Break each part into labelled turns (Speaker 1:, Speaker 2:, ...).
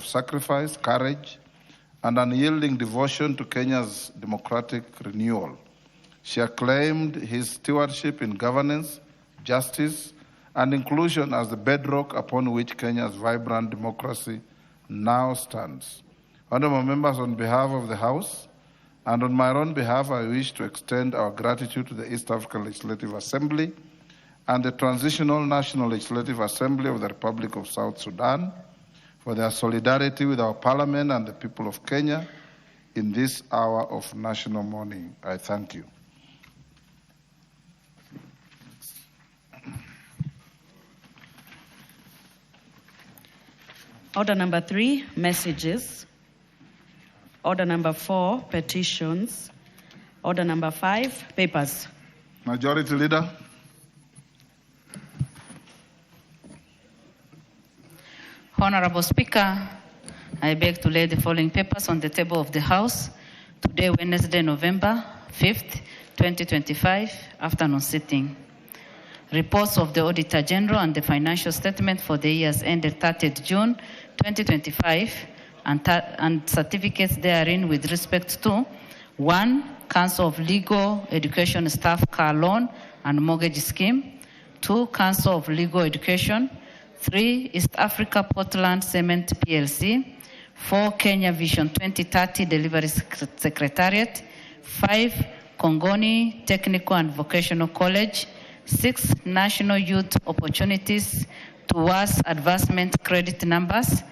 Speaker 1: of sacrifice, courage, and unyielding devotion to Kenya's democratic renewal. She acclaimed his stewardship in governance, justice, and inclusion as the bedrock upon which Kenya's vibrant democracy now stands. Honorable members, on behalf of the House and on my own behalf, I wish to extend our gratitude to the East African Legislative Assembly and the Transitional National Legislative Assembly of the Republic of South Sudan for their solidarity with our Parliament and the people of Kenya in this hour of national mourning. I thank you.
Speaker 2: Order number 3, messages. Order number 4, petitions. Order number 5, papers.
Speaker 1: Majority Leader.
Speaker 3: Honorable Speaker, I beg to lay the following papers on the table of the House today, Wednesday, November 5th, 2025, afternoon sitting. Reports of the Auditor General and the financial statement for the years ended 30th June 2025 and certificates therein with respect to 1. Council of Legal Education Staff Car Loan and Mortgage Scheme. 2. Council of Legal Education. 3. East Africa Portland Cement PLC. 4. Kenya Vision 2030 Delivery Secretariat. 5. Kongoni Technical and Vocational College. 6. National Youth Opportunities Towards Advancement Credit Numbers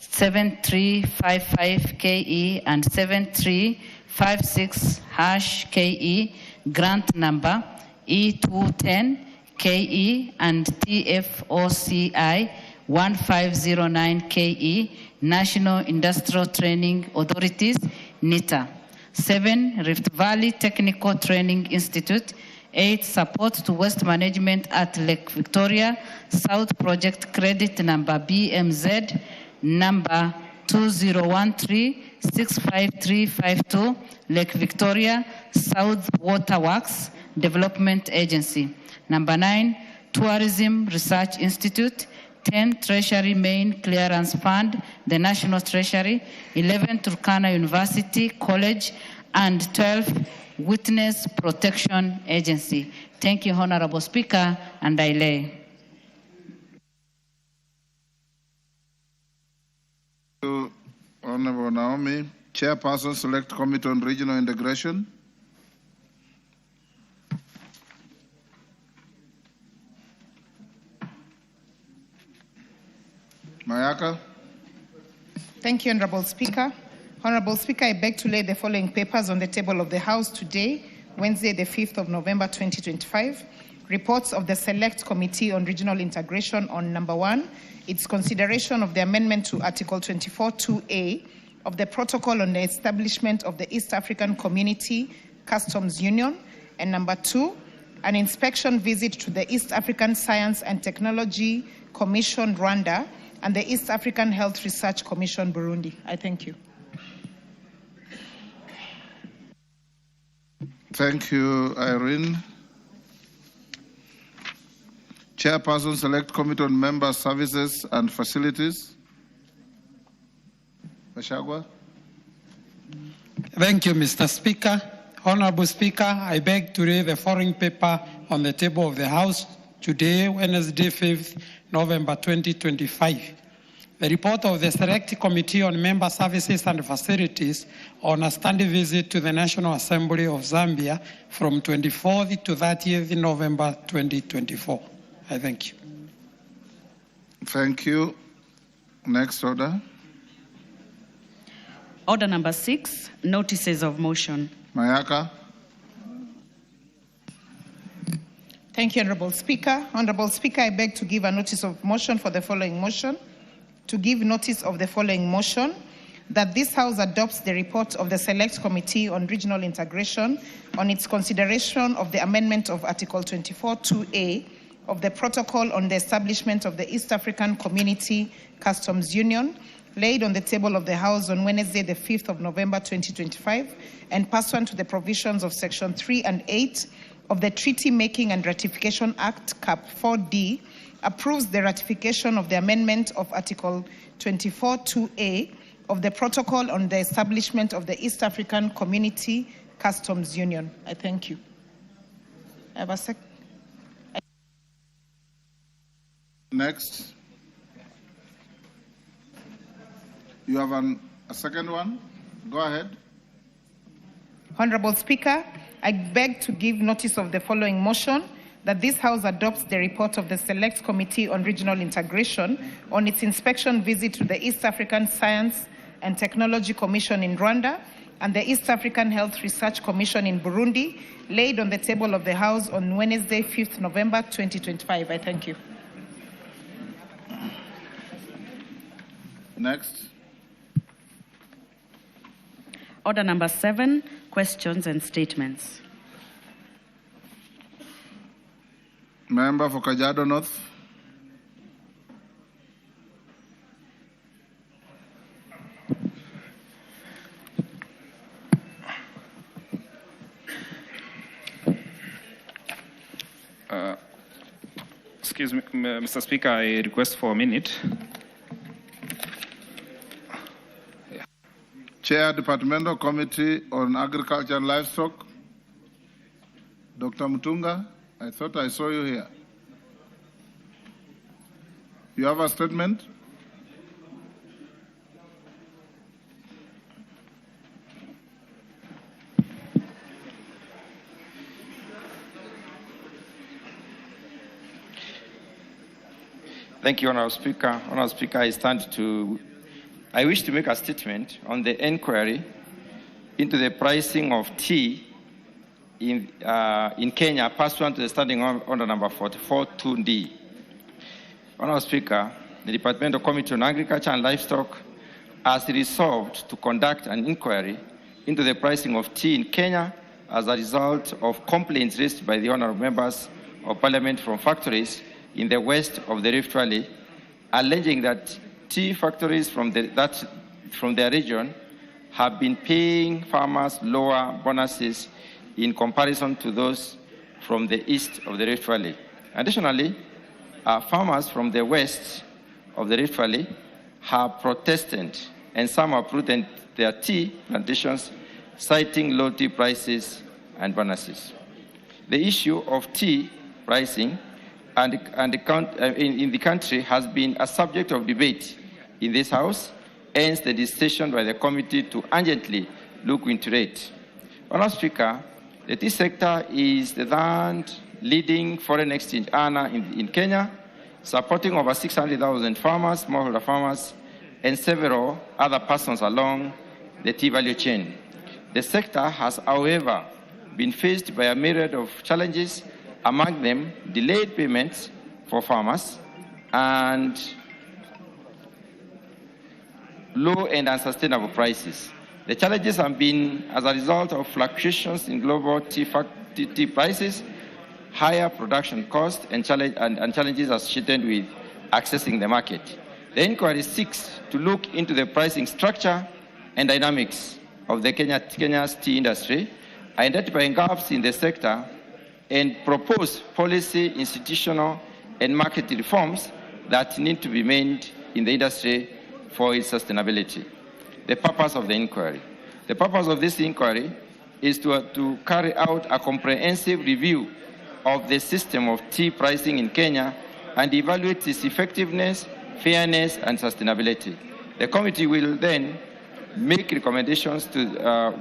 Speaker 3: 7355KE and 7356#KE, grant number E210KE and TFOCI 1509KE, National Industrial Training Authorities, NITA. 7. Rift Valley Technical Training Institute. 8. Support to waste management at Lake Victoria South Project Credit number BMZ number 2013-65352, Lake Victoria South Waterworks Development Agency. Number 9, Tourism Research Institute. 10, Treasury Main Clearance Fund, the National Treasury. 11, Turkana University College. And 12, Witness Protection Agency. Thank you, Honorable Speaker, and I lay.
Speaker 1: Honorable Naomi, Chairperson, Select Committee on Regional Integration. Mayaka.
Speaker 4: Thank you, Honorable Speaker. Honorable Speaker, I beg to lay the following papers on the table of the House today, Wednesday, the 5th of November, 2025. Reports of the Select Committee on Regional Integration on number 1, its consideration of the amendment to Article 24(2)A of the Protocol on the Establishment of the East African Community Customs Union, and number 2, an inspection visit to the East African Science and Technology Commission, Rwanda, and the East African Health Research Commission, Burundi. I thank you.
Speaker 1: Thank you, Irene. Chairperson, Select Committee on Member Services and Facilities. Bashagwa.
Speaker 5: Thank you, Mr. Speaker. Honorable Speaker, I beg to lay the following paper on the table of the House today, Wednesday, 5th November 2025. The report of the Select Committee on Member Services and Facilities on a standing visit to the National Assembly of Zambia from 24th to 30th November 2024. I thank you.
Speaker 1: Thank you. Next order.
Speaker 2: Order number 6, notices of motion.
Speaker 1: Mayaka.
Speaker 4: Thank you, Honorable Speaker. Honorable Speaker, I beg to give a notice of motion for the following motion. To give notice of the following motion, that this House adopts the report of the Select Committee on Regional Integration on its consideration of the amendment of Article 24(2)A of the Protocol on the Establishment of the East African Community Customs Union, laid on the table of the House on Wednesday, the 5th of November, 2025, and pursuant to the provisions of Section 3 and 8 of the Treaty Making and Ratification Act, Cap 4D, approves the ratification of the amendment of Article 24(2)(a) of the Protocol on the establishment of the East African Community Customs Union. I thank you. I have a second.
Speaker 1: Next. You have a second one? Go ahead.
Speaker 4: Honorable Speaker, I beg to give notice of the following motion, that this House adopts the report of the Select Committee on Regional Integration on its inspection visit to the East African Science and Technology Commission in Rwanda and the East African Health Research Commission in Burundi, laid on the table of the House on Wednesday, 5th November 2025. I thank you.
Speaker 1: Next.
Speaker 2: Order number 7, questions and statements.
Speaker 1: Member for Kajiado North.
Speaker 6: Excuse me, Mr. Speaker, I request for a minute.
Speaker 1: Chair, Departmental Committee on Agriculture and Livestock. Dr. Mutunga, I thought I saw you here. You have a statement?
Speaker 7: Thank you, Honourable Speaker. Honourable Speaker, I wish to make a statement on the inquiry into the pricing of tea in Kenya pursuant to the Standing Order number 44(2)D. Honourable Speaker, the Departmental Committee on Agriculture and Livestock has resolved to conduct an inquiry into the pricing of tea in Kenya as a result of complaints raised by the Honourable Members of Parliament from factories in the west of the Rift Valley, alleging that tea factories from their region have been paying farmers lower bonuses in comparison to those from the east of the Rift Valley. Additionally, farmers from the west of the Rift Valley have protested, and some have uprooted their tea plantations, citing low tea prices and bonuses. The issue of tea pricing in the country has been a subject of debate in this House, hence the decision by the committee to urgently look into it. Honourable Speaker, the tea sector is the third leading foreign exchange earner in Kenya, supporting over 600,000 farmers, smallholder farmers, and several other persons along the tea value chain. The sector has, however, been faced by a myriad of challenges, among them delayed payments for farmers and low and unsustainable prices. The challenges have been as a result of fluctuations in global tea prices, higher production costs, and challenges associated with accessing the market. The inquiry seeks to look into the pricing structure and dynamics of the Kenya's tea industry, identifying gaps in the sector, and propose policy, institutional, and market reforms that need to be made in the industry for its sustainability. The purpose of the inquiry. The purpose of this inquiry is to carry out a comprehensive review of the system of tea pricing in Kenya and evaluate its effectiveness, fairness, and sustainability. The committee will then make recommendations that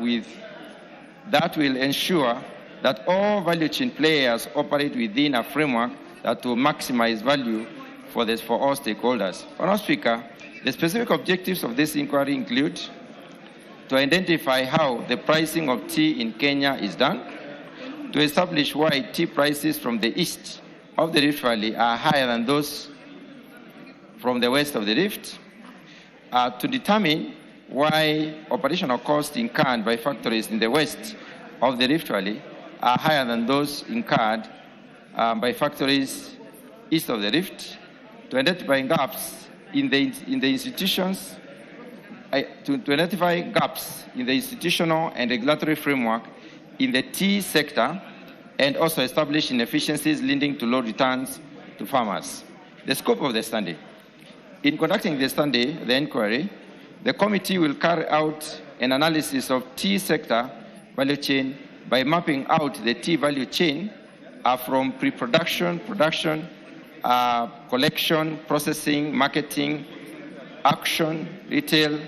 Speaker 7: will ensure that all value chain players operate within a framework that will maximize value for all stakeholders. Honourable Speaker, the specific objectives of this inquiry include to identify how the pricing of tea in Kenya is done, to establish why tea prices from the east of the Rift Valley are higher than those from the west of the Rift, to determine why operational costs incurred by factories in the west of the Rift Valley are higher than those incurred by factories east of the Rift, to identify gaps in the institutions, to identify gaps in the institutional and regulatory framework in the tea sector, and also establish inefficiencies leading to low returns to farmers. The scope of the study. In conducting the inquiry, the committee will carry out an analysis of tea sector value chain by mapping out the tea value chain from pre-production, production, collection, processing, marketing, auction, retail,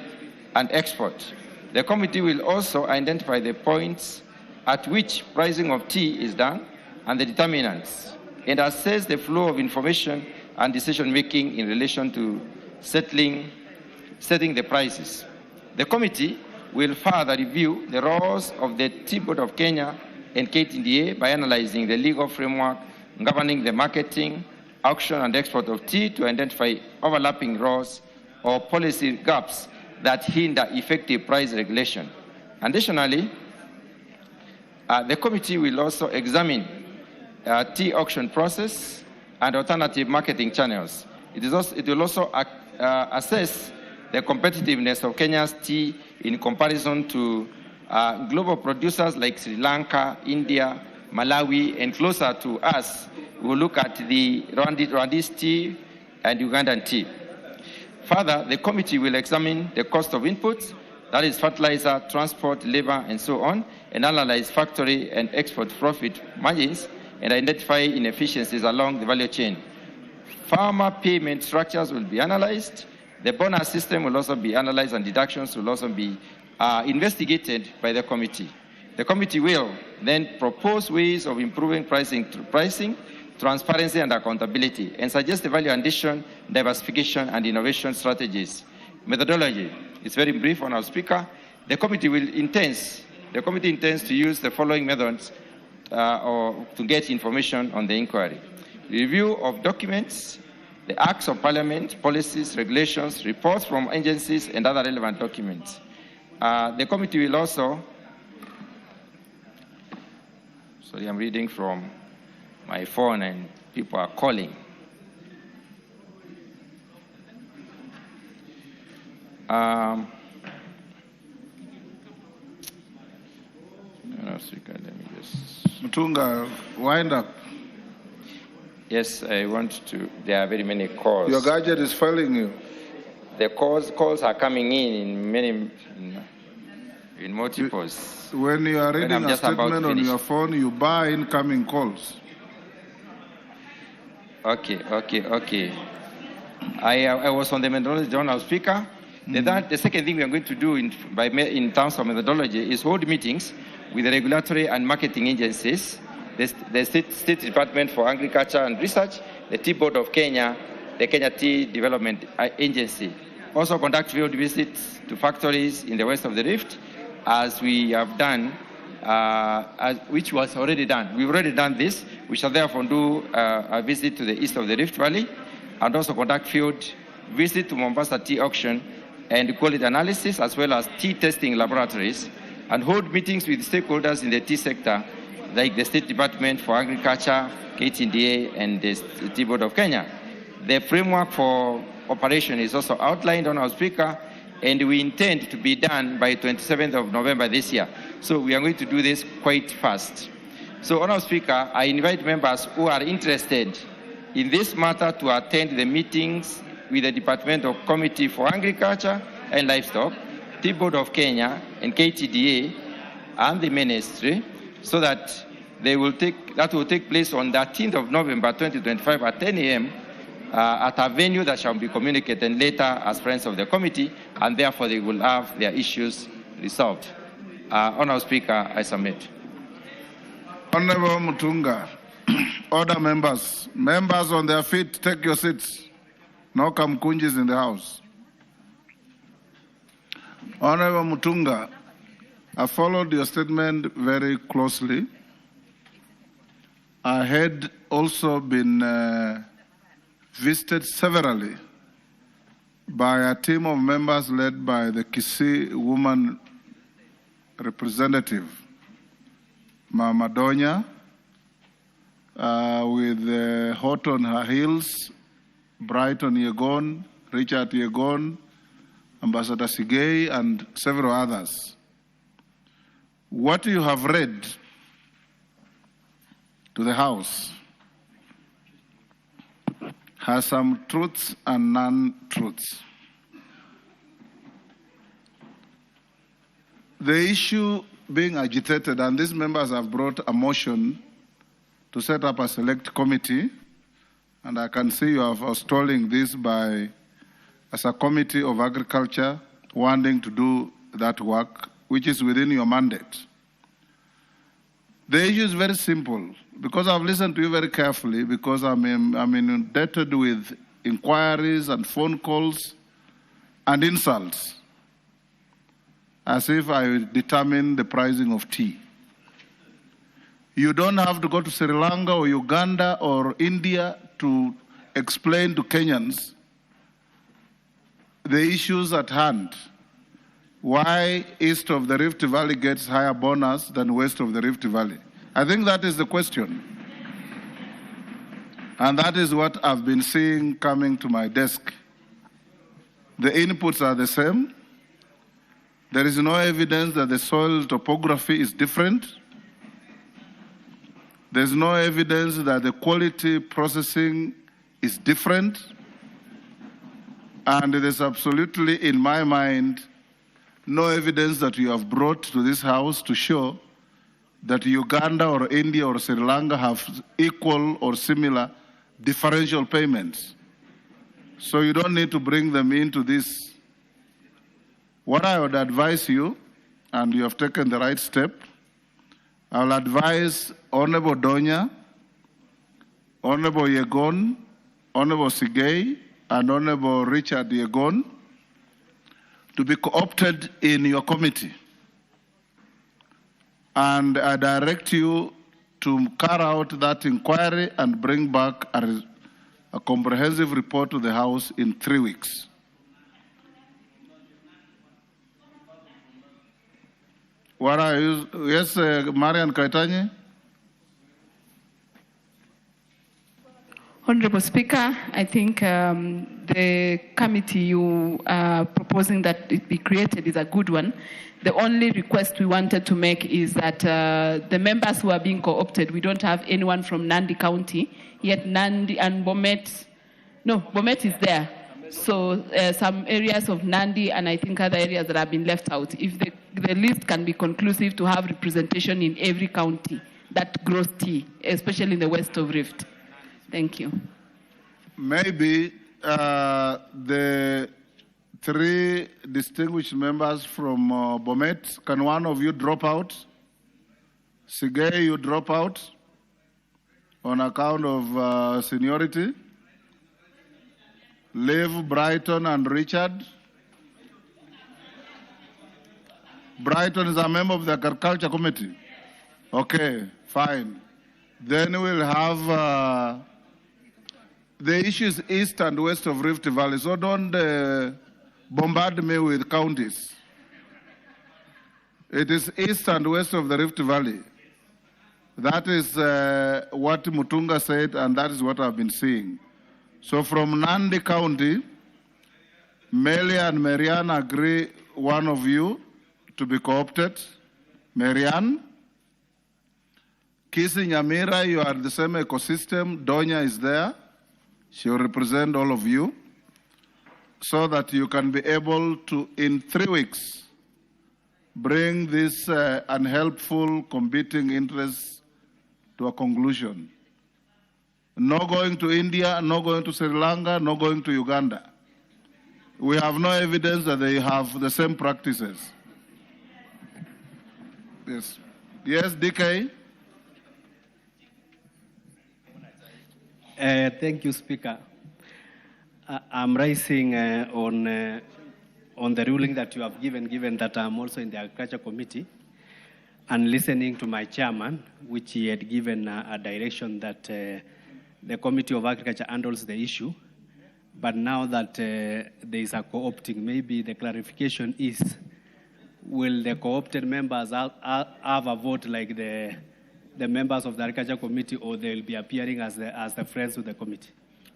Speaker 7: and export. The committee will also identify the points at which pricing of tea is done and the determinants, and assess the flow of information and decision-making in relation to setting the prices. The committee will further review the roles of the Tea Board of Kenya and KTDA by analyzing the legal framework governing the marketing, auction, and export of tea to identify overlapping roles or policy gaps that hinder effective price regulation. Additionally, the committee will also examine tea auction process and alternative marketing channels. It will also assess the competitiveness of Kenya's tea in comparison to global producers like Sri Lanka, India, Malawi, and closer to us, we will look at the Rwandese tea and Ugandan tea. Further, the committee will examine the cost of inputs, that is fertilizer, transport, labor, and so on, and analyze factory and export profit margins and identify inefficiencies along the value chain. Farmer payment structures will be analyzed. The bonus system will also be analyzed, and deductions will also be investigated by the committee. The committee will then propose ways of improving pricing, transparency, and accountability, and suggest the value addition, diversification, and innovation strategies. Methodology is very brief, Honourable Speaker. The committee intends to use the following methods to get information on the inquiry: review of documents, the acts of parliament, policies, regulations, reports from agencies, and other relevant documents. The committee will also, sorry, I'm reading from my phone and people are calling. Let me just...
Speaker 1: Mutunga, wind up.
Speaker 7: Yes, I want to. There are very many calls.
Speaker 1: Your gadget is failing you.
Speaker 7: The calls are coming in multiples.
Speaker 1: When you are reading a statement on your phone, you bar incoming calls.
Speaker 7: Okay. I was on the methodology, Honourable Speaker. The second thing we are going to do in terms of methodology is hold meetings with the regulatory and marketing agencies, the State Department for Agriculture and Research, the Tea Board of Kenya, the Kenya Tea Development Agency. Also conduct field visits to factories in the west of the Rift, as we have done, which was already done. We've already done this. We shall therefore do a visit to the east of the Rift Valley, and also conduct field visit to Mombasa Tea Auction and quality analysis, as well as tea testing laboratories, and hold meetings with stakeholders in the tea sector, like the State Department for Agriculture, KTDA, and the Tea Board of Kenya. The framework for operation is also outlined, Honourable Speaker, and we intend to be done by 27th of November this year. So we are going to do this quite fast. So, Honourable Speaker, I invite members who are interested in this matter to attend the meetings with the Departmental Committee for Agriculture and Livestock, Tea Board of Kenya, and KTDA, and the Ministry, so that will take place on the 13th of November 2025 at 10 a.m. At a venue that shall be communicated later as friends of the committee, and therefore they will have their issues resolved. Honourable Speaker, I submit.
Speaker 1: Honourable Mutunga, order members. Members on their feet, take your seats. No kamkunjis in the house. Honourable Mutunga, I followed your statement very closely. I had also been visited severally by a team of members led by the Kisii woman representative, Mama Donya, with hot on her heels, Brighton Yegon, Richard Yegon, Ambassador Sigei, and several others. What you have read to the House has some truths and non-truths. The issue being agitated, and these members have brought a motion to set up a select committee, and I can see you are forestalling this as a committee of agriculture wanting to do that work, which is within your mandate. The issue is very simple, because I've listened to you very carefully, because I'm inundated with inquiries and phone calls and insults, as if I will determine the pricing of tea. You don't have to go to Sri Lanka or Uganda or India to explain to Kenyans the issues at hand. Why east of the Rift Valley gets higher bonus than west of the Rift Valley? I think that is the question. And that is what I've been seeing coming to my desk. The inputs are the same. There is no evidence that the soil topography is different. There's no evidence that the quality processing is different. And there's absolutely, in my mind, no evidence that you have brought to this House to show that Uganda or India or Sri Lanka have equal or similar differential payments. So you don't need to bring them into this. What I would advise you, and you have taken the right step, I will advise Honorable Donya, Honorable Yegon, Honorable Sigei, and Honorable Richard Yegon to be co-opted in your committee. And I direct you to carry out that inquiry and bring back a comprehensive report to the House in 3 weeks. What are you? Yes, Marian Kaitanye.
Speaker 8: Honorable Speaker, I think the committee you are proposing that it be created is a good one. The only request we wanted to make is that the members who are being co-opted, we don't have anyone from Nandi County, yet Nandi and Bomet, no, Bomet is there. So some areas of Nandi and I think other areas that have been left out. If the list can be conclusive to have representation in every county that grows tea, especially in the west of Rift. Thank you.
Speaker 1: Maybe the 3 distinguished members from Bomet, can one of you drop out? Sigei, you drop out on account of seniority. Leave Brighton and Richard. Brighton is a member of the Agriculture Committee. Okay, fine. Then we'll have the issues east and west of Rift Valley, so don't bombard me with counties. It is east and west of the Rift Valley. That is what Mutunga said, and that is what I've been seeing. So from Nandi County, Melia and Marianne agree one of you to be co-opted. Marianne. Kisi Nyamira, you are the same ecosystem. Donya is there. She will represent all of you so that you can be able to, in 3 weeks, bring this unhelpful competing interests to a conclusion. No going to India, no going to Sri Lanka, no going to Uganda. We have no evidence that they have the same practices. Yes. Yes, DK?
Speaker 9: Thank you, Speaker. I'm rising on the ruling that you have given that I'm also in the Agriculture Committee, and listening to my chairman, which he had given a direction that the Committee of Agriculture handles the issue. But now that there is a co-opting, maybe the clarification is, will the co-opted members have a vote like the members of the Agriculture Committee, or they will be appearing as the friends of the committee?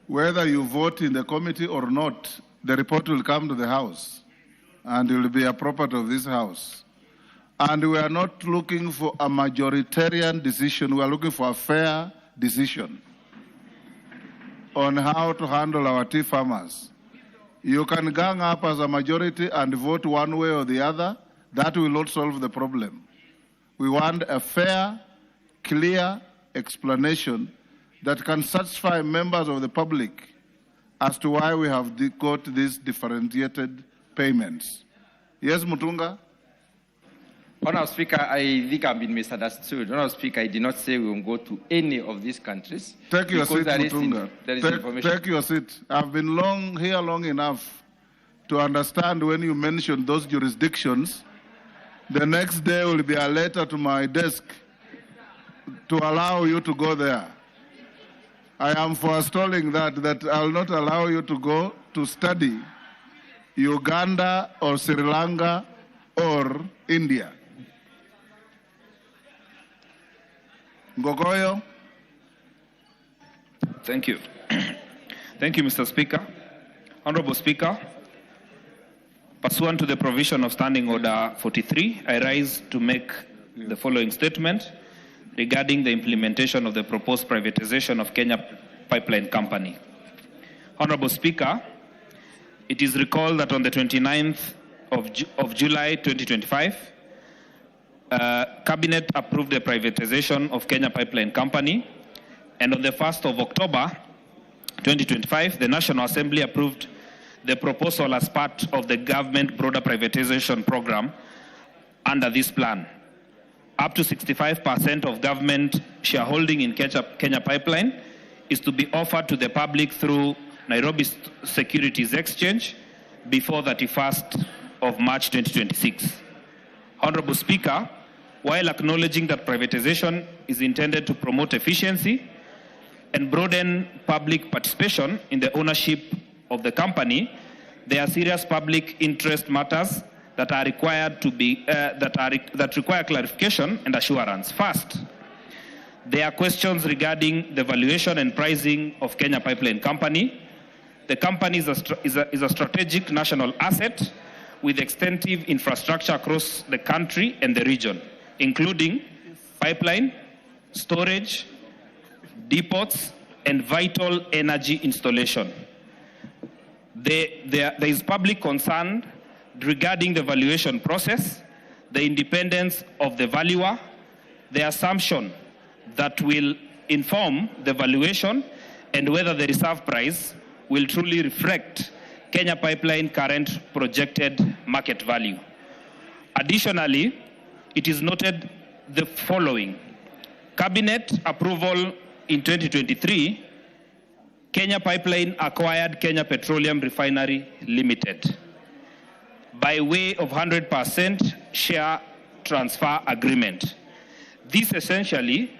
Speaker 1: Whether you vote in the committee or not, the report will come to the House, and it will be a property of this House. And we are not looking for a majoritarian decision. We are looking for a fair decision. on how to handle our tea farmers. You can gang up as a majority and vote one way or the other. That will not solve the problem. We want a fair, clear explanation that can satisfy members of the public as to why we have got these differentiated payments. Yes, Mutunga?
Speaker 7: Honourable Speaker, I think I've been misunderstood. Honourable Speaker, I did not say we will go to any of these countries.
Speaker 1: Take your seat, Mutunga.
Speaker 7: Information.
Speaker 1: Take your seat. I've been here long enough to understand when you mention those jurisdictions, the next day will be a letter to my desk to allow you to go there. I am forestalling that I'll not allow you to go to study Uganda or Sri Lanka or India. Gogoyo.
Speaker 6: Thank you. Thank you, Mr. Speaker. Honorable Speaker, pursuant to the provision of Standing Order 43, I rise to make the following statement regarding the implementation of the proposed privatization of Kenya Pipeline Company. Honorable Speaker, it is recalled that on the 29th of July 2025, Cabinet approved the privatization of Kenya Pipeline Company, and on the 1st of October 2025, the National Assembly approved the proposal as part of the government broader privatization program under this plan. Up to 65% of government shareholding in Kenya Pipeline is to be offered to the public through Nairobi Securities Exchange before 31st of March 2026. Honorable Speaker, while acknowledging that privatization is intended to promote efficiency and broaden public participation in the ownership of the company, there are serious public interest matters that are required to be that require clarification and assurance. First, there are questions regarding the valuation and pricing of Kenya Pipeline Company. The company is a strategic national asset with extensive infrastructure across the country and the region, including pipeline, storage, depots, and vital energy installation. There is public concern regarding the valuation process, the independence of the valuer, the assumption that will inform the valuation, and whether the reserve price will truly reflect Kenya Pipeline current projected market value. Additionally, it is noted the following. Cabinet approval in 2023, Kenya Pipeline acquired Kenya Petroleum Refinery Limited by way of 100% share transfer agreement. This essentially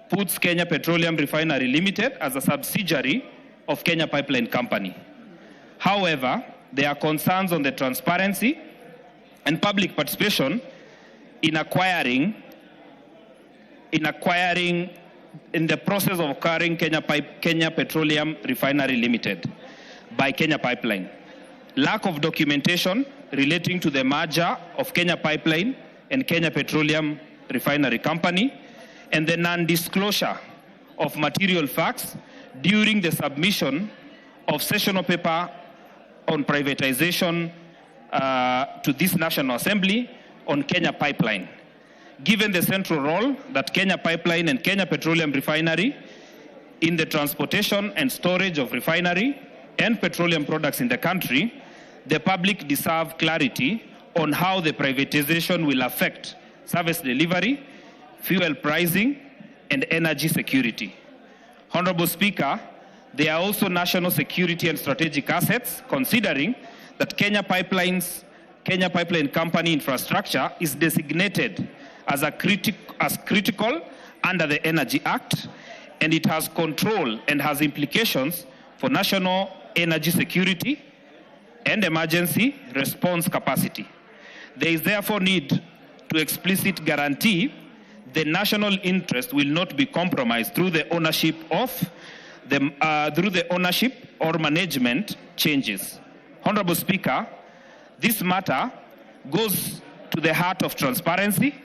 Speaker 6: puts Kenya Petroleum Refinery Limited as a subsidiary of Kenya Pipeline Company. However, there are concerns on the transparency and public participation in the process of acquiring Kenya Petroleum Refinery Limited by Kenya Pipeline. Lack of documentation relating to the merger of Kenya Pipeline and Kenya Petroleum Refinery Company, and the non-disclosure of material facts during the submission of sessional paper on privatization to this National Assembly on Kenya Pipeline. Given the central role that Kenya Pipeline and Kenya Petroleum Refinery in the transportation and storage of refinery and petroleum products in the country, the public deserve clarity on how the privatization will affect service delivery, fuel pricing, and energy security. Honorable Speaker, there are also national security and strategic assets, considering that Kenya Pipeline Company infrastructure is designated as critical under the Energy Act, and it has control and has implications for national energy security and emergency response capacity. There is therefore need to explicitly guarantee the national interest will not be compromised through the ownership or management changes. Honorable Speaker, this matter goes to the heart of transparency,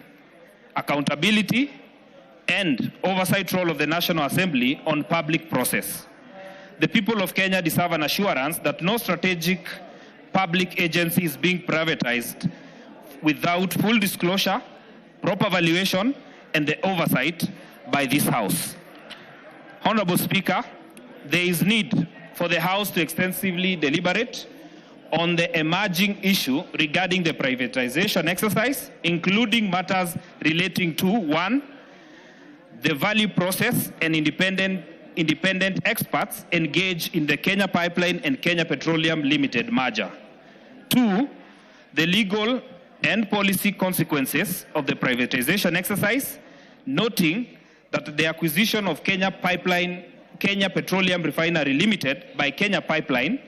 Speaker 6: accountability, and oversight role of the National Assembly on public process. the people of Kenya deserve an assurance that no strategic public agency is being privatized without full disclosure, proper valuation, and the oversight by this House. Honorable Speaker, there is need for the House to extensively deliberate on the emerging issue regarding the privatization exercise, including matters relating to 1, the value process and independent experts engaged in the Kenya Pipeline and Kenya Petroleum Limited merger. 2, the legal and policy consequences of the privatization exercise, noting that the acquisition of Kenya Petroleum Refinery Limited by Kenya Pipeline,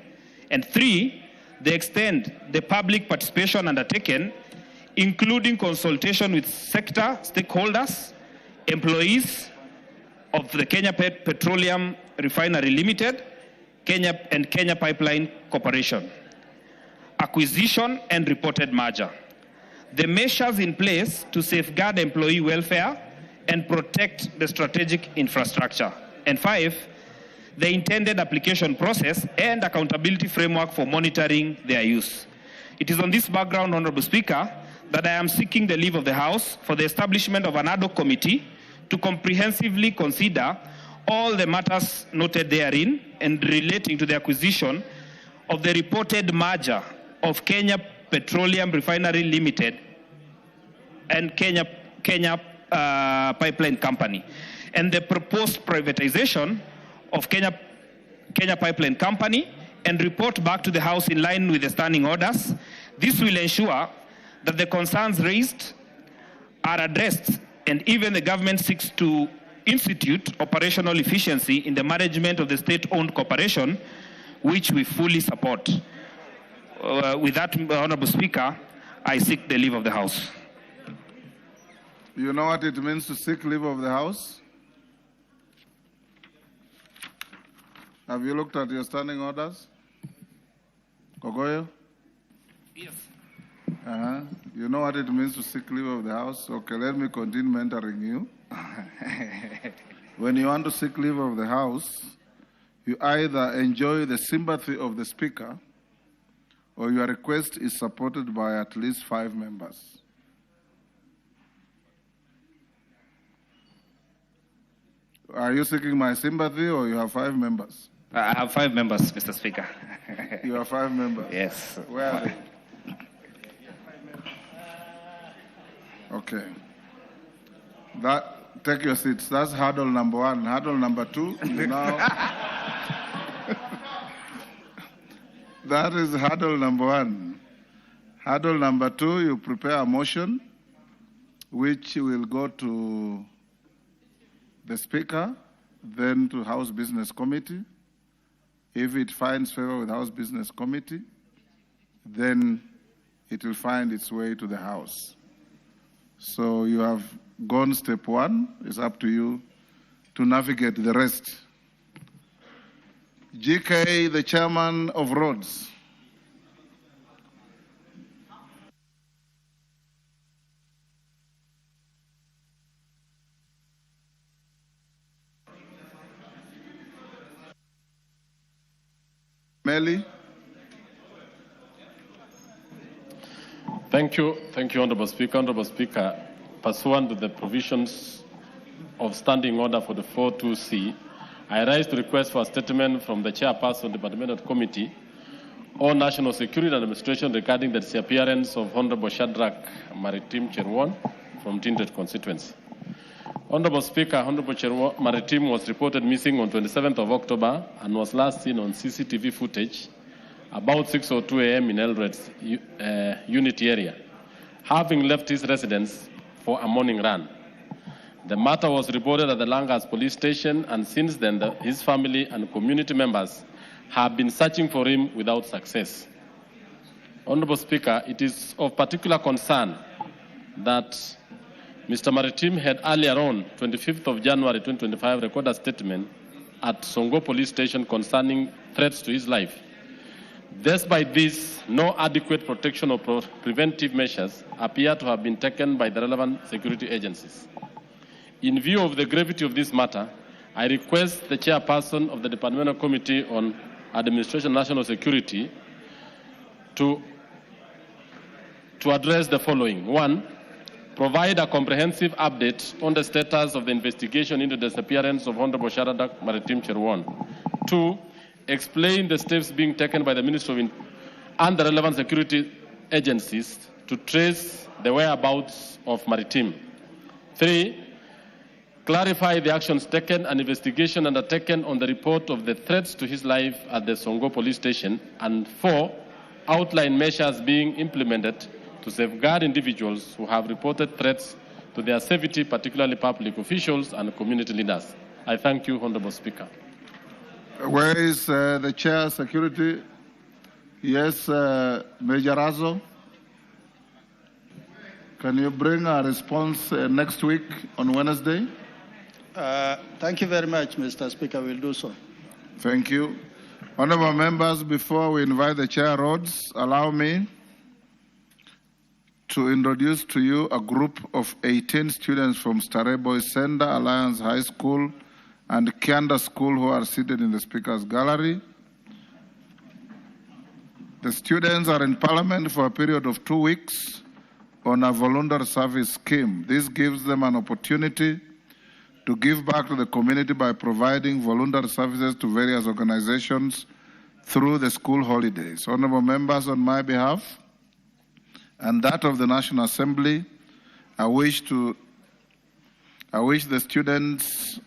Speaker 6: and 3, the extent the public participation undertaken, including consultation with sector stakeholders, employees of the Kenya Petroleum Refinery Limited, and Kenya Pipeline Corporation. Acquisition and reported merger. The measures in place to safeguard employee welfare and protect the strategic infrastructure. And 5, the intended application process and accountability framework for monitoring their use. It is on this background, Honorable Speaker, that I am seeking the leave of the House for the establishment of an ad hoc committee to comprehensively consider all the matters noted therein and relating to the acquisition of the reported merger of Kenya Petroleum Refinery Limited and Kenya Pipeline Company, and the proposed privatization of Kenya Pipeline Company, and report back to the House in line with the standing orders. This will ensure that the concerns raised are addressed, and even the government seeks to institute operational efficiency in the management of the state-owned corporation, which we fully support. With that, Honorable Speaker, I seek the leave of the House.
Speaker 1: You know what it means to seek leave of the House? Have you looked at your standing orders? Kogoyo?
Speaker 6: Yes.
Speaker 1: You know what it means to seek leave of the House? Okay, let me continue mentoring you. When you want to seek leave of the House, you either enjoy the sympathy of the Speaker or your request is supported by at least 5 members. Are you seeking my sympathy or you have 5 members?
Speaker 6: I have 5 members, Mr. Speaker.
Speaker 1: You have 5 members?
Speaker 6: Yes.
Speaker 1: Where are they? Okay. Take your seats. That's hurdle number 1. Hurdle number 2 is now. That is hurdle number 1. Hurdle number 2, you prepare a motion which will go to the Speaker, then to House Business Committee. If it finds favor with House Business Committee, then it will find its way to the House. So you have gone step 1. It's up to you to navigate the rest. GK, the chairman of Roads. Melly.
Speaker 10: Thank you, Honorable Speaker. Honorable Speaker, pursuant to the provisions of Standing Order 44(2)C, I rise to request for a statement from the Chairperson of the Departmental Committee on National Security and Administration regarding the disappearance of Honorable Shadrach Maritim Cherwon from Tindred constituency. Honorable Speaker, Honorable Maritim was reported missing on 27th of October and was last seen on CCTV footage about 6:02 a.m. in Elred's Unity area, having left his residence for a morning run. The matter was reported at the Langas police station, and since then his family and community members have been searching for him without success. Honorable Speaker, it is of particular concern that Mr. Maritim had earlier on, 25th of January 2025, recorded a statement at Songo police station concerning threats to his life. Despite this, no adequate protection or preventive measures appear to have been taken by the relevant security agencies. In view of the gravity of this matter, I request the chairperson of the Departmental Committee on Administration and National Security to address the following. 1, provide a comprehensive update on the status of the investigation into the disappearance of Honorable Sharadak Maritim Cherwon. 2, explain the steps being taken by the Ministry and the relevant security agencies to trace the whereabouts of Maritim. 3, clarify the actions taken and investigation undertaken on the report of the threats to his life at the Songo police station. And 4, outline measures being implemented to safeguard individuals who have reported threats to their safety, particularly public officials and community leaders. I thank you, Honorable Speaker.
Speaker 1: Where is the Chair Security? Yes, Major Azo. Can you bring a response next week on Wednesday?
Speaker 11: Thank you very much, Mr. Speaker. We'll do so.
Speaker 1: Thank you. Honorable members, before we invite the Chair Rhodes, allow me to introduce to you a group of 18 students from Starehe Boys Center, Alliance High School, and Kianda School who are seated in the Speaker's Gallery. The students are in Parliament for a period of 2 weeks on a voluntary service scheme. This gives them an opportunity to give back to the community by providing voluntary services to various organizations through the school holidays. Honorable members, on my behalf and that of the National Assembly, I wish the students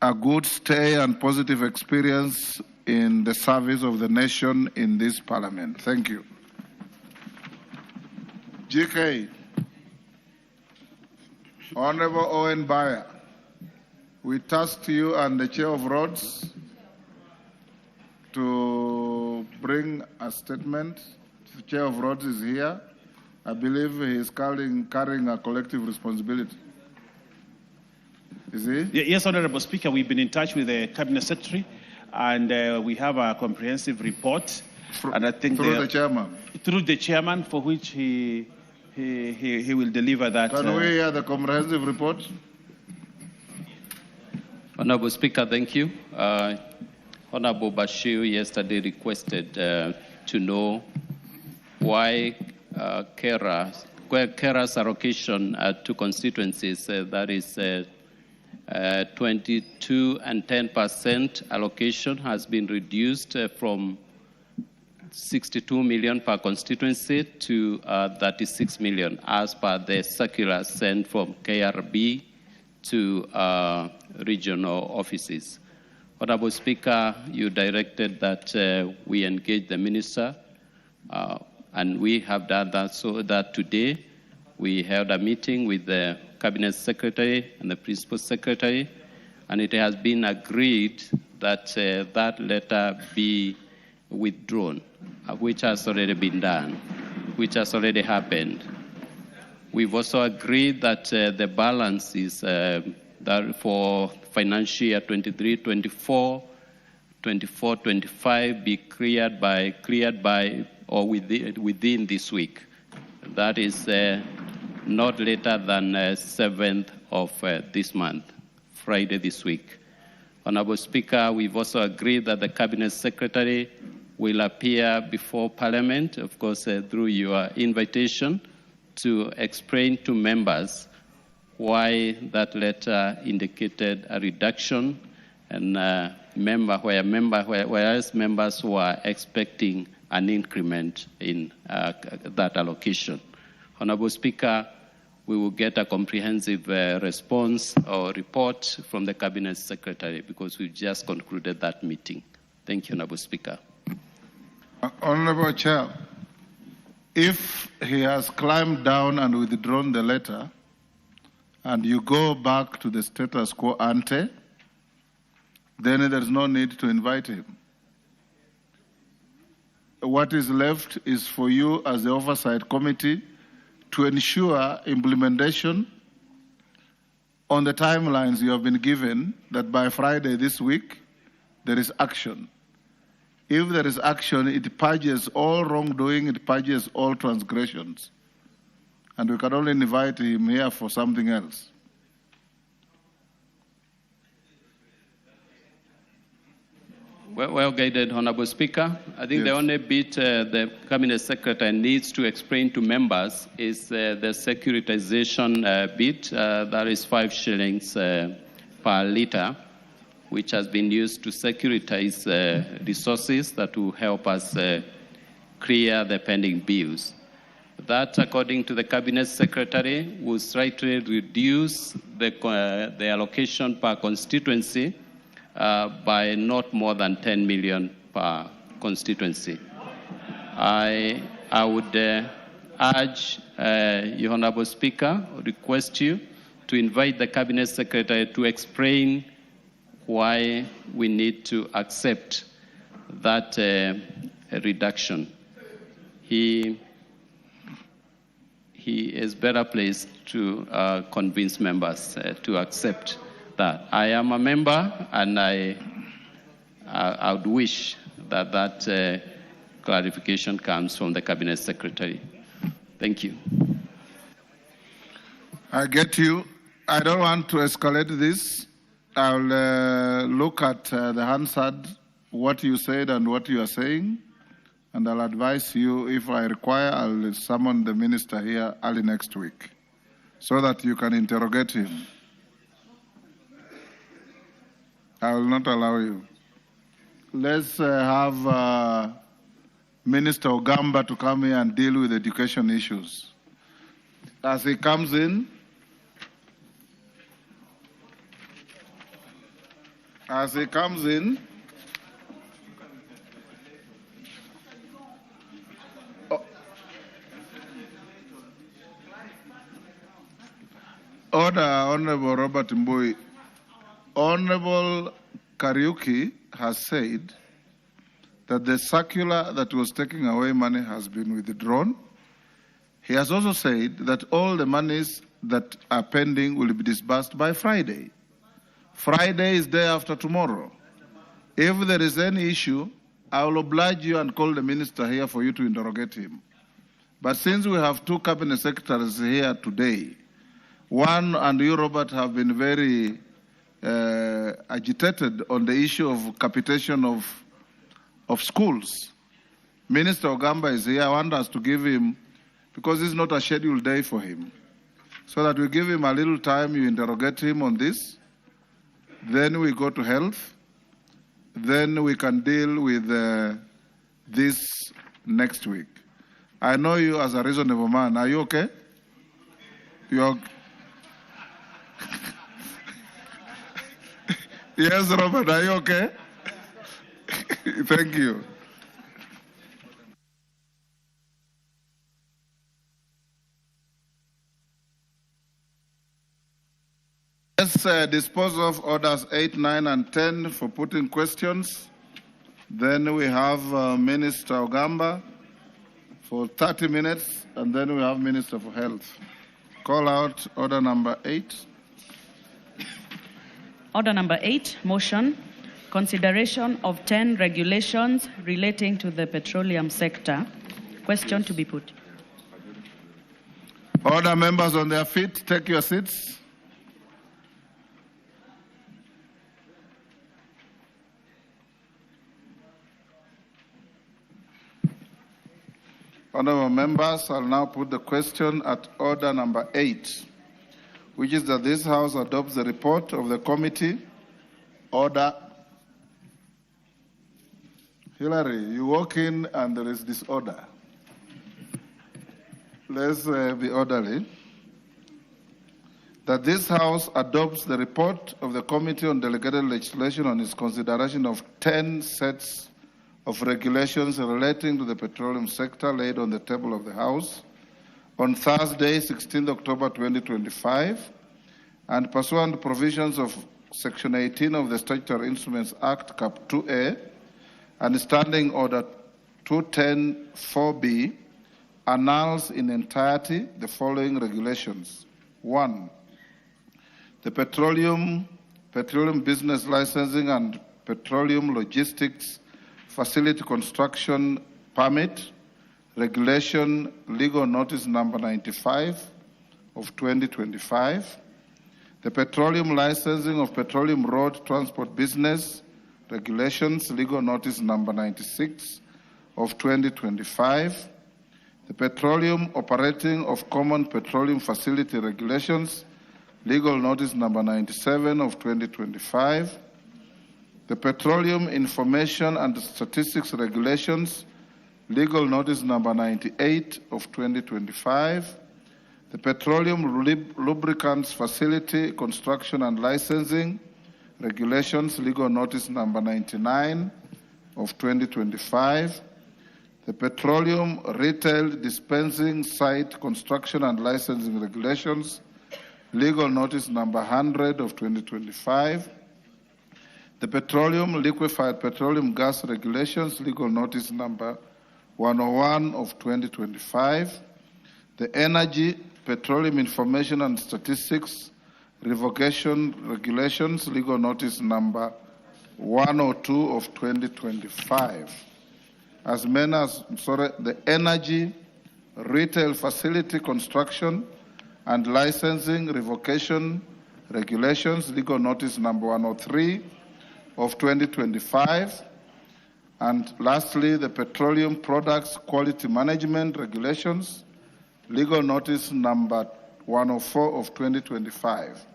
Speaker 1: a good stay and positive experience in the service of the nation in this Parliament. Thank you. GK. Honorable Owen Bayer, we task you and the Chair of Rhodes to bring a statement. The Chair of Rhodes is here. I believe he is carrying a collective responsibility. Is he?
Speaker 12: Yes, Honorable Speaker, we've been in touch with the Cabinet Secretary, and we have a comprehensive report. And I think
Speaker 1: through the chairman.
Speaker 12: Through the chairman, for which he will deliver that.
Speaker 1: Can we hear the comprehensive report?
Speaker 13: Honorable Speaker, thank you. Honorable Bashir yesterday requested to know why Kera's allocation to constituencies, that is 22 and 10% allocation, has been reduced from 62 million per constituency to 36 million as per the circular sent from KRB to regional offices. Honorable Speaker, you directed that we engage the minister, and we have done that, so that today we held a meeting with the Cabinet Secretary and the Principal Secretary, and it has been agreed that that letter be withdrawn, which has already been done, which has already happened. We've also agreed that the balance is that for financial year 23-24, 24-25 be cleared by or within this week. That is not later than 7th of this month, Friday this week. Honorable Speaker, we've also agreed that the Cabinet Secretary will appear before Parliament, of course, through your invitation, to explain to members why that letter indicated a reduction, and whereas members were expecting an increment in that allocation. Honorable Speaker, we will get a comprehensive response or report from the Cabinet Secretary because we've just concluded that meeting. Thank you, Honorable Speaker.
Speaker 1: Honorable Chair, if he has climbed down and withdrawn the letter, and you go back to the status quo ante, then there's no need to invite him. What is left is for you as the Oversight Committee to ensure implementation on the timelines you have been given, that by Friday this week, there is action. If there is action, it purges all wrongdoing, it purges all transgressions. And we can only invite him here for something else.
Speaker 13: Well guided, Honorable Speaker. I think the only bit the Cabinet Secretary needs to explain to members is the securitization bit. That is 5 shillings per litre, which has been used to securitize resources that will help us clear the pending bills. That, according to the Cabinet Secretary, will slightly reduce the allocation per constituency by not more than 10 million per constituency. I would urge Your Honorable Speaker, request you to invite the Cabinet Secretary to explain why we need to accept that reduction. He is better placed to convince members to accept that. I am a member, and I would wish that that clarification comes from the Cabinet Secretary. Thank you.
Speaker 1: I get you. I don't want to escalate this. I'll look at the Hansard, what you said and what you are saying, and I'll advise you, if I require, I'll summon the minister here early next week so that you can interrogate him. I will not allow you. Let's have Minister Ogamba to come here and deal with education issues. As he comes in, Order, Honorable Robert Mbui. Honorable Kariuki has said that the circular that was taking away money has been withdrawn. He has also said that all the monies that are pending will be disbursed by Friday. Friday is day after tomorrow. If there is any issue, I will oblige you and call the minister here for you to interrogate him. But since we have 2 cabinet secretaries here today, one and you, Robert, have been very agitated on the issue of capitation of schools. Minister Ogamba is here. I want us to give him, because it's not a scheduled day for him, so that we give him a little time, you interrogate him on this, then we go to health, then we can deal with this next week. I know you as a reasonable man. Are you okay? You're Yes, Robert, are you okay? Thank you. Let's dispose of orders 8, 9, and 10 for putting questions. Then we have Minister Ogamba for 30 minutes, and then we have Minister for Health. Call out order number 8.
Speaker 2: Order number 8, motion, consideration of 10 regulations relating to the petroleum sector. Question to be put.
Speaker 1: Order, members on their feet, take your seats. Honorable members, I'll now put the question at order number 8, which is that this House adopts the report of the committee. Order. Hillary, you walk in and there is disorder. Let's be orderly. That this House adopts the report of the Committee on Delegated Legislation on its consideration of 10 sets of regulations relating to the petroleum sector laid on the table of the House on Thursday, 16 October 2025, and pursuant to provisions of Section 18 of the Statutory Instruments Act, Cap 2A, and Standing Order 210-4B, annuls in entirety the following regulations. 1. The Petroleum Business Licensing and Petroleum Logistics Facility Construction Permit Regulation Legal Notice Number 95 of 2025. The Petroleum Licensing of Petroleum Road Transport Business Regulations, Legal Notice number 96 of 2025. The Petroleum Operating of Common Petroleum Facility Regulations, Legal Notice number 97 of 2025. The Petroleum Information and Statistics Regulations, Legal Notice number 98 of 2025. The Petroleum Lubricants Facility Construction and Licensing Regulations, Legal Notice number 99 of 2025. The Petroleum Retail Dispensing Site Construction and Licensing Regulations, Legal Notice number 100 of 2025. The Petroleum Liquefied Petroleum Gas Regulations, Legal Notice number 101 of 2025. The Energy, Petroleum Information and Statistics Revocation Regulations, Legal Notice number 102 of 2025. The Energy, Retail Facility Construction and Licensing Revocation Regulations, Legal Notice number 103 of 2025. And lastly, the Petroleum Products Quality Management Regulations, Legal Notice number 104 of 2025.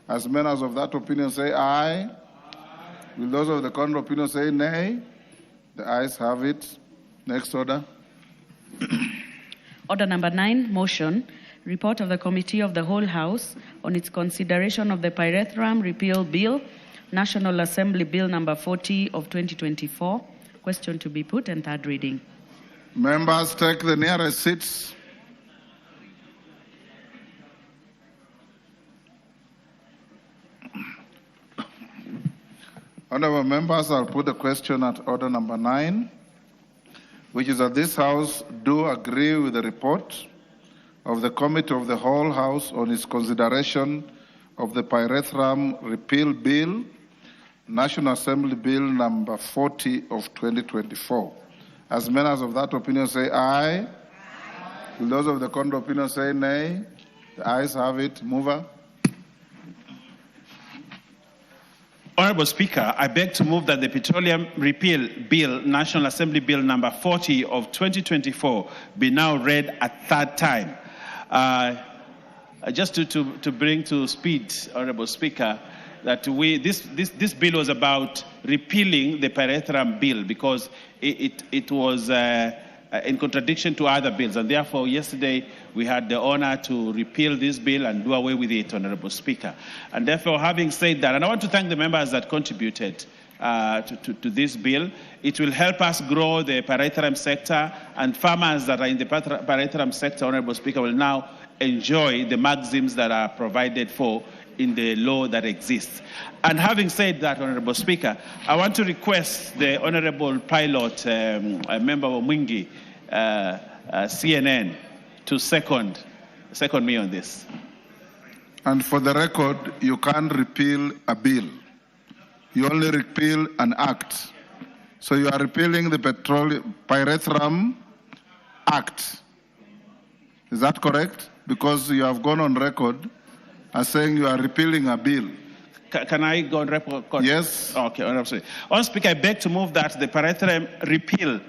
Speaker 1: As members of that opinion say aye. Will those of the contrary opinion say nay? The ayes have it. Next order.
Speaker 2: Order number 9, motion. Report of the Committee of the Whole House on its consideration of the Pyrethrum Repeal Bill, National Assembly Bill number 40 of 2024. Question to be put and third reading.
Speaker 1: Members take the nearest seats. Honorable members, I'll put the question at order number 9, which is that this House do agree with the report of the Committee of the Whole House on its consideration of the Pyrethrum Repeal Bill, National Assembly Bill number 40 of 2024. As members of that opinion say aye. Will those of the contrary opinion say nay? The ayes have it. Mover.
Speaker 12: Honorable Speaker, I beg to move that the Petroleum Repeal Bill, National Assembly Bill number 40 of 2024 be now read a third time. Just to bring to speed, Honorable Speaker, that this bill was about repealing the Pyrethrum Bill because it was in contradiction to other bills, and therefore yesterday we had the honor to repeal this bill and do away with it, Honorable Speaker. And therefore, having said that, and I want to thank the members that contributed to this bill. It will help us grow the pyrethrum sector, and farmers that are in the pyrethrum sector, Honorable Speaker, will now enjoy the maxims that are provided for in the law that exists. And having said that, Honorable Speaker, I want to request the Honorable Pilot, Member Mwingi, CNN, to second me on this.
Speaker 1: And for the record, you can't repeal a bill. You only repeal an act. So you are repealing the Pyrethrum Act. Is that correct? Because you have gone on record as saying you are repealing a bill.
Speaker 12: Can I go on record?
Speaker 1: Yes.
Speaker 12: Okay, Honorable Speaker, I beg to move that the Pyrethrum Repeal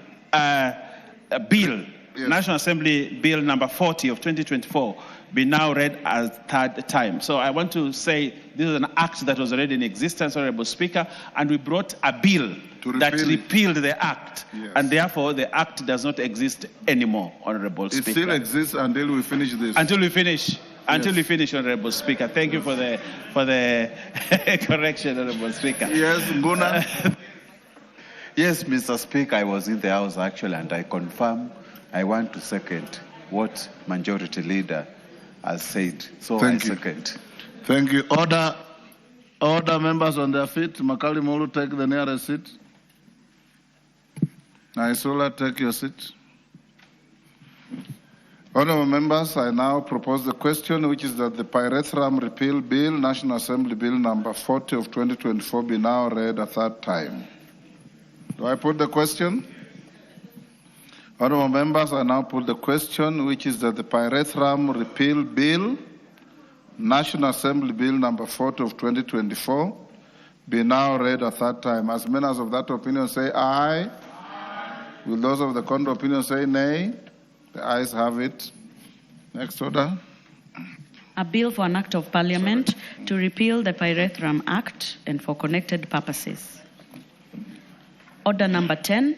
Speaker 12: Bill, yes, National Assembly Bill number 40 of 2024, be now read a third time. So I want to say this is an act that was already in existence, Honorable Speaker, and we brought a bill that repealed the act, yes, and therefore the act does not exist anymore, Honorable Speaker.
Speaker 1: It still exists until we finish this.
Speaker 12: Until we finish. Until we finish, Honorable Speaker. Thank you for the correction, Honorable Speaker.
Speaker 1: Yes, Nguna.
Speaker 14: Yes, Mr. Speaker, I was in the House actually, and I confirm I want to second what Majority Leader has said. So I second.
Speaker 1: Thank you. Order, members on their feet. Makali Mulu, take the nearest seat. Naisula, take your seat. Honourable members, I now propose the question, which is that the Pyrethrum Repeal Bill, National Assembly Bill number 40 of 2024, be now read a third time. Do I put the question? Honourable members, I now put the question, which is that the Pyrethrum Repeal Bill, National Assembly Bill number 40 of 2024, be now read a third time. As many as of that opinion say aye. Will those of the contrary opinion say nay? The ayes have it. Next order.
Speaker 2: A bill for an act of parliament to repeal the Pyrethrum Act and for connected purposes. Order number 10,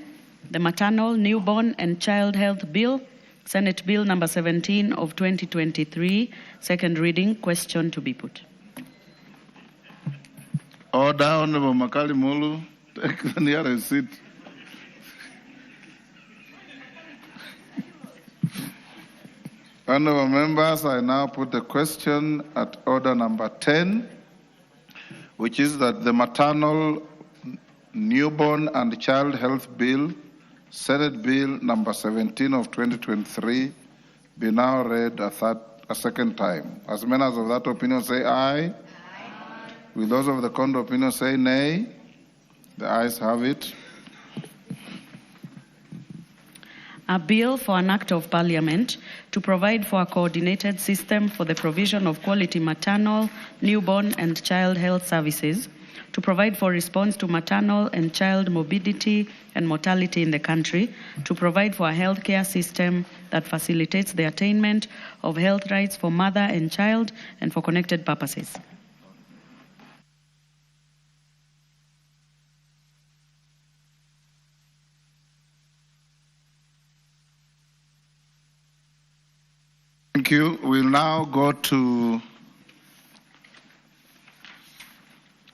Speaker 2: the Maternal, Newborn and Child Health Bill, Senate Bill number 17 of 2023, second reading. Question to be put.
Speaker 1: Order, Honorable Makali Mulu. Take the nearest seat. Honorable members, I now put the question at order number 10, which is that the Maternal, Newborn and Child Health Bill, Senate Bill number 17 of 2023, be now read a second time. As many as of that opinion say aye. Aye. Will those of the contrary opinion say nay? The ayes have it.
Speaker 2: A bill for an act of parliament to provide for a coordinated system for the provision of quality maternal, newborn and child health services, to provide for response to maternal and child morbidity and mortality in the country, to provide for a healthcare system that facilitates the attainment of health rights for mother and child and for connected purposes.
Speaker 1: Thank you. We'll now go to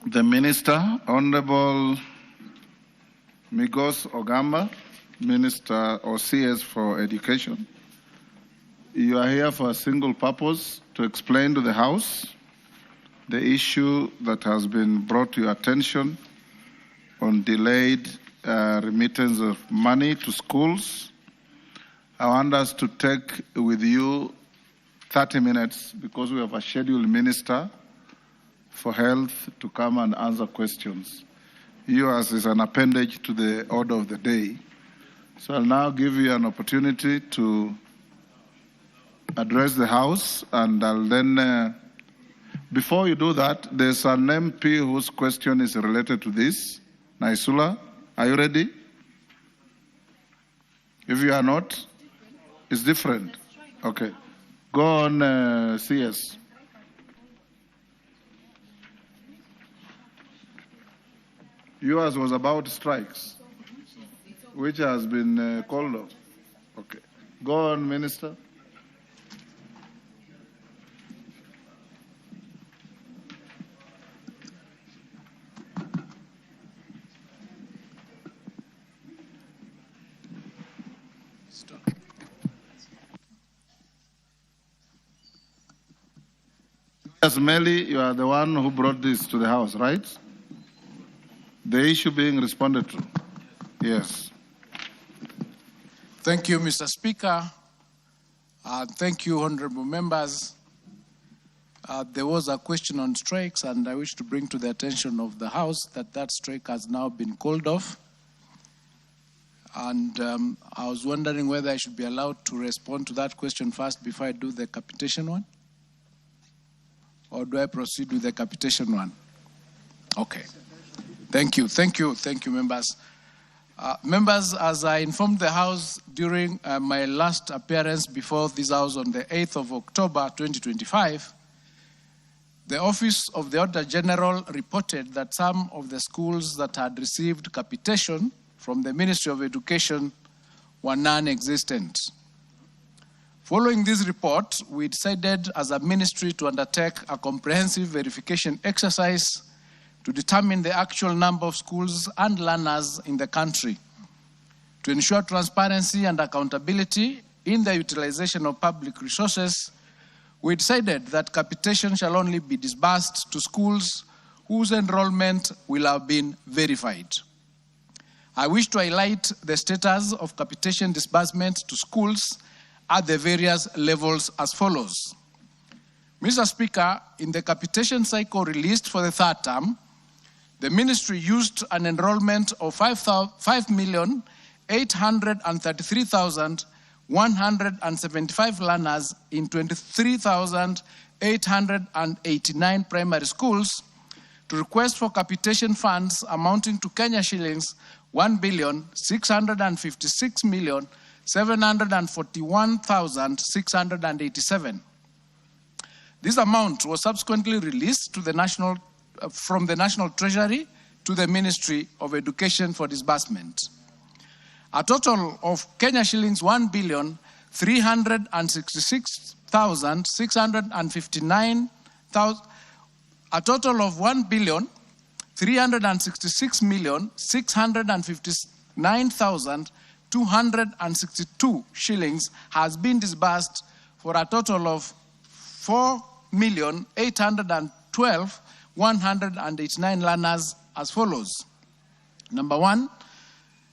Speaker 1: the Minister, Honorable Migos Ogamba, Minister or CS for Education. You are here for a single purpose, to explain to the House the issue that has been brought to your attention on delayed remittance of money to schools. I want us to take with you 30 minutes because we have a scheduled minister for health to come and answer questions. Yours is an appendage to the order of the day. So I'll now give you an opportunity to address the House, and I'll then, before you do that, there's an MP whose question is related to this. Naisula, are you ready? If you are not, it's different. Okay. Go on, CS. Yours was about strikes, which has been called off. Okay. Go on, Minister. Yes, Melly, you are the one who brought this to the House, right? The issue being responded to. Yes.
Speaker 15: Thank you, Mr. Speaker. Thank you, honorable members. There was a question on strikes, and I wish to bring to the attention of the House that that strike has now been called off. And I was wondering whether I should be allowed to respond to that question first before I do the capitation one? Or do I proceed with the capitation one? Okay. Thank you, members. Members, as I informed the House during my last appearance before this House on the 8th of October 2025, the Office of the Auditor General reported that some of the schools that had received capitation from the Ministry of Education were non-existent. Following this report, we decided as a ministry to undertake a comprehensive verification exercise to determine the actual number of schools and learners in the country. To ensure transparency and accountability in the utilization of public resources, we decided that capitation shall only be disbursed to schools whose enrollment will have been verified. I wish to highlight the status of capitation disbursement to schools at the various levels as follows. Mr. Speaker, in the capitation cycle released for the third term, the ministry used an enrollment of 5,833,175 learners in 23,889 primary schools to request for capitation funds amounting to Kenya shillings 1,656,741,687. This amount was subsequently released to the from the National Treasury to the Ministry of Education for disbursement. A total of Kenya shillings 1,366,659,000. A total of 1,366,659,262 shillings has been disbursed for a total of 4,812,189 learners as follows. Number one,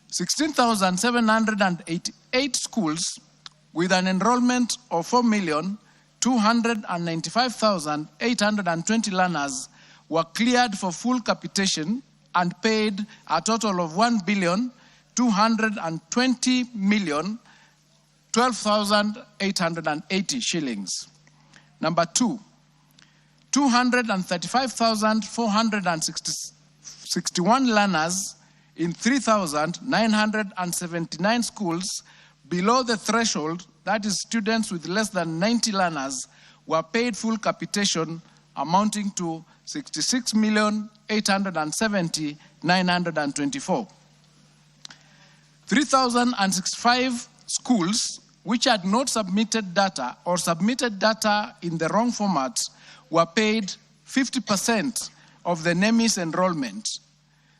Speaker 15: 16,788 schools with an enrollment of 4,295,820 learners were cleared for full capitation and paid a total of 1,220,012,880 shillings. Number two, 235,461 learners in 3,979 schools below the threshold, that is students with less than 90 learners, were paid full capitation amounting to 66,870,924. 3,065 schools which had not submitted data or submitted data in the wrong format were paid 50% of the NEMIS enrollment.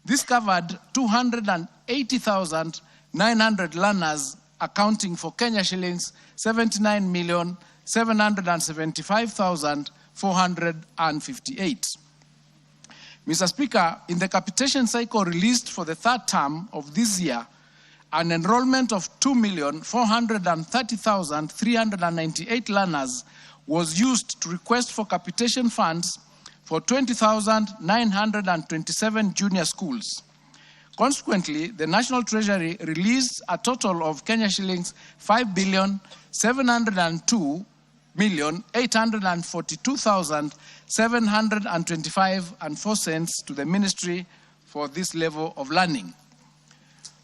Speaker 15: This covered 280,900 learners, accounting for Kenya shillings 79,775,458. Mr. Speaker, in the capitation cycle released for the third term of this year, an enrollment of 2,430,398 learners was used to request for capitation funds for 20,927 junior schools. Consequently, the National Treasury released a total of Kenya shillings 5,702,842,725.04 to the Ministry for this level of learning.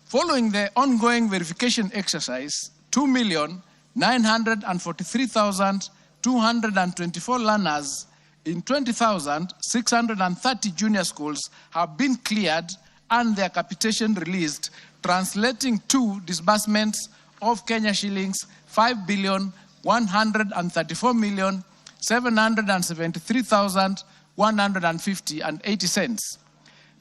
Speaker 15: Following the ongoing verification exercise, 2,943,224 learners in 20,630 junior schools have been cleared and their capitation released, translating to disbursements of Kenya shillings 5,134,773,150.80.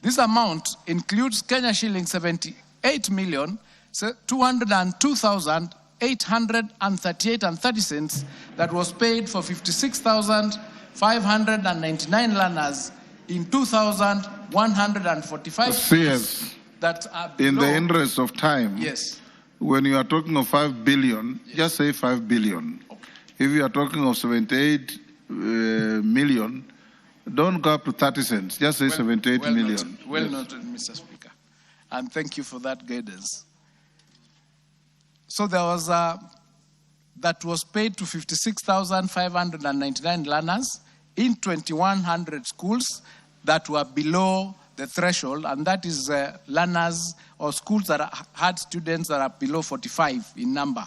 Speaker 15: This amount includes Kenya shillings 78,202,838.30 that was paid for 56,599 learners in 2,145
Speaker 1: CS,
Speaker 15: that are
Speaker 1: in
Speaker 15: below.
Speaker 1: the interest of time,
Speaker 15: Yes.
Speaker 1: when you are talking of 5 billion, just say 5 billion. Okay. If you are talking of 78 million, don't go up to 30 cents, just say 78 million.
Speaker 15: Well noted, Mr. Speaker. And thank you for that guidance. So there was that was paid to 56,599 learners in 2,100 schools that were below the threshold, and that is learners or schools that had students that are below 45 in number.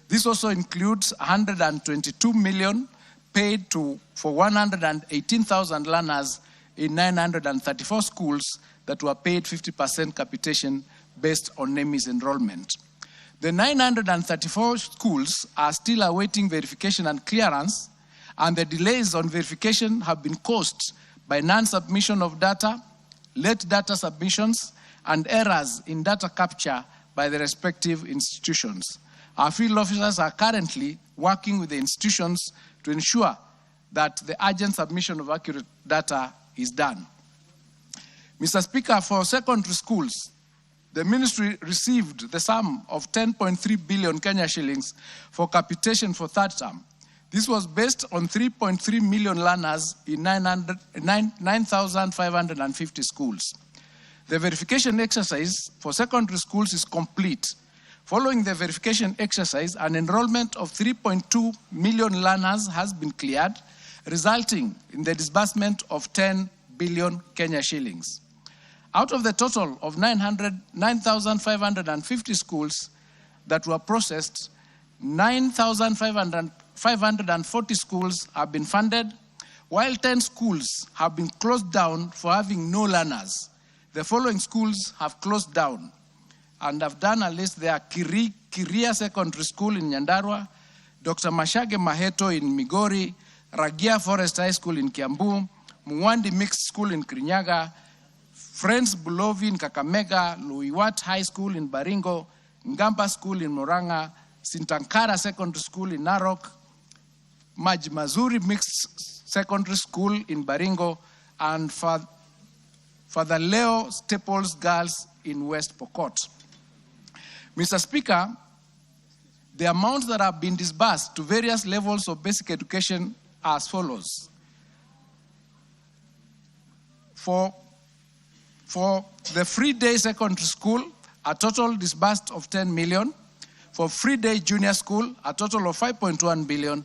Speaker 15: This also includes 122 million paid for 118,000 learners in 934 schools that were paid 50% capitation based on NEMIS enrollment. The 934 schools are still awaiting verification and clearance, and the delays on verification have been caused by non-submission of data, late data submissions, and errors in data capture by the respective institutions. Our field officers are currently working with the institutions to ensure that the urgent submission of accurate data is done. Mr. Speaker, for secondary schools, the ministry received the sum of 10.3 billion Kenya shillings for capitation for third term. This was based on 3.3 million learners in 9,550 schools. The verification exercise for secondary schools is complete. Following the verification exercise, an enrollment of 3.2 million learners has been cleared, resulting in the disbursement of 10 billion Kenya shillings. Out of the total of 9,550 schools that were processed, 9,540 schools have been funded, while 10 schools have been closed down for having no learners. The following schools have closed down, and I've done a list. They are Kiria Secondary School in Nyandarua, Dr. Mashage Maheto in Migori, Ragia Forest High School in Kiambu, Muwandi Mixed School in Kirinyaga, Friends Bulovi in Kakamega, Luiwat High School in Baringo, Ngamba School in Moranga, Sintankara Secondary School in Narok, Majmazuri Mixed Secondary School in Baringo, and Father Leo Staples Girls in West Pokot. Mr. Speaker, the amounts that have been disbursed to various levels of basic education are as follows. For the free day secondary school, a total disbursed of 10 million. For free day junior school, a total of 5.1 billion.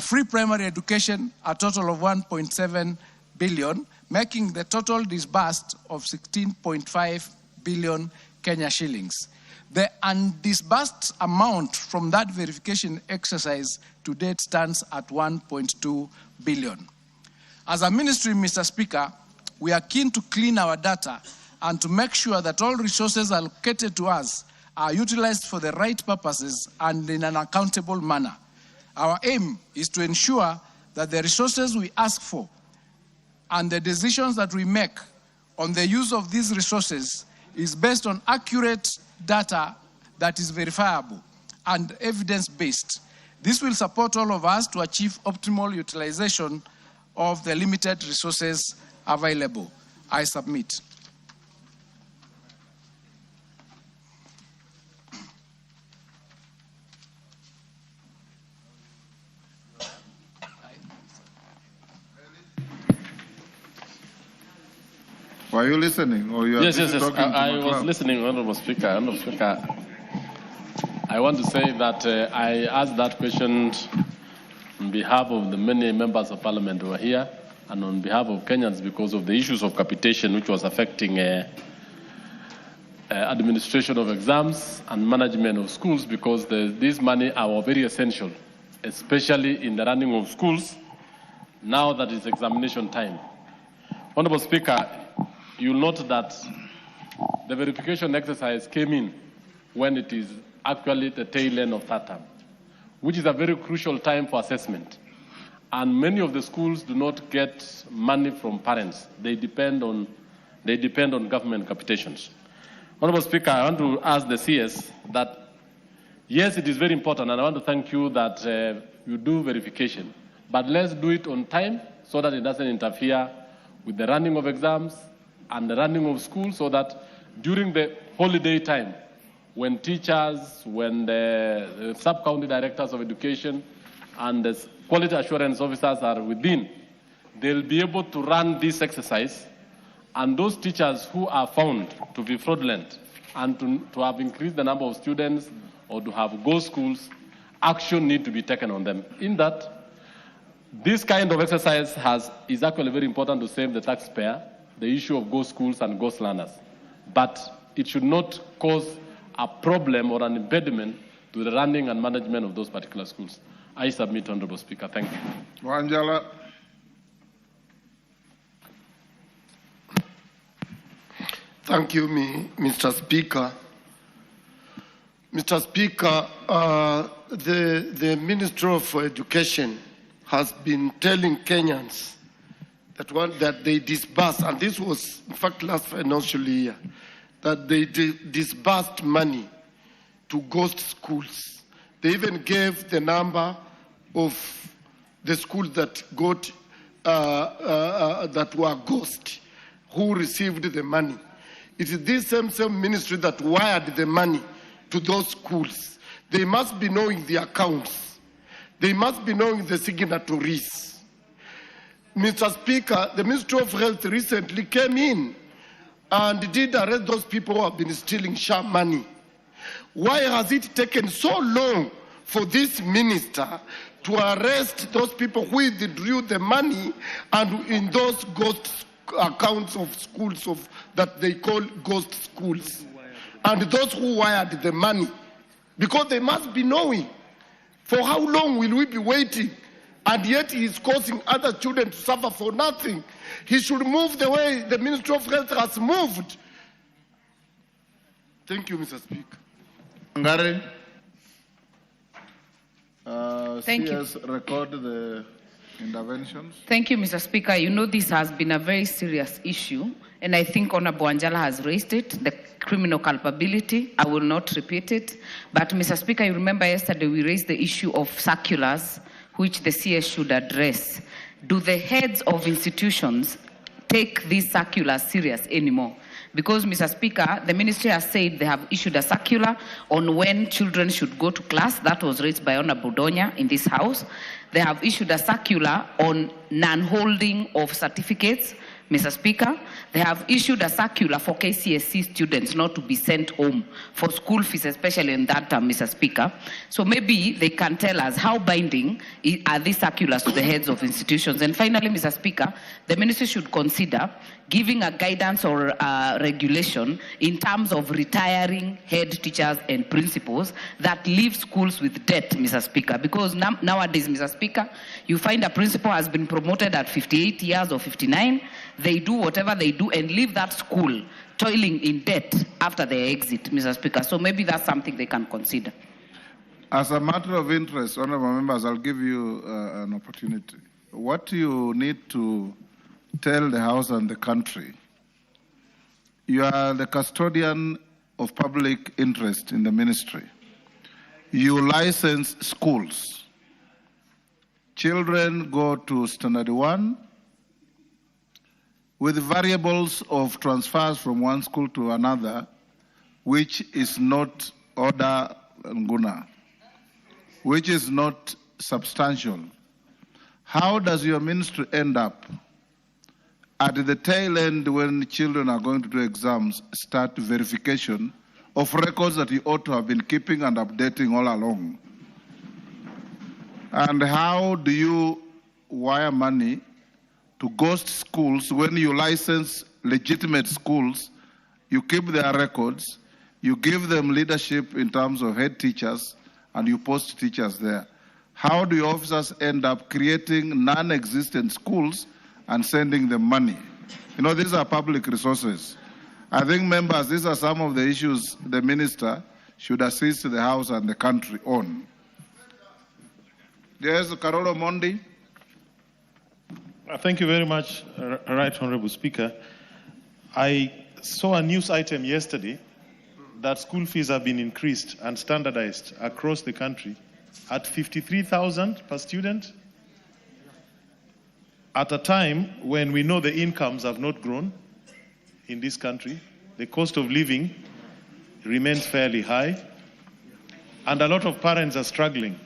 Speaker 15: Free primary education, a total of 1.7 billion, making the total disbursed of 16.5 billion Kenya shillings. The undisbursed amount from that verification exercise to date stands at 1.2 billion. As a ministry, Mr. Speaker, we are keen to clean our data and to make sure that all resources allocated to us are utilized for the right purposes and in an accountable manner. Our aim is to ensure that the resources we ask for and the decisions that we make on the use of these resources is based on accurate data that is verifiable and evidence-based. This will support all of us to achieve optimal utilization of the limited resources available. I submit.
Speaker 1: Were you listening, or you are
Speaker 10: Yes.
Speaker 1: talking to
Speaker 10: I was
Speaker 1: McLeod?
Speaker 10: listening, Honourable Speaker. Honourable Speaker, I want to say that I asked that question on behalf of the many members of Parliament who are here, and on behalf of Kenyans because of the issues of capitation which was affecting administration of exams and management of schools, because these money are very essential, especially in the running of schools now that it's examination time. Honourable Speaker, you'll note that the verification exercise came in when it is actually the tail end of that term, which is a very crucial time for assessment. And many of the schools do not get money from parents. They depend on government capitations. Honourable Speaker, I want to ask the CS that, yes, it is very important, and I want to thank you that you do verification, but let's do it on time so that it doesn't interfere with the running of exams and the running of schools, so that during the holiday time, when teachers, when the sub-county directors of education and the quality assurance officers are within, they'll be able to run this exercise, and those teachers who are found to be fraudulent and to have increased the number of students or to have ghost schools, action need to be taken on them. In that, this kind of exercise is actually very important to save the taxpayer, the issue of ghost schools and ghost learners. But it should not cause a problem or an impediment to the running and management of those particular schools. I submit, Honourable Speaker. Thank you.
Speaker 1: Wanjala.
Speaker 16: Thank you, Mr. Speaker. Mr. Speaker, the Minister of Education has been telling Kenyans that they disbursed, and this was, in fact, last financial year, that they disbursed money to ghost schools. They even gave the number of the schools that got that were ghost, who received the money. It is this same ministry that wired the money to those schools. They must be knowing the accounts. They must be knowing the signatories. Mr. Speaker, the Ministry of Health recently came in and did arrest those people who have been stealing sham money. Why has it taken so long for this minister to arrest those people who withdrew the money and in those ghost accounts of schools that they call ghost schools, and those who wired the money, because they must be knowing. For how long will we be waiting? And yet he is causing other children to suffer for nothing. He should move the way the Ministry of Health has moved. Thank you, Mr. Speaker.
Speaker 1: Ngare.
Speaker 4: Thank you.
Speaker 1: CS, record the interventions.
Speaker 17: Thank you, Mr. Speaker. You know this has been a very serious issue, and I think Honorable Anjala has raised it, the criminal culpability. I will not repeat it. But, Mr. Speaker, you remember yesterday we raised the issue of circulars, which the CS should address. Do the heads of institutions take these circulars serious anymore? Because, Mr. Speaker, the ministry has said they have issued a circular on when children should go to class. That was raised by Honorable Donya in this House. They have issued a circular on non-holding of certificates, Mr. Speaker. They have issued a circular for KCSE students not to be sent home for school fees, especially in that term, Mr. Speaker. So maybe they can tell us how binding are these circulars to the heads of institutions. And finally, Mr. Speaker, the ministry should consider giving a guidance or regulation in terms of retiring head teachers and principals that leave schools with debt, Mr. Speaker. Because nowadays, Mr. Speaker, you find a principal has been promoted at 58 years or 59. They do whatever they do and leave that school toiling in debt after they exit, Mr. Speaker. So maybe that's something they can consider.
Speaker 1: As a matter of interest, honorable members, I'll give you an opportunity. What you need to tell the House and the country, you are the custodian of public interest in the ministry. You license schools. Children go to standard 1 with variables of transfers from one school to another, which is not order nguna, which is not substantial. How does your ministry end up at the tail end when children are going to do exams, start verification of records that you ought to have been keeping and updating all along? And how do you wire money to ghost schools when you license legitimate schools, you keep their records, you give them leadership in terms of head teachers, and you post teachers there? How do your officers end up creating non-existent schools and sending them money? You know, these are public resources. I think, members, these are some of the issues the minister should assist the House and the country on. Yes, Carolo Mondi.
Speaker 18: Thank you very much, Right Honorable Speaker. I saw a news item yesterday that school fees have been increased and standardized across the country at 53,000 per student, at a time when we know the incomes have not grown in this country, the cost of living remains fairly high, and a lot of parents are struggling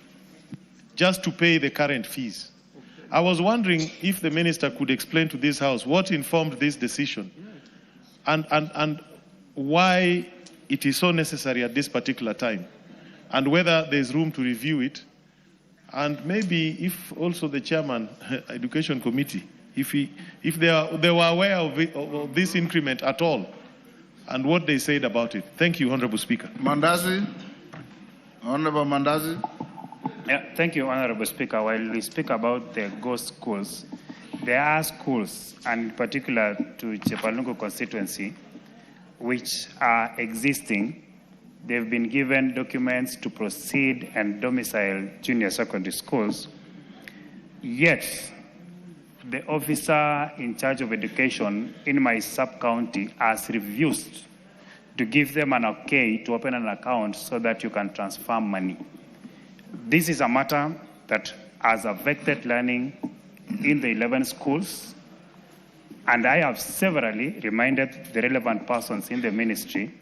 Speaker 18: just to pay the current fees. I was wondering if the minister could explain to this House what informed this decision and why it is so necessary at this particular time, and whether there's room to review it. And maybe if also the chairman, Education Committee, if they were aware of this increment at all and what they said about it. Thank you, Honorable Speaker.
Speaker 1: Mandazi. Honorable Mandazi.
Speaker 19: Yeah, thank you, Honorable Speaker. While we speak about the ghost schools, there are schools, and in particular to Chepalungu constituency, which are existing. They've been given documents to proceed and domicile junior secondary schools. Yet, the officer in charge of education in my sub-county has refused to give them an okay to open an account so that you can transfer money. This is a matter that has affected learning in the 11 schools, and I have severally reminded the relevant persons in the ministry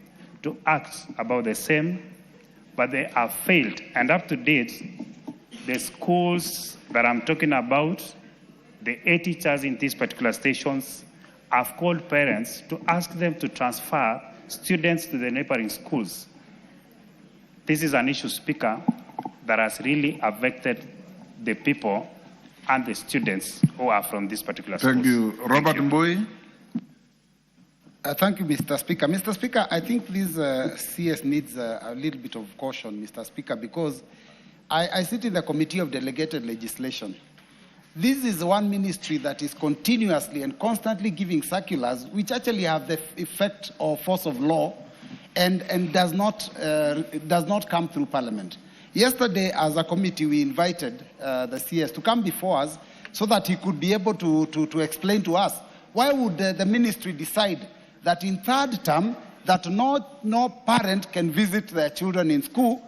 Speaker 19: to act about the same, but they have failed. And up to date, the schools that I'm talking about, the 8 teachers in these particular stations have called parents to ask them to transfer students to the neighboring schools. This is an issue, Speaker, that has really affected the people and the students who are from this particular school.
Speaker 1: Thank you. Robert Mbui.
Speaker 20: Thank you, Mr. Speaker. Mr. Speaker, I think this CS needs a little bit of caution, Mr. Speaker, because I sit in the Committee of Delegated Legislation. This is one ministry that is continuously and constantly giving circulars which actually have the effect or force of law and does not come through Parliament. Yesterday, as a committee, we invited the CS to come before us so that he could be able to explain to us why would the ministry decide that in third term that no parent can visit their children in school,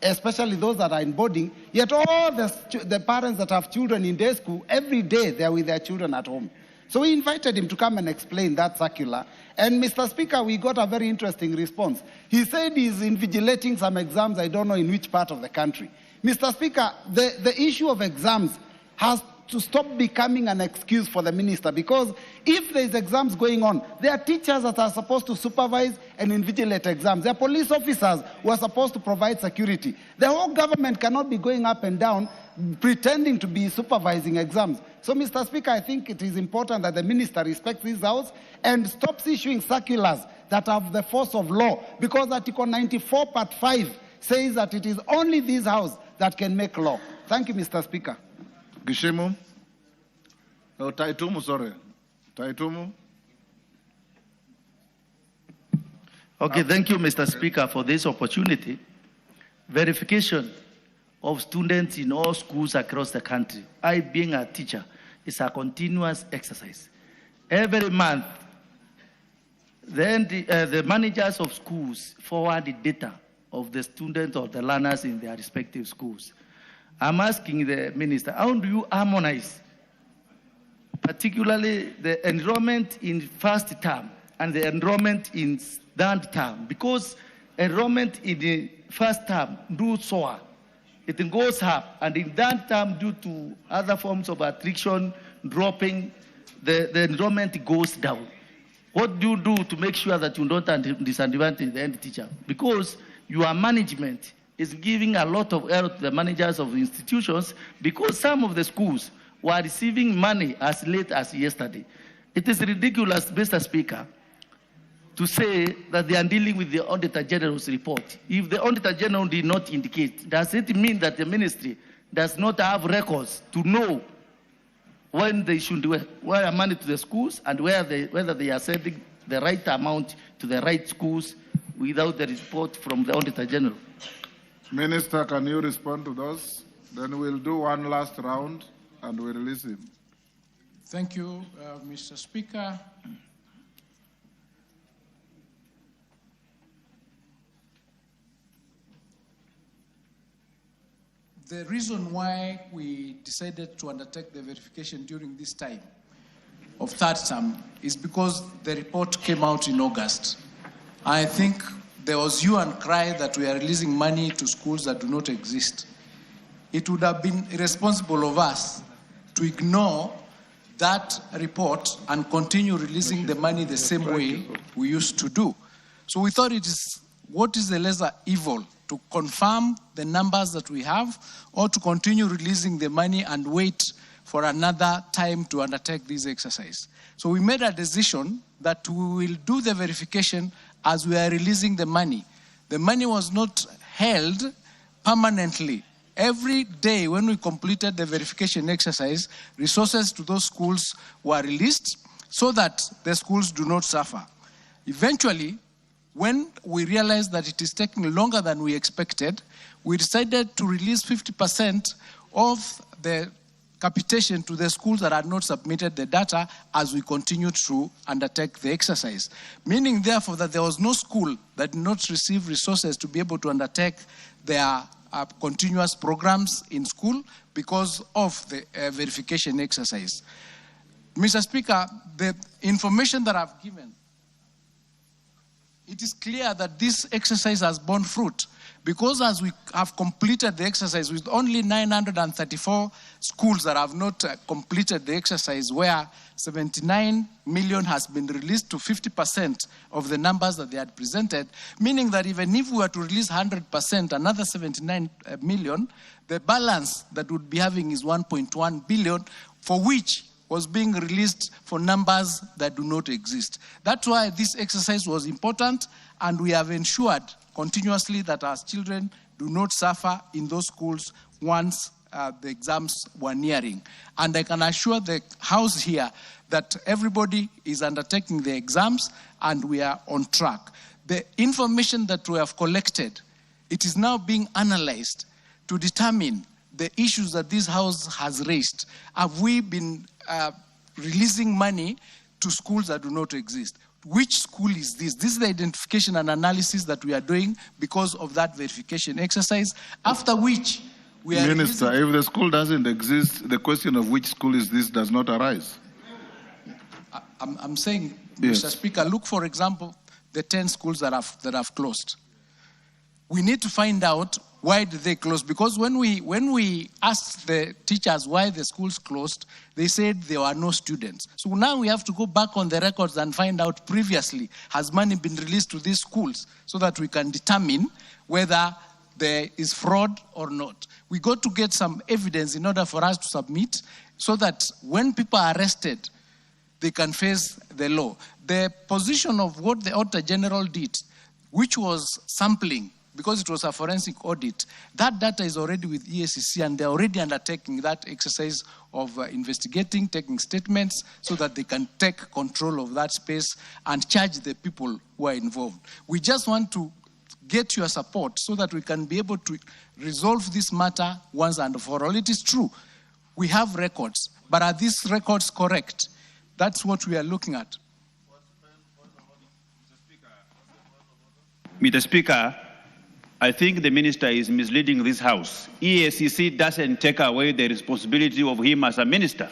Speaker 20: especially those that are in boarding, yet all the parents that have children in day school, every day they are with their children at home. So we invited him to come and explain that circular. And Mr. Speaker, we got a very interesting response. He said he's invigilating some exams, I don't know in which part of the country. Mr. Speaker, the issue of exams has to stop becoming an excuse for the minister, because if there's exams going on, there are teachers that are supposed to supervise and invigilate exams. There are police officers who are supposed to provide security. The whole government cannot be going up and down pretending to be supervising exams. So, Mr. Speaker, I think it is important that the minister respects this house and stops issuing circulars that have the force of law, because Article 94, Part 5 says that it is only this house that can make law. Thank you, Mr. Speaker.
Speaker 1: Gishimu? Oh, Taitumu, sorry. Taitumu?
Speaker 21: Okay, thank you, Mr. Speaker, for this opportunity. Verification of students in all schools across the country, I being a teacher, is a continuous exercise. Every month, the managers of schools forward the data of the students or the learners in their respective schools. I'm asking the minister, how do you harmonize, particularly the enrollment in first term and the enrollment in third term? Because enrollment in the first term do soar, it goes up, and in third term, due to other forms of attrition dropping, the enrollment goes down. What do you do to make sure that you don't disadvantage the end teacher? Because your management is giving a lot of error to the managers of the institutions, because some of the schools were receiving money as late as yesterday. It is ridiculous, Mr. Speaker, to say that they are dealing with the Auditor General's report. If the Auditor General did not indicate, does it mean that the ministry does not have records to know when they should wire money to the schools and whether they are sending the right amount to the right schools without the report from the Auditor General?
Speaker 1: Minister, can you respond to those? Then we'll do one last round and we'll release him.
Speaker 15: Thank you, Mr. Speaker. The reason why we decided to undertake the verification during this time of third term is because the report came out in August. I think there was hue and cry that we are releasing money to schools that do not exist. It would have been irresponsible of us to ignore that report and continue releasing the money the same way we used to do. So we thought what is the lesser evil, to confirm the numbers that we have, or to continue releasing the money and wait for another time to undertake this exercise? So we made a decision that we will do the verification as we are releasing the money. The money was not held permanently. Every day when we completed the verification exercise, resources to those schools were released so that the schools do not suffer. Eventually, when we realized that it is taking longer than we expected, we decided to release 50% of the capitation to the schools that had not submitted the data as we continued to undertake the exercise. Meaning, therefore, that there was no school that did not receive resources to be able to undertake their continuous programs in school because of the verification exercise. Mr. Speaker, the information that I've given, it is clear that this exercise has borne fruit, Because as we have completed the exercise with only 934 schools that have not completed the exercise, where 79 million has been released to 50% of the numbers that they had presented, meaning that even if we were to release 100%, another 79 million, the balance that would be having is 1.1 billion, for which was being released for numbers that do not exist. That's why this exercise was important, and we have ensured continuously that our children do not suffer in those schools once the exams were nearing. And I can assure the House here that everybody is undertaking the exams and we are on track. The information that we have collected, it is now being analyzed to determine the issues that this House has raised. Have we been releasing money to schools that do not exist? Which school is this? This is the identification and analysis that we are doing because of that verification exercise, after which we are...
Speaker 1: Minister, if the school doesn't exist, the question of which school is this does not arise.
Speaker 15: I'm saying,
Speaker 1: yes.
Speaker 15: Mr. Speaker, look, for example, the 10 schools that have closed. We need to find out why did they close, because when we asked the teachers why the schools closed, they said there were no students. So now we have to go back on the records and find out previously, has money been released to these schools, so that we can determine whether there is fraud or not. We got to get some evidence in order for us to submit, so that when people are arrested, they can face the law. The position of what the Auditor General did, which was sampling, because it was a forensic audit, that data is already with EACC, and they're already undertaking that exercise of investigating, taking statements, so that they can take control of that space and charge the people who are involved. We just want to get your support so that we can be able to resolve this matter once and for all. It is true, we have records, but are these records correct? That's what we are looking at.
Speaker 12: Mr. Speaker, I think the minister is misleading this House. EACC doesn't take away the responsibility of him as a minister.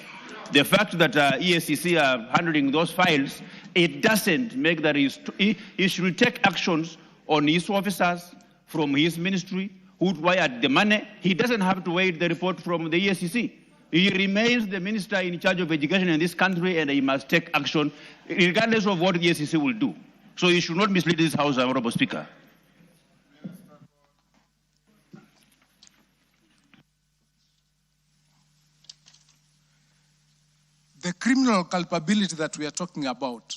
Speaker 12: The fact that EACC are handling those files, it doesn't make that he should take actions on his officers from his ministry who wired the money. He doesn't have to wait the report from the EACC. He remains the minister in charge of education in this country, and he must take action regardless of what the EACC will do. So he should not mislead this House, Honorable Speaker.
Speaker 15: The criminal culpability that we are talking about,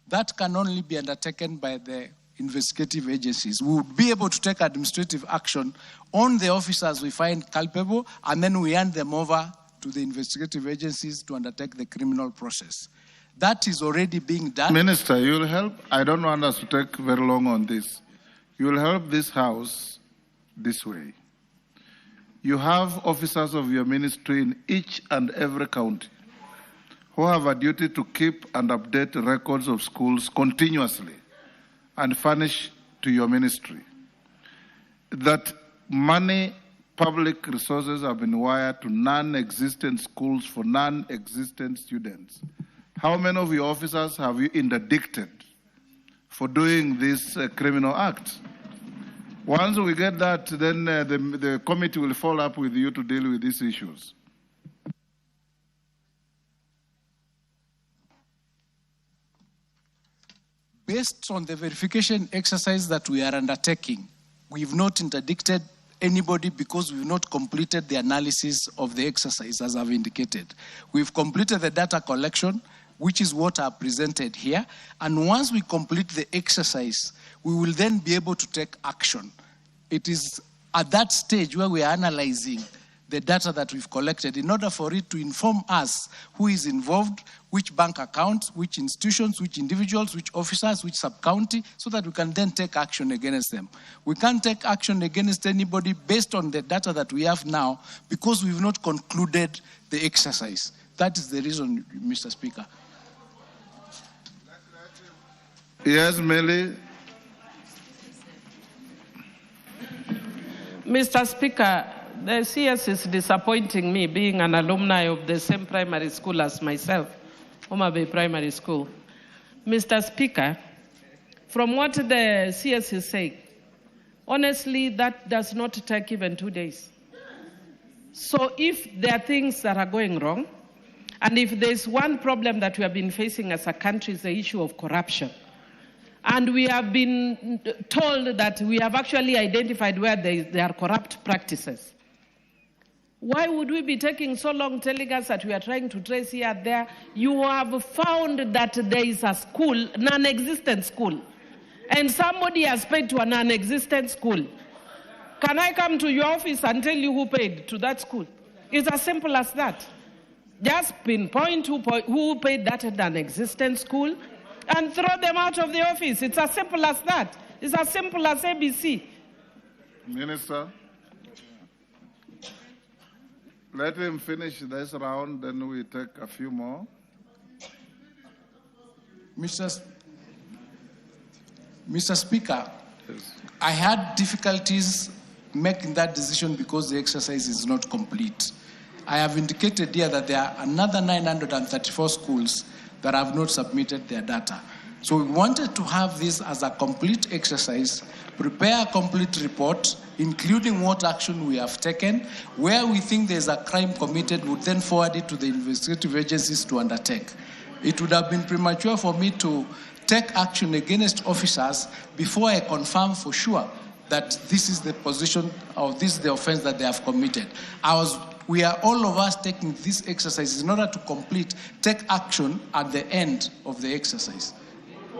Speaker 15: that can only be undertaken by the investigative agencies. We would be able to take administrative action on the officers we find culpable, and then we hand them over to the investigative agencies to undertake the criminal process. That is already being done.
Speaker 1: Minister, you'll help. I don't want us to take very long on this. You'll help this House this way. You have officers of your ministry in each and every county who have a duty to keep and update records of schools continuously and furnish to your ministry. That money, public resources have been wired to non-existent schools for non-existent students. How many of your officers have you interdicted for doing this criminal act? Once we get that, then the committee will follow up with you to deal with these issues.
Speaker 15: Based on the verification exercise that we are undertaking, we've not interdicted anybody because we've not completed the analysis of the exercise, as I've indicated. We've completed the data collection, which is what I presented here. And once we complete the exercise, we will then be able to take action. It is at that stage where we are analyzing the data that we've collected in order for it to inform us who is involved, which bank accounts, which institutions, which individuals, which officers, which sub-county, so that we can then take action against them. We can't take action against anybody based on the data that we have now because we've not concluded the exercise. That is the reason, Mr. Speaker.
Speaker 1: Yes, Meli.
Speaker 3: Mr. Speaker, the CS is disappointing me, being an alumni of the same primary school as myself, Homa Bay Primary School. Mr. Speaker, from what the CS is saying, Honestly, that does not take even 2 days. So if there are things that are going wrong, and if there's one problem that we have been facing as a country, is the issue of corruption. And we have been told that we have actually identified where there are corrupt practices. Why would we be taking so long telling us that we are trying to trace here and there? You have found that there is a school, non-existent school, and somebody has paid to a non-existent school. Can I come to your office and tell you who paid to that school? It's as simple as that. Just pinpoint who paid that non-existent school and throw them out of the office. It's as simple as that. It's as simple as ABC.
Speaker 1: Minister, let him finish this round, then we take a few more.
Speaker 15: Mr. Speaker, yes. I had difficulties making that decision because the exercise is not complete. I have indicated here that there are another 934 schools that have not submitted their data. So we wanted to have this as a complete exercise, prepare a complete report, including what action we have taken, where we think there's a crime committed, would then forward it to the investigative agencies to undertake. It would have been premature for me to take action against officers before I confirm for sure that this is the position or this is the offense that they have committed. We are all of us taking this exercise in order to take action at the end of the exercise.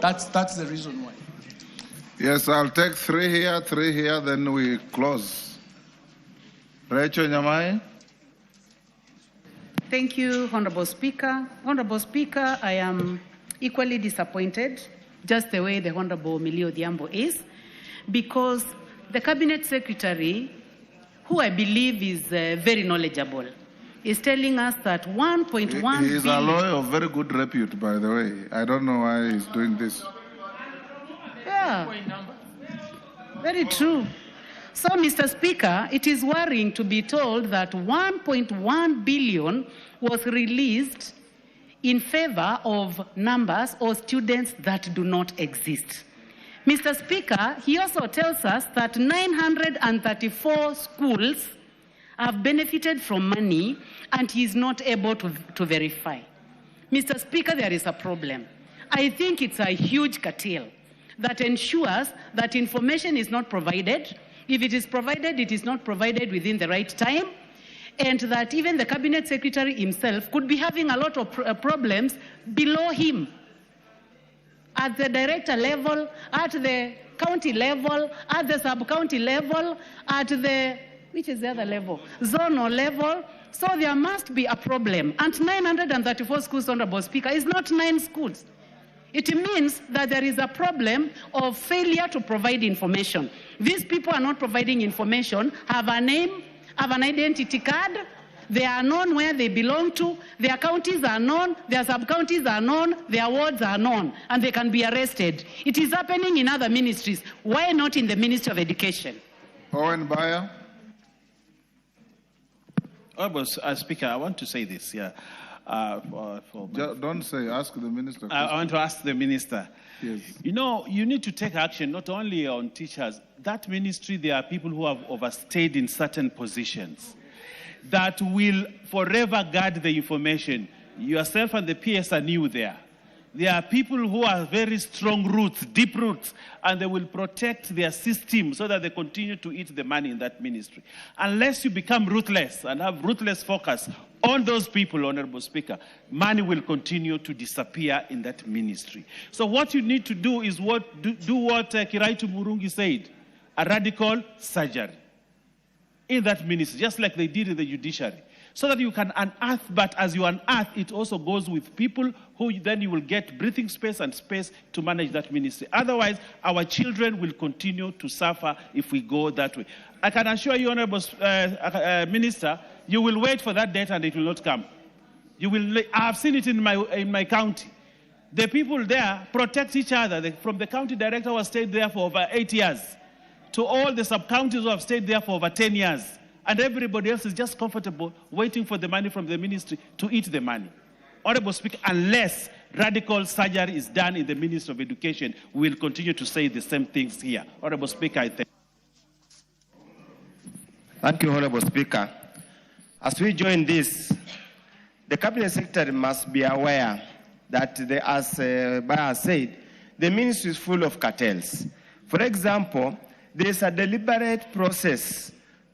Speaker 15: That's the reason why.
Speaker 1: Yes, I'll take 3 here, then we close. Rachel Nyamai.
Speaker 5: Thank you, Honorable Speaker. Honorable Speaker, I am equally disappointed, just the way the Honorable Millie Odhiambo is, because the Cabinet Secretary, who I believe is very knowledgeable, is telling us that 1.1 billion...
Speaker 1: He is a lawyer of very good repute, by the way. I don't know why he's doing this.
Speaker 5: Yeah, very true. So, Mr. Speaker, it is worrying to be told that 1.1 billion was released in favor of numbers or students that do not exist. Mr. Speaker, he also tells us that 934 schools have benefited from money and he is not able to verify. Mr. Speaker, there is a problem. I think it's a huge curtail that ensures that information is not provided. If it is provided, it is not provided within the right time, and that even the Cabinet Secretary himself could be having a lot of problems below him, at the director level, at the county level, at the sub-county level, at the, which is the other level, zonal level. So there must be a problem. And 934 schools, Honorable Speaker, is not 9 schools. It means that there is a problem of failure to provide information. These people are not providing information, have a name, have an identity card, they are known where they belong to, their counties are known, their sub-counties are known, their wards are known, and they can be arrested. It is happening in other ministries. Why not in the Ministry of Education?
Speaker 1: Owen Bayer.
Speaker 12: Speaker, I want to say this, yeah.
Speaker 1: Don't say, ask the minister.
Speaker 12: I want to ask the minister.
Speaker 1: Yes.
Speaker 12: You know, you need to take action not only on teachers. That ministry, there are people who have overstayed in certain positions that will forever guard the information. Yourself and the PS are new there. There are people who are very strong roots, deep roots, and they will protect their system so that they continue to eat the money in that ministry. Unless you become ruthless and have ruthless focus on those people, Honorable Speaker, money will continue to disappear in that ministry. So what you need to do is do what Kiraitu Murungi said, a radical surgery in that ministry, just like they did in the judiciary, so that you can unearth, but as you unearth, it also goes with people who then you will get breathing space and space to manage that ministry. Otherwise, our children will continue to suffer if we go that way. I can assure you, Honorable Minister, you will wait for that date and it will not come. You will. I have seen it in my county. The people there protect each other. From the county director who has stayed there for over 8 years, to all the sub-counties who have stayed there for over 10 years. And everybody else is just comfortable waiting for the money from the ministry to eat the money. Honorable Speaker, unless radical surgery is done in the Ministry of Education, we will continue to say the same things here. Honorable Speaker, I thank you.
Speaker 8: Thank you, Honorable Speaker. As we join this, the Cabinet Secretary must be aware that, as Baya said, the ministry is full of cartels. For example, there is a deliberate process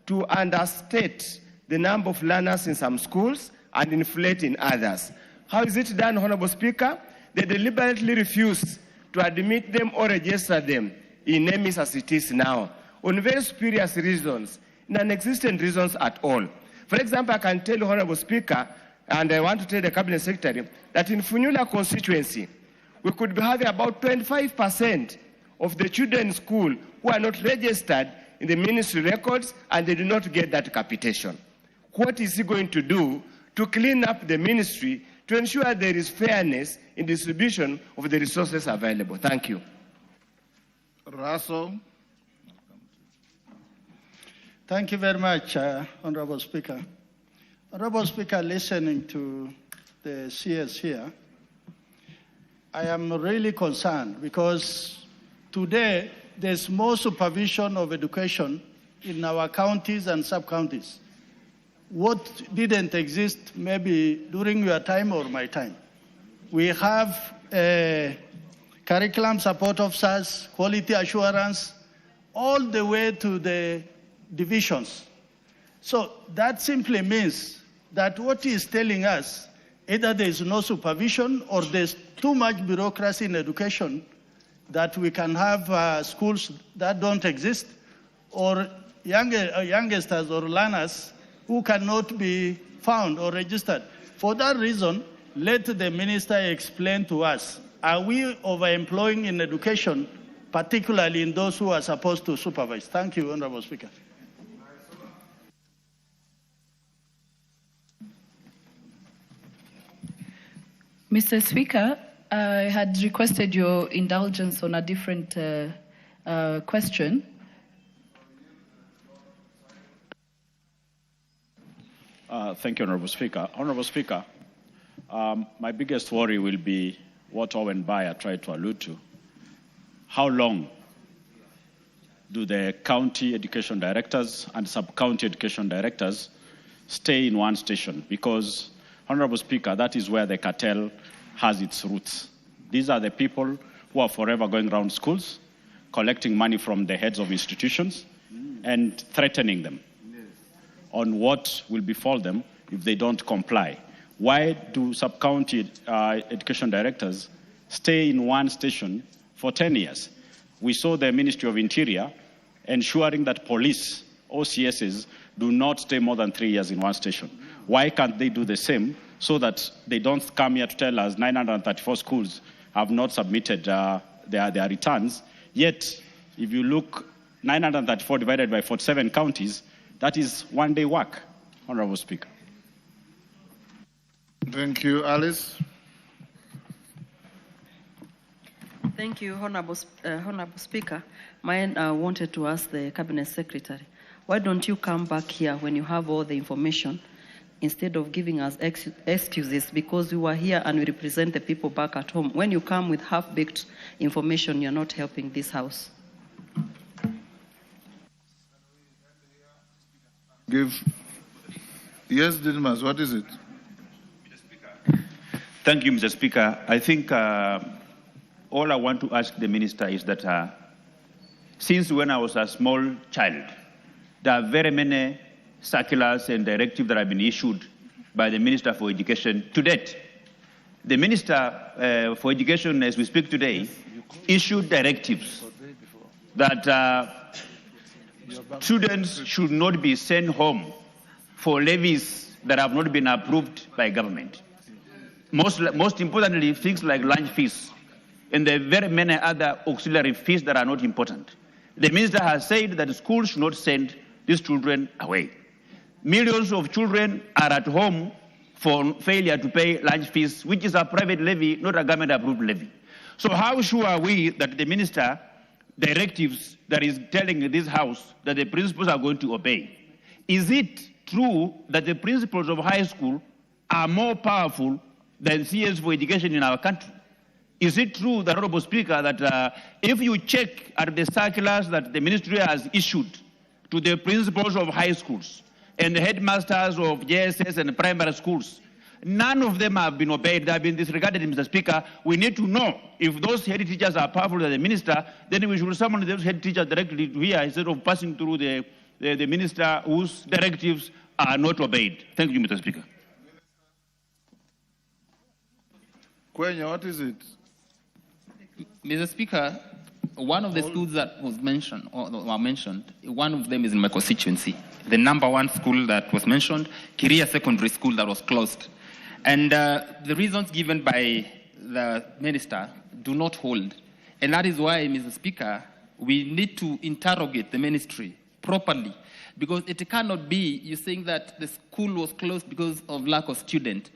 Speaker 8: to understate the number of learners in some schools and inflate in others. How is it done, Honorable Speaker? They deliberately refuse to admit them or register them in NEMIS as it is now, on very spurious reasons, non-existent reasons at all. For example, I can tell you, Honorable Speaker, and I want to tell the Cabinet Secretary, that in Funyula constituency, we could be having about 25% of the children in school who are not registered in the ministry records and they do not get that capitation. What is he going to do to clean up the ministry to ensure there is fairness in distribution of the resources available? Thank you.
Speaker 1: Russell.
Speaker 11: Thank you very much, Honorable Speaker. Honorable Speaker, listening to the CS here, I am really concerned because today there's more supervision of education in our counties and sub-counties. What didn't exist maybe during your time or my time. We have curriculum support officers, quality assurance, all the way to the divisions. So that simply means that what he is telling us, either there is no supervision or there's too much bureaucracy in education that we can have schools that don't exist, or youngsters or learners who cannot be found or registered. For that reason, let the minister explain to us, are we overemploying in education, particularly in those who are supposed to supervise? Thank you, Honorable Speaker.
Speaker 2: Mr. Speaker, I had requested your indulgence on a different question.
Speaker 22: Thank you, Honorable Speaker. Honorable Speaker, my biggest worry will be what Owen Bayer tried to allude to. How long do the county education directors and sub-county education directors stay in one station? Because, Honorable Speaker, that is where the cartel has its roots. These are the people who are forever going around schools, collecting money from the heads of institutions and threatening them on what will befall them if they don't comply. Why do sub-county education directors stay in one station for 10 years? We saw the Ministry of Interior ensuring that police, OCSs, do not stay more than 3 years in one station. Why can't they do the same so that they don't come here to tell us 934 schools have not submitted their returns? Yet, if you look, 934 divided by 47 counties, that is one day work, Honorable Speaker.
Speaker 1: Thank you. Alice.
Speaker 23: Thank you, Honorable Speaker. Mine wanted to ask the Cabinet Secretary, why don't you come back here when you have all the information instead of giving us excuses because we were here and we represent the people back at home? When you come with half-baked information, you're not helping this House.
Speaker 1: Yes, Didmas, what is it?
Speaker 24: Thank you, Mr. Speaker. I think all I want to ask the Minister is that since when I was a small child, there are very many circulars and directives that have been issued by the Minister for Education to date. The Minister for Education, as we speak today, issued directives that students should not be sent home for levies that have not been approved by government. Most importantly, things like lunch fees and the very many other auxiliary fees that are not important. The minister has said that schools should not send these children away. Millions of children are at home for failure to pay lunch fees, which is a private levy, not a government-approved levy. So how sure are we that the minister directives that is telling this House that the principals are going to obey? Is it true that the principals of high school are more powerful than CS for education in our country? Is it true, the Honorable Speaker, that if you check at the circulars that the ministry has issued to the principals of high schools and the headmasters of JSS and primary schools. None of them have been obeyed. They have been disregarded, Mr. Speaker. We need to know if those head teachers are powerful as the minister, then we should summon those head teachers directly here instead of passing through the minister whose directives are not obeyed. Thank you, Mr. Speaker.
Speaker 1: Kwenya, what is it?
Speaker 6: Mr. Speaker, one of the schools that was mentioned, one of them is in my constituency. The number one school that was mentioned, Kiria Secondary School, that was closed. And the reasons given by the minister do not hold. And that is why, Mr. Speaker, we need to interrogate the ministry properly. Because it cannot be you saying that the school was closed because of lack of students.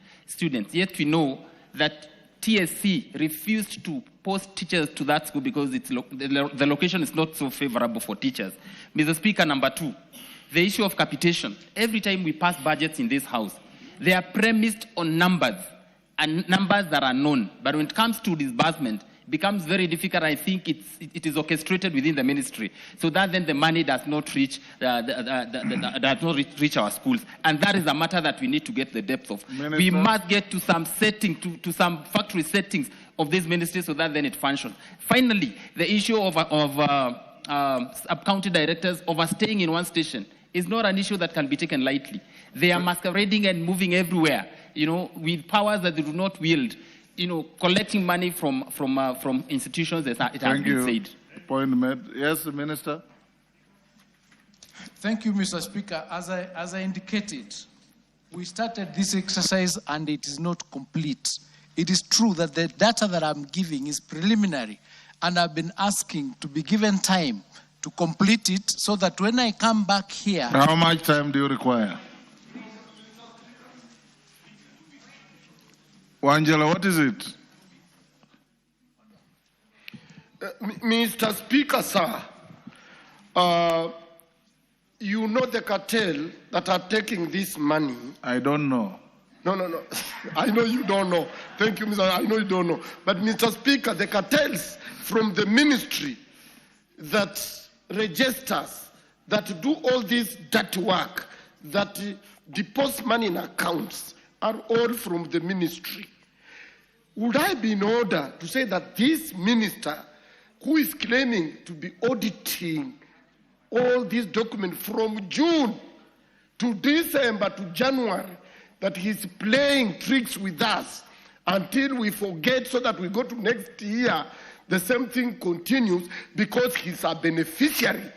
Speaker 6: Yet we know that TSC refused to post teachers to that school because the location is not so favorable for teachers. Mr. Speaker, number two, the issue of capitation. Every time we pass budgets in this house, they are premised on numbers, and numbers that are known. But when it comes to disbursement, it becomes very difficult. I think it is orchestrated within the ministry, so that then the money does not reach reach our schools, and that is a matter that we need to get the depth of. Minister? We must get to some setting, to some factory settings of this ministry, so that then it functions. Finally, the issue of sub-county directors overstaying in one station is not an issue that can be taken lightly. They are masquerading and moving everywhere, with powers that they do not wield, collecting money from institutions, as it has been said.
Speaker 1: Point made. Yes, Minister.
Speaker 15: Thank you, Mr. Speaker. As I indicated, we started this exercise and it is not complete. It is true that the data that I'm giving is preliminary, and I've been asking to be given time to complete it so that when I come back here...
Speaker 1: How much time do you require? Wangela, what is it?
Speaker 16: Mr. Speaker, sir, you know the cartel that are taking this money.
Speaker 1: I don't know.
Speaker 16: No. I know you don't know. Thank you, Mr. I know you don't know. But, Mr. Speaker, the cartels from the ministry that registers, that do all this dirty work, that deposit money in accounts, are all from the ministry. Would I be in order to say that this minister, who is claiming to be auditing all these documents from June to December to January, that he's playing tricks with us until we forget, so that we go to next year, the same thing continues, because he's a beneficiary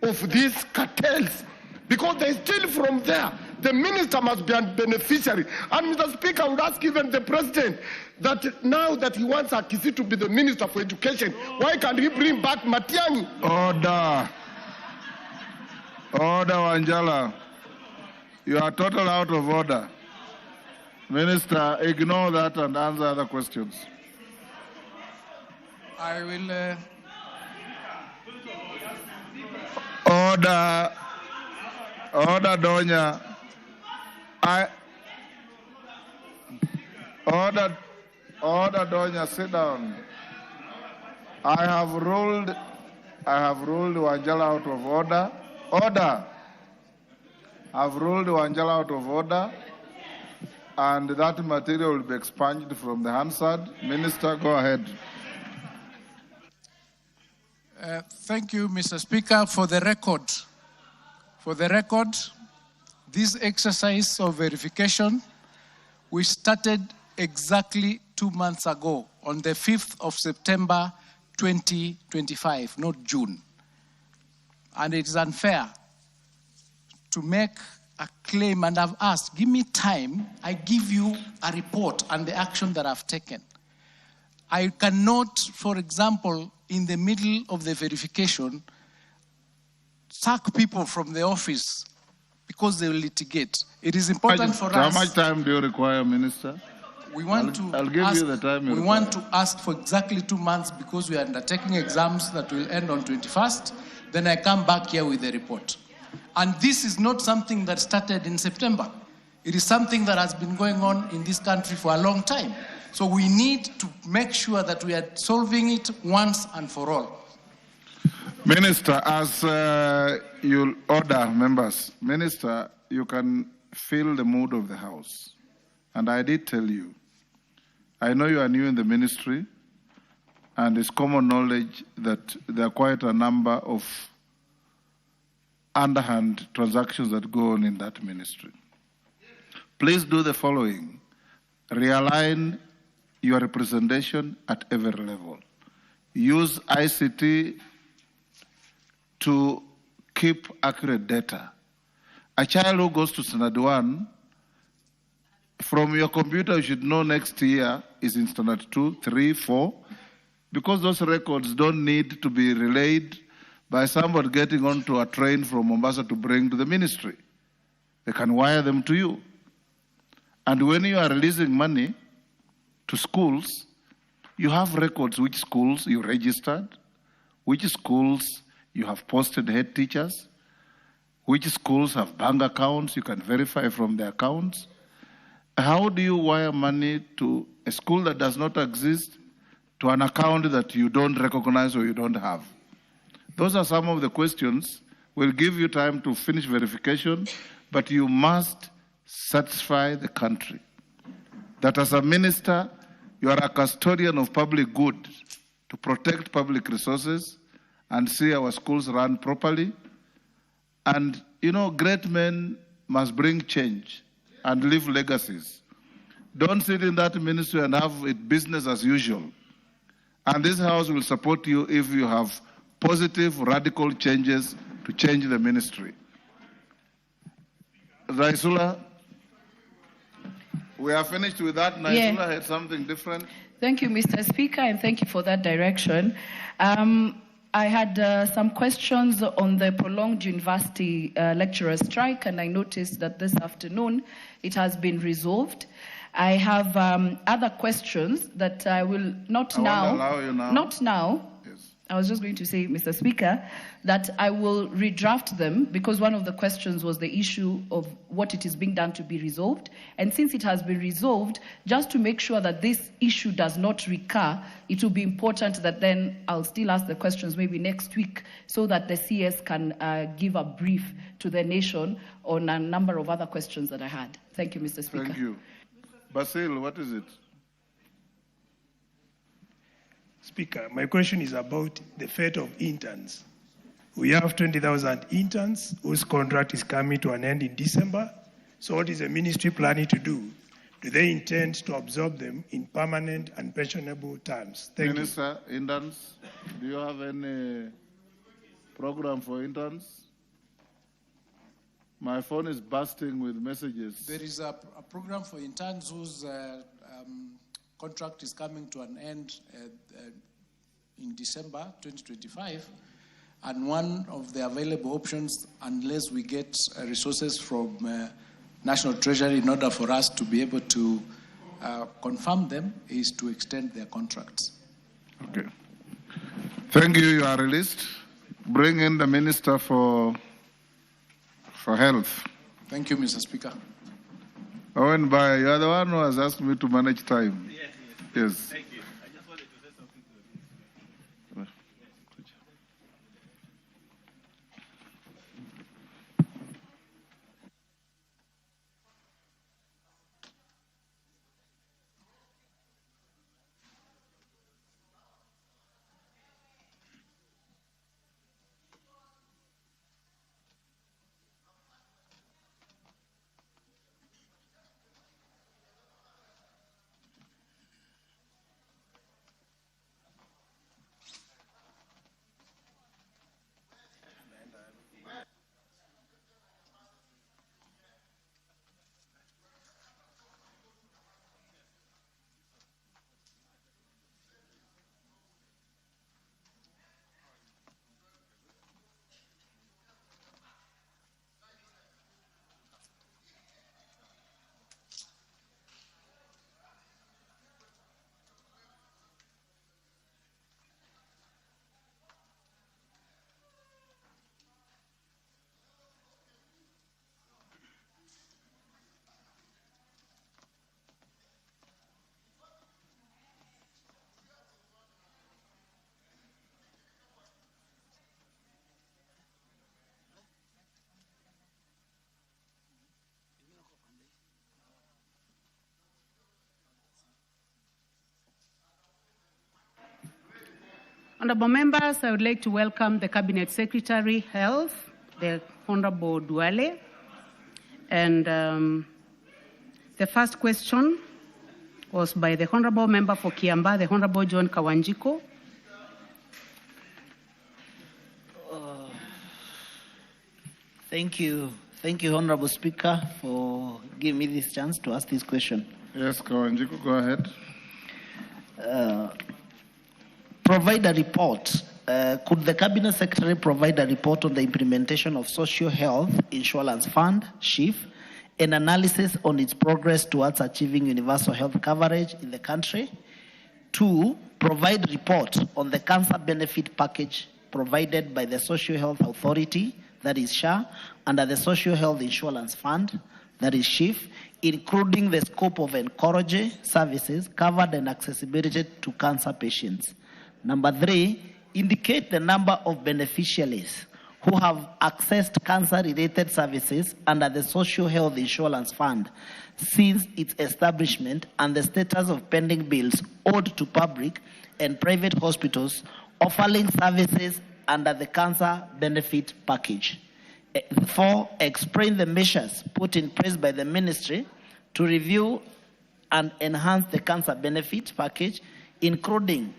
Speaker 16: of these cartels, because they steal from there. The minister must be a beneficiary. And Mr. Speaker, I would ask even the president that now that he wants Akisi to be the minister for education, why can't he bring back Matiang'i?
Speaker 1: Order. Order, Wanjala. You are totally out of order. Minister, ignore that and answer other questions.
Speaker 15: I will...
Speaker 1: Order. Order, Donya. Order, Donya, sit down. I have ruled Wanjala out of order. Order. I've ruled Wanjala out of order, and that material will be expunged from the Hansard. Minister, go ahead.
Speaker 15: Thank you, Mr. Speaker. For the record, this exercise of verification, we started exactly 2 months ago, on the 5th of September 2025, not June. And it is unfair to make a claim, and I've asked, give me time, I give you a report and the action that I've taken. I cannot, for example, in the middle of the verification, sack people from the office because they will litigate. It is important for us.
Speaker 1: How much time do you require, Minister?
Speaker 15: I'll give you the time. We want to ask for exactly 2 months because we are undertaking exams that will end on 21st. Then I come back here with the report. And this is not something that started in September. It is something that has been going on in this country for a long time. So we need to make sure that we are solving it once and for all.
Speaker 1: Minister, as you'll order members, Minister, you can feel the mood of the House. And I did tell you, I know you are new in the ministry, and it's common knowledge that there are quite a number of underhand transactions that go on in that ministry. Please do the following. Realign your representation at every level. Use ICT to keep accurate data. A child who goes to Standard 1, from your computer, you should know next year is in Standard 2, 3, 4, because those records don't need to be relayed by somebody getting onto a train from Mombasa to bring to the ministry. They can wire them to you. And when you are releasing money to schools, you have records which schools you registered, which schools you have posted head teachers, which schools have bank accounts you can verify from the accounts. How do you wire money to a school that does not exist to an account that you don't recognize or you don't have? Those are some of the questions. We'll give you time to finish verification, but you must satisfy the country that as a minister, you are a custodian of public good to protect public resources and see our schools run properly. And, you know, great men must bring change and leave legacies. Don't sit in that ministry and have it business as usual. And this House will support you if you have positive, radical changes to change the ministry. Raisula, we are finished with that. Naisula had something different.
Speaker 7: Thank you, Mr. Speaker, and thank you for that direction. I had some questions on the prolonged university lecturer strike, and I noticed that this afternoon it has been resolved. I have other questions that I will not now.
Speaker 1: Allow you now.
Speaker 7: Not now. I was just going to say, Mr. Speaker, that I will redraft them because one of the questions was the issue of what it is being done to be resolved. And since it has been resolved, just to make sure that this issue does not recur, it will be important that then I'll still ask the questions maybe next week so that the CS can give a brief to the nation on a number of other questions that I had. Thank you, Mr. Speaker.
Speaker 1: Thank you. Basil, what is it?
Speaker 9: Speaker, my question is about the fate of interns. We have 20,000 interns whose contract is coming to an end in December. So what is the ministry planning to do? Do they intend to absorb them in permanent and pensionable terms? Thank you.
Speaker 1: Minister, interns, do you have any program for interns? My phone is bursting with messages.
Speaker 15: There is a program for interns whose contract is coming to an end in December 2025, and one of the available options, unless we get resources from National Treasury in order for us to be able to confirm them, is to extend their contracts.
Speaker 1: Okay. Thank you. You are released. Bring in the Minister for Health.
Speaker 15: Thank you, Mr. Speaker.
Speaker 1: Owen Bai, you are the one who has asked me to manage time. Yes.
Speaker 13: Thank you. I just wanted to say something to the
Speaker 5: Honorable members, I would like to welcome the Cabinet Secretary Health, the Honorable Duale. And the first question was by the Honorable Member for Kiamba, the Honorable John Kawanjiko.
Speaker 4: Thank you. Thank you, Honorable Speaker, for giving me this chance to ask this question.
Speaker 1: Yes, Kawanjiko, go ahead.
Speaker 4: Provide a report. Could the Cabinet Secretary provide a report on the implementation of Social Health Insurance Fund, SHIF, an analysis on its progress towards achieving universal health coverage in the country? 2, provide report on the cancer benefit package provided by the Social Health Authority, that is SHA, under the Social Health Insurance Fund, that is SHIF, including the scope of oncology services covered and accessibility to cancer patients. Number 3, indicate the number of beneficiaries who have accessed cancer-related services under the Social Health Insurance Fund since its establishment and the status of pending bills owed to public and private hospitals offering services under the cancer benefit package. 4, explain the measures put in place by the ministry to review and enhance the cancer benefit package, including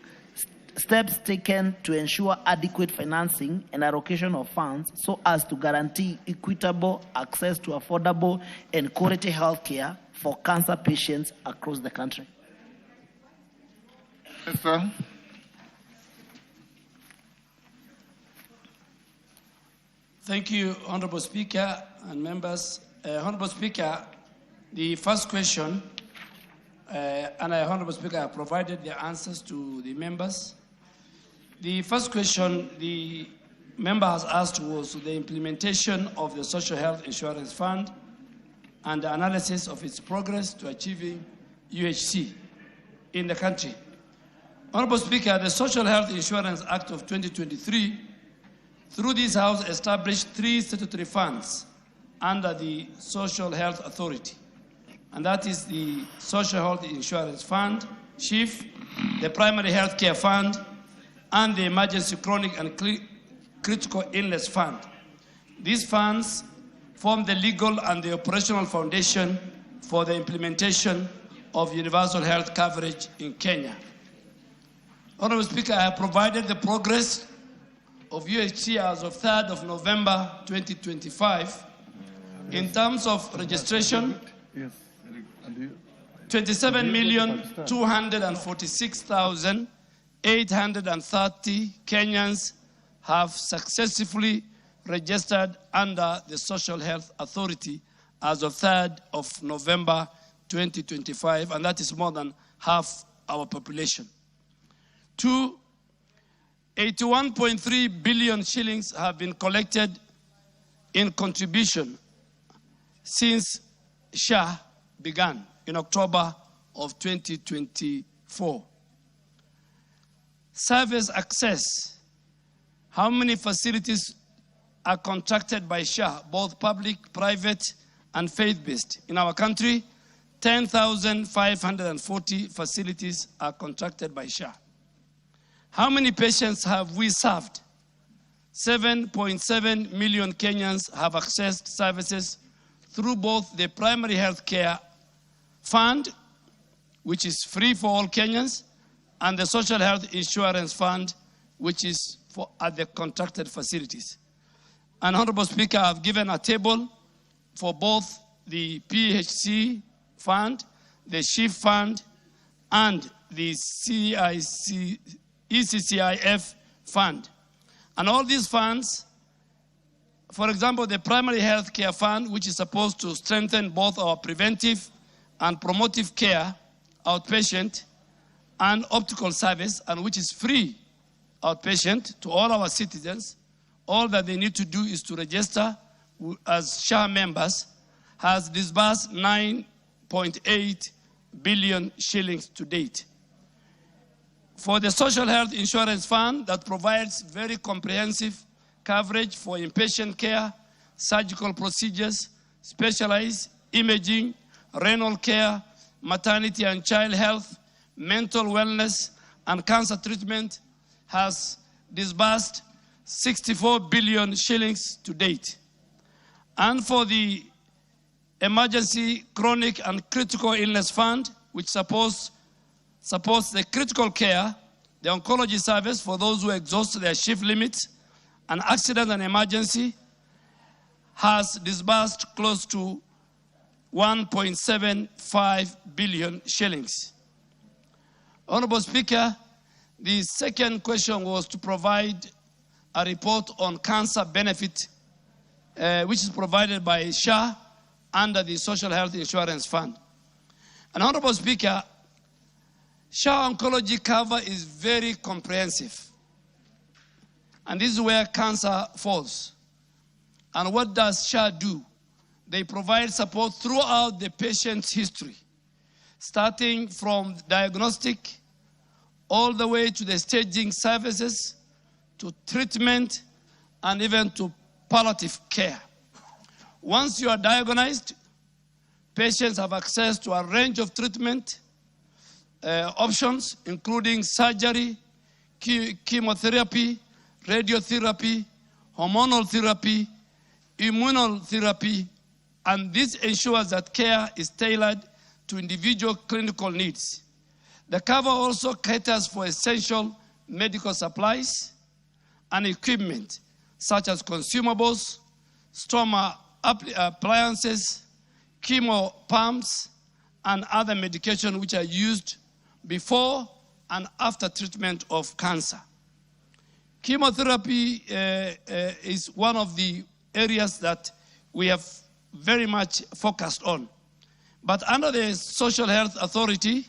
Speaker 4: steps taken to ensure adequate financing and allocation of funds so as to guarantee equitable access to affordable and quality health care for cancer patients across the country.
Speaker 1: Yes, sir.
Speaker 10: Thank you, Honorable Speaker and members. Honorable Speaker, the first question, and Honorable Speaker, I provided the answers to the members. The first question the member has asked was the implementation of the Social Health Insurance Fund and the analysis of its progress to achieving UHC in the country. Honorable Speaker, the Social Health Insurance Act of 2023, through this House, established 3 statutory funds under the Social Health Authority. And that is the Social Health Insurance Fund, SHIF, the Primary Health Care Fund, and the Emergency Chronic and Critical Illness Fund. These funds form the legal and the operational foundation for the implementation of universal health coverage in Kenya. Honorable Speaker, I have provided the progress of UHC as of 3rd of November 2025 in terms of registration. 27,246,830 Kenyans have successfully registered under the Social Health Authority as of 3rd of November 2025, and that is more than half our population. 2, 81.3 billion shillings have been collected in contribution since SHA began in October of 2024. Service access. How many facilities are contracted by SHA, both public, private, and faith-based? In our country, 10,540 facilities are contracted by SHA. How many patients have we served? 7.7 million Kenyans have accessed services through both the Primary Health Care Fund, which is free for all Kenyans, and the Social Health Insurance Fund, which is for at the contracted facilities. And Honorable Speaker, I've given a table for both the PHC Fund, the SHIF Fund, and the ECCIF Fund. And all these funds, for example, the Primary Health Care Fund, which is supposed to strengthen both our preventive and promotive care, outpatient, and optical service, and which is free outpatient to all our citizens. All that they need to do is to register as SHA members, has disbursed 9.8 billion shillings to date. For the Social Health Insurance Fund, that provides very comprehensive coverage for inpatient care, surgical procedures, specialized imaging, renal care, maternity and child health, mental wellness, and cancer treatment, has disbursed 64 billion shillings to date. And for the Emergency, Chronic and Critical Illness Fund, which supports the critical care, the oncology service for those who exhaust their shift limits, and accident and emergency, has disbursed close to 1.75 billion shillings. Honorable Speaker, the second question was to provide a report on cancer benefit, which is provided by SHA under the Social Health Insurance Fund. And Honorable Speaker, SHA oncology cover is very comprehensive. And this is where cancer falls. And what does SHA do? They provide support throughout the patient's history, starting from diagnostic all the way to the staging services, to treatment, and even to palliative care. Once you are diagnosed, patients have access to a range of treatment options, including surgery, chemotherapy, radiotherapy, hormonal therapy, immunotherapy, and this ensures that care is tailored to individual clinical needs. The cover also caters for essential medical supplies and equipment, such as consumables, stoma appliances, chemo pumps, and other medication which are used before and after treatment of cancer. Chemotherapy is one of the areas that we have very much focused on. But under the Social Health Authority,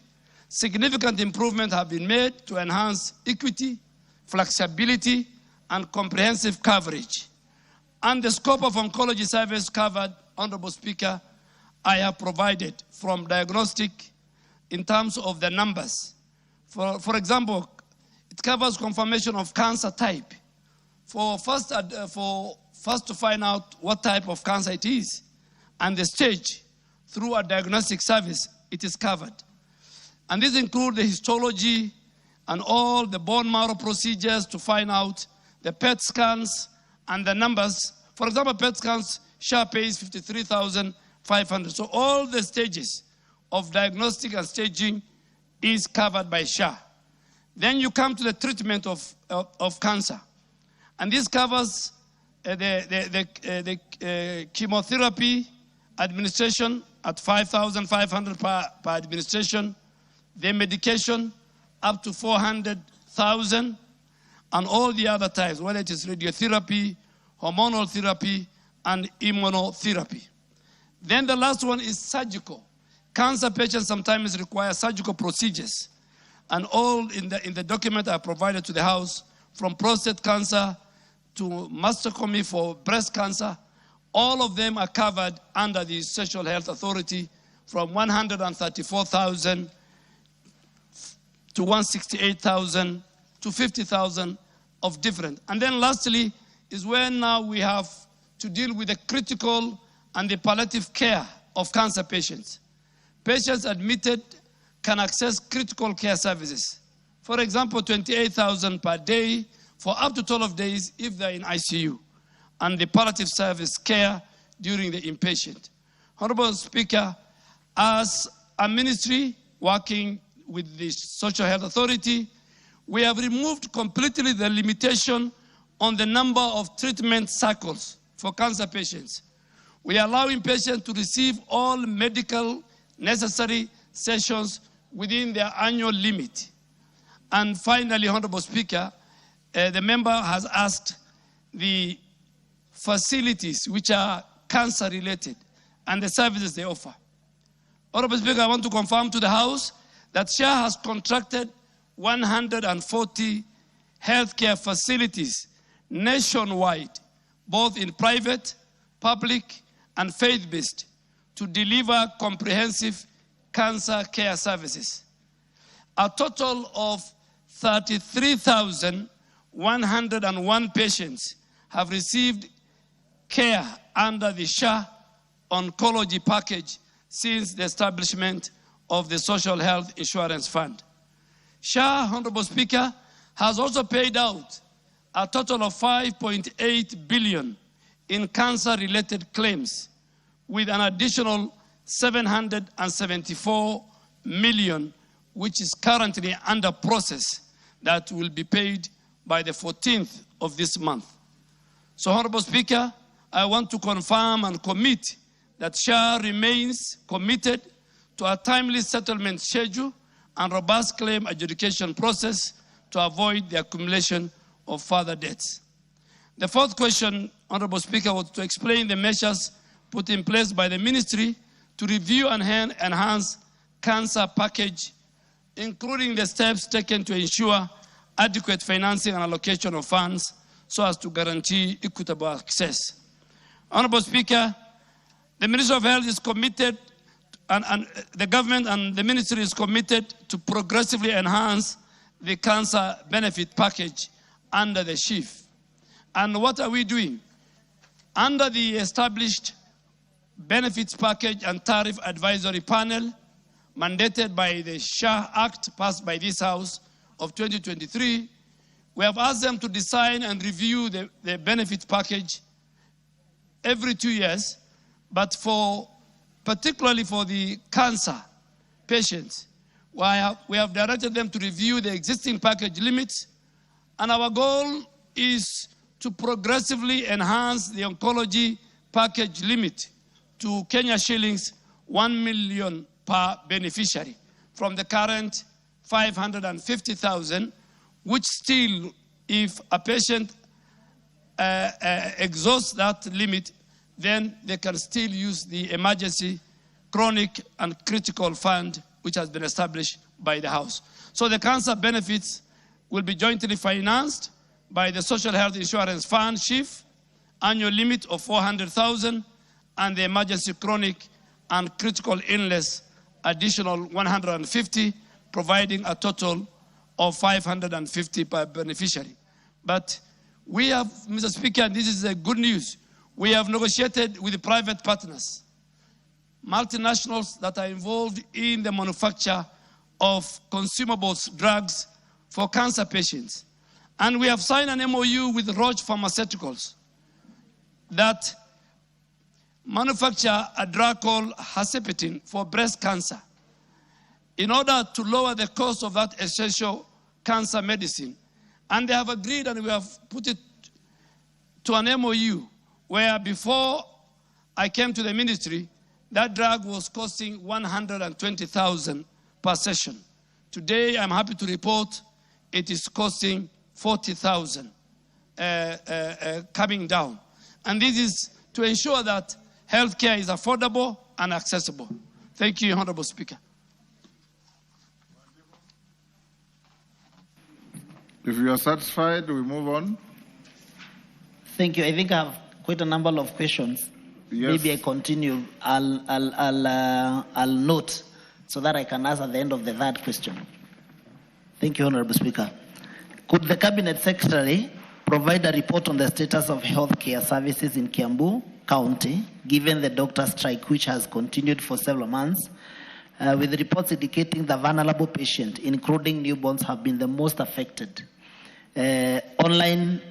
Speaker 10: significant improvements have been made to enhance equity, flexibility, and comprehensive coverage. And the scope of oncology service covered, Honorable Speaker, I have provided from diagnostic in terms of the numbers. For example, it covers confirmation of cancer type. For first to find out what type of cancer it is, and the stage through a diagnostic service, it is covered. And this includes the histology and all the bone marrow procedures to find out the PET scans and the numbers. For example, PET scans, SHA pays 53,500. So all the stages of diagnostic and staging is covered by SHA. Then you come to the treatment of cancer. And this covers the chemotherapy administration at 5,500 per administration, the medication up to 400,000, and all the other types, whether it is radiotherapy, hormonal therapy, and immunotherapy. Then the last one is surgical. Cancer patients sometimes require surgical procedures, and all in the document I provided to the House, from prostate cancer to mastectomy for breast cancer, all of them are covered under the Social Health Authority, from 134,000 to 168,000 to 50,000 of different. And then lastly is where now we have to deal with the critical and the palliative care of cancer patients. Patients admitted can access critical care services. For example, 28,000 per day for up to 12 days if they're in ICU, and the palliative service care during the inpatient. Honorable Speaker, as a ministry working with the Social Health Authority, we have removed completely the limitation on the number of treatment cycles for cancer patients. We are allowing patients to receive all medical necessary sessions within their annual limit. And finally, Honorable Speaker, the member has asked the facilities which are cancer related and the services they offer. Honorable Speaker, I want to confirm to the House that SHA has contracted 140 healthcare facilities nationwide, both in private, public, and faith-based, to deliver comprehensive cancer care services. A total of 33,101 patients have received care under the SHA oncology package since the establishment of the Social Health Insurance Fund. SHA, Honorable Speaker, has also paid out a total of 5.8 billion in cancer-related claims, with an additional 774 million, which is currently under process, that will be paid by the 14th of this month. So, Honorable Speaker, I want to confirm and commit that SHA remains committed to a timely settlement schedule and robust claim adjudication process to avoid the accumulation of further debts. The fourth question, Honorable Speaker, was to explain the measures put in place by the ministry to review and enhance cancer package, including the steps taken to ensure adequate financing and allocation of funds so as to guarantee equitable access. Honorable Speaker, the Ministry of Health is committed, and the government and the ministry is committed to progressively enhance the cancer benefit package under the SHIF. And what are we doing? Under the established benefits package and tariff advisory panel mandated by the SHA Act passed by this House of 2023, we have asked them to design and review the benefits package every 2 years, but particularly for the cancer patients, we have directed them to review the existing package limits, and our goal is to progressively enhance the oncology package limit to Kenya shillings 1 million per beneficiary from the current 550,000, which still, if a patient exhausts that limit, then they can still use the emergency, chronic, and critical fund, which has been established by the House. So the cancer benefits will be jointly financed by the Social Health Insurance Fund, SHIF, annual limit of 400,000, and the emergency, chronic, and critical illness, additional 150, providing a total of 550 per beneficiary. But we have, Mr. Speaker, and this is good news, we have negotiated with the private partners, multinationals that are involved in the manufacture of consumables, drugs for cancer patients. And we have signed an MOU with Roche Pharmaceuticals that manufacture a drug called herceptin for breast cancer. In order to lower the cost of that essential cancer medicine. And they have agreed, and we have put it to an MOU, where before I came to the ministry, that drug was costing 120,000 per session. Today, I'm happy to report it is costing 40,000 coming down. And this is to ensure that healthcare is affordable and accessible. Thank you, Honorable Speaker.
Speaker 1: If you are satisfied, we move on.
Speaker 4: Thank you. I think I have quite a number of questions.
Speaker 1: Yes.
Speaker 4: Maybe I continue. I'll note so that I can ask at the end of the third question. Thank you, Honorable Speaker. Could the Cabinet Secretary provide a report on the status of healthcare services in Kiambu County, given the doctor strike which has continued for several months, with reports indicating the vulnerable patient, including newborns, have been the most affected? Outline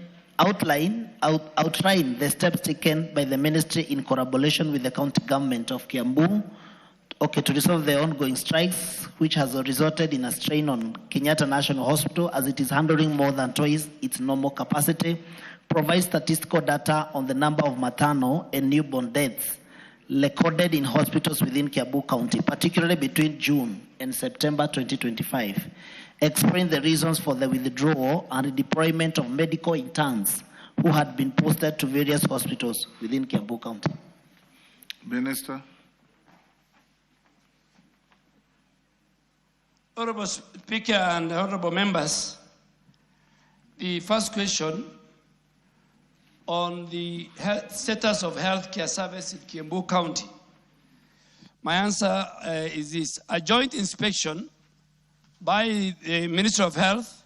Speaker 4: the steps taken by the ministry in collaboration with the county government of Kiambu to resolve the ongoing strikes, which has resulted in a strain on Kenyatta National Hospital as it is handling more than twice its normal capacity. Provide statistical data on the number of maternal and newborn deaths recorded in hospitals within Kiambu County, particularly between June and September 2025. Explain the reasons for the withdrawal and redeployment of medical interns who had been posted to various hospitals within Kiambu County.
Speaker 1: Minister.
Speaker 10: Honorable Speaker and honorable members, the first question on the status of healthcare service in Kiambu County. My answer is this. A joint inspection by the Ministry of Health,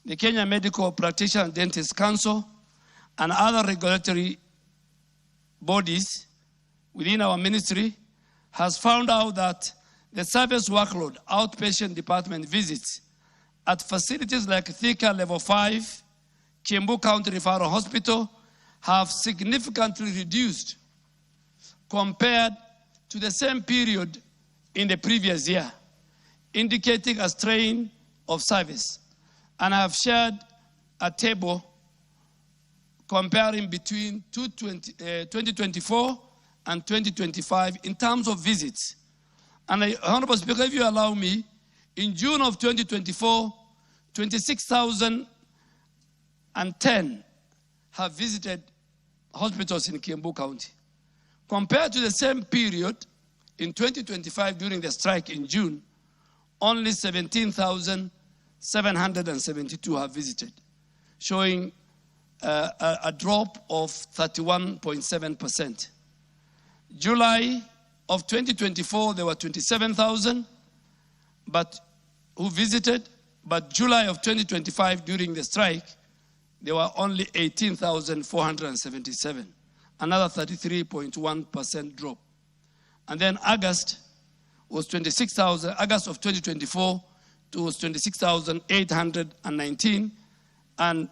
Speaker 10: the Kenya Medical Practitioner and Dentist Council, and other regulatory bodies within our ministry has found out that the service workload, outpatient department visits, at facilities like Thika Level 5, Kiambu County Referral Hospital have significantly reduced compared to the same period in the previous year, indicating a strain of service. And I have shared a table comparing between 2024 and 2025 in terms of visits. And Honorable Speaker, if you allow me, in June of 2024, 26,010 have visited hospitals in Kiambu County. Compared to the same period in 2025 during the strike in June, only 17,772 have visited, showing a drop of 31.7%. July of 2024, there were 27,000 who visited, but July of 2025, during the strike, there were only 18,477, another 33.1% drop. And then August was 26,000, August of 2024 was 26,819, and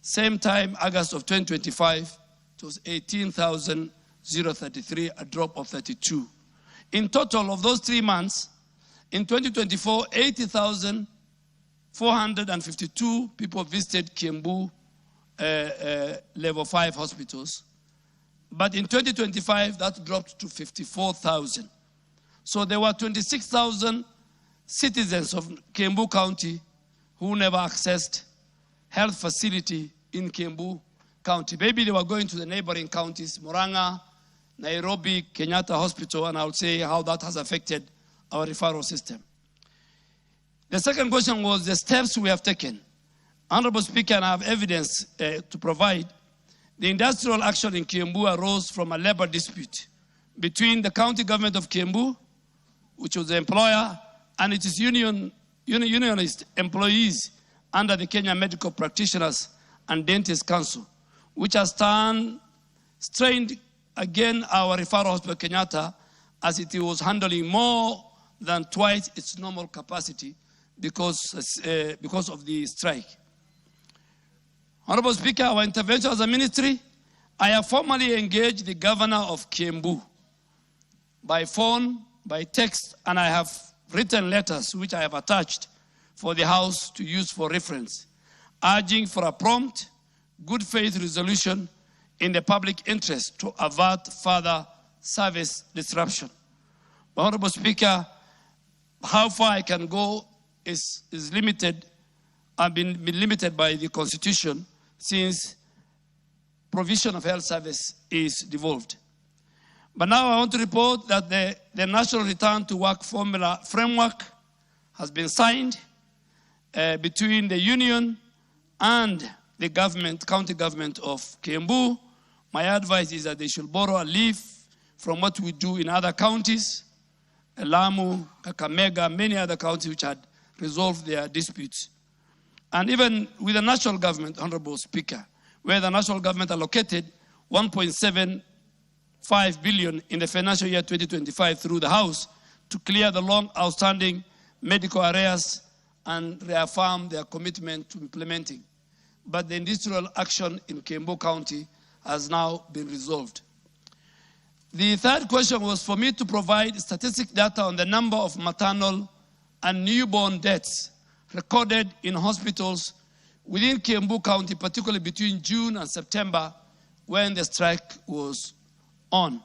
Speaker 10: same time, August of 2025, it was 18,033, a drop of 32. In total of those 3 months, in 2024, 80,452 people visited Kiambu Level 5 hospitals. But in 2025, that dropped to 54,000. So there were 26,000 citizens of Kiambu County who never accessed health facility in Kiambu County. Maybe they were going to the neighboring counties, Murang'a, Nairobi, Kenyatta Hospital, and I would say how that has affected our referral system. The second question was the steps we have taken. Honorable Speaker, and I have evidence to provide. The industrial action in Kiambu arose from a labor dispute between the county government of Kiambu, which was the employer, and its unionist employees under the Kenya Medical Practitioners and Dentists Council, which has strained again our referral hospital Kenyatta, as it was handling more than twice its normal capacity because of the strike. Honorable Speaker, our intervention as a ministry, I have formally engaged the governor of Kiambu by phone, by text, and I have written letters which I have attached for the House to use for reference, urging for a prompt, good faith resolution in the public interest to avert further service disruption. Honorable Speaker, how far I can go is limited. I've been limited by the Constitution since provision of health service is devolved. But now I want to report that the National Return to Work Formula Framework has been signed between the union and the government, county government of Kiambu. My advice is that they should borrow a leaf from what we do in other counties, Lamu, Kakamega, many other counties which had resolved their disputes. And even with the national government, Honorable Speaker, where the national government allocated 1.75 billion in the financial year 2025 through the House to clear the long outstanding medical arrears and reaffirm their commitment to implementing. But the industrial action in Kiambu County has now been resolved. The third question was for me to provide statistic data on the number of maternal and newborn deaths recorded in hospitals within Kiambu County, particularly between June and September when the strike was on.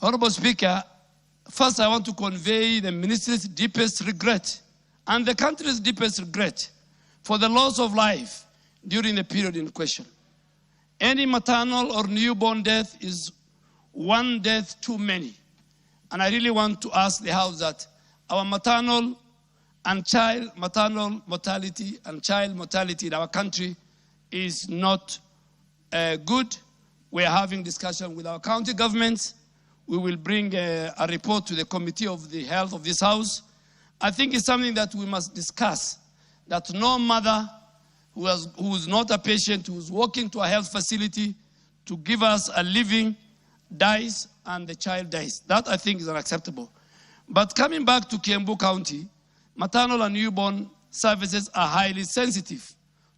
Speaker 10: Honorable Speaker, first I want to convey the ministry's deepest regret and the country's deepest regret for the loss of life during the period in question. Any maternal or newborn death is one death too many. And I really want to ask the House that our maternal mortality and child mortality in our country is not good. We are having discussion with our county governments. We will bring a report to the Committee of the Health of this House. I think it's something that we must discuss, that no mother who is not a patient, who is walking to a health facility to give us a living, dies and the child dies. That I think is unacceptable. But coming back to Kiambu County, maternal and newborn services are highly sensitive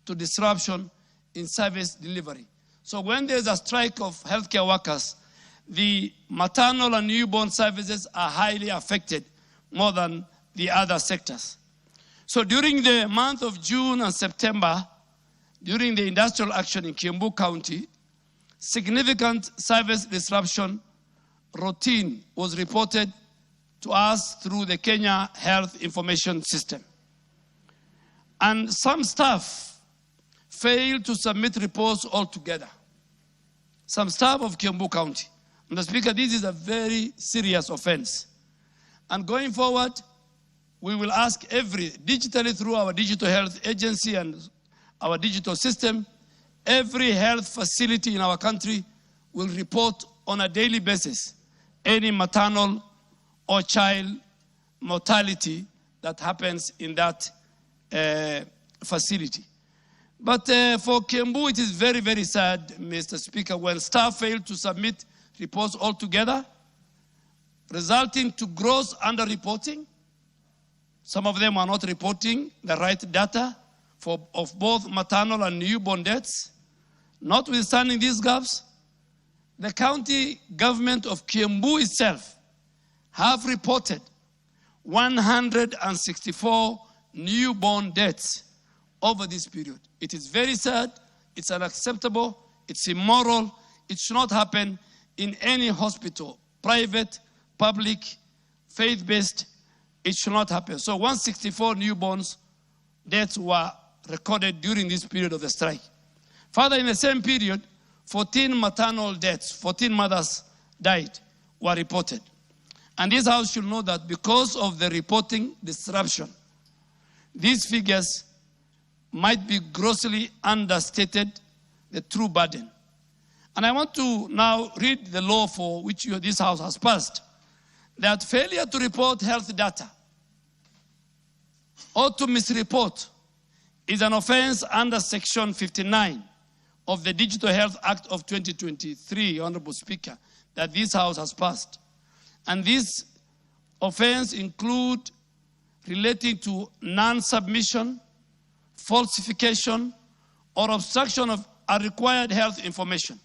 Speaker 10: to disruption in service delivery. So when there's a strike of healthcare workers, the maternal and newborn services are highly affected more than the other sectors. So during the month of June and September, during the industrial action in Kiambu County, significant service disruption routine was reported to us through the Kenya Health Information System. And some staff failed to submit reports altogether. Some staff of Kiambu County. Mr. Speaker, this is a very serious offense. And going forward, we will ask digitally through our digital health agency and our digital system, every health facility in our country will report on a daily basis any maternal or child mortality that happens in that facility. But for Kiambu, it is very, very sad, Mr. Speaker, when staff fail to submit reports altogether, resulting to gross underreporting. Some of them are not reporting the right data of both maternal and newborn deaths. Notwithstanding these gaps, the county government of Kiambu itself have reported 164 newborn deaths over this period. It is very sad, it's unacceptable, it's immoral, it should not happen in any hospital, private, public, faith-based, it should not happen. So 164 newborns deaths were recorded during this period of the strike. Further, in the same period, 14 maternal deaths, 14 mothers died, were reported. And this House should know that because of the reporting disruption, these figures might be grossly understated the true burden. And I want to now read the law for which this House has passed, that failure to report health data or to misreport is an offense under Section 59 of the Digital Health Act of 2023, Honorable Speaker, that this House has passed. And this offense include relating to non-submission, falsification, or obstruction of a required health information.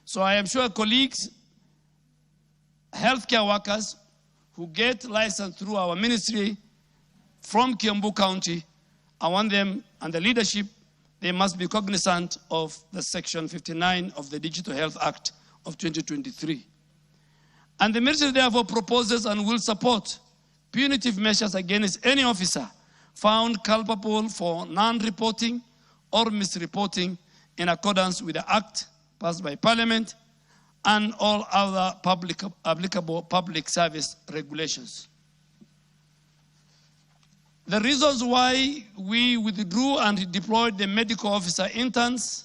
Speaker 10: So I am sure colleagues, healthcare workers who get licensed through our ministry from Kiambu County, I want them and the leadership, they must be cognizant of the Section 59 of the Digital Health Act of 2023. And the ministry therefore proposes and will support punitive measures against any officer found culpable for non-reporting or misreporting in accordance with the Act passed by Parliament and all other applicable public service regulations. The reasons why we withdrew and deployed the medical officer interns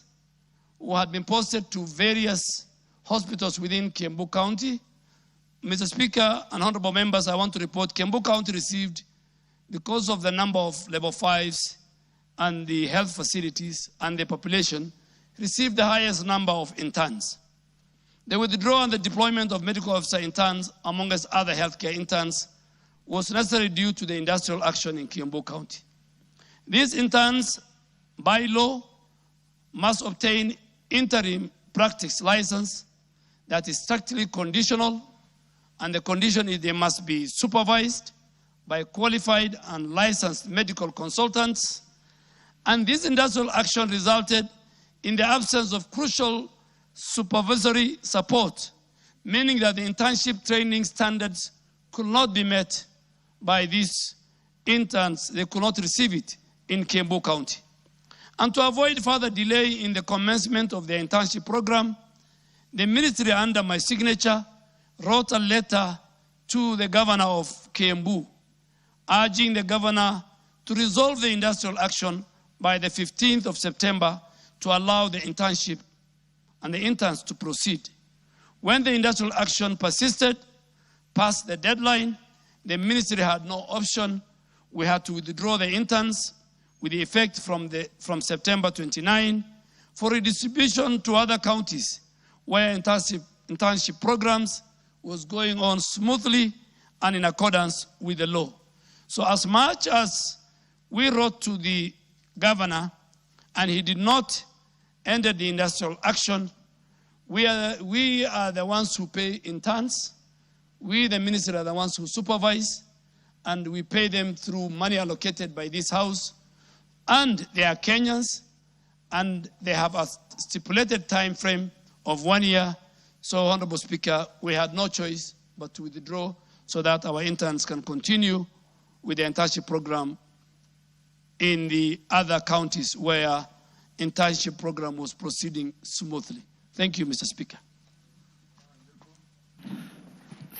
Speaker 10: who had been posted to various hospitals within Kiambu County. Mr. Speaker and honorable members, I want to report Kiambu County received, because of the number of level 5s and the health facilities and the population, received the highest number of interns. The withdrawal and the deployment of medical officer interns, amongst other healthcare interns, was necessary due to the industrial action in Kiambu County. These interns, by law, must obtain interim practice license that is strictly conditional, and the condition is they must be supervised by qualified and licensed medical consultants. And this industrial action resulted in the absence of crucial supervisory support, meaning that the internship training standards could not be met by these interns. They could not receive it in Kiambu County. And to avoid further delay in the commencement of the internship program, the ministry, under my signature, wrote a letter to the governor of Kiambu, urging the governor to resolve the industrial action by the 15th of September to allow the internship and the interns to proceed. When the industrial action persisted past the deadline, the ministry had no option. We had to withdraw the interns with the effect from September 29 for redistribution to other counties where internship programs was going on smoothly and in accordance with the law. So as much as We wrote to the governor, and he did not enter the industrial action. We are the ones who pay interns. We, the ministry, are the ones who supervise, and we pay them through money allocated by this house. And they are Kenyans, and they have a stipulated time frame of 1 year. So, Honorable Speaker, we had no choice but to withdraw so that our interns can continue with the internship program in the other counties where internship program was proceeding smoothly. Thank you, Mr. Speaker.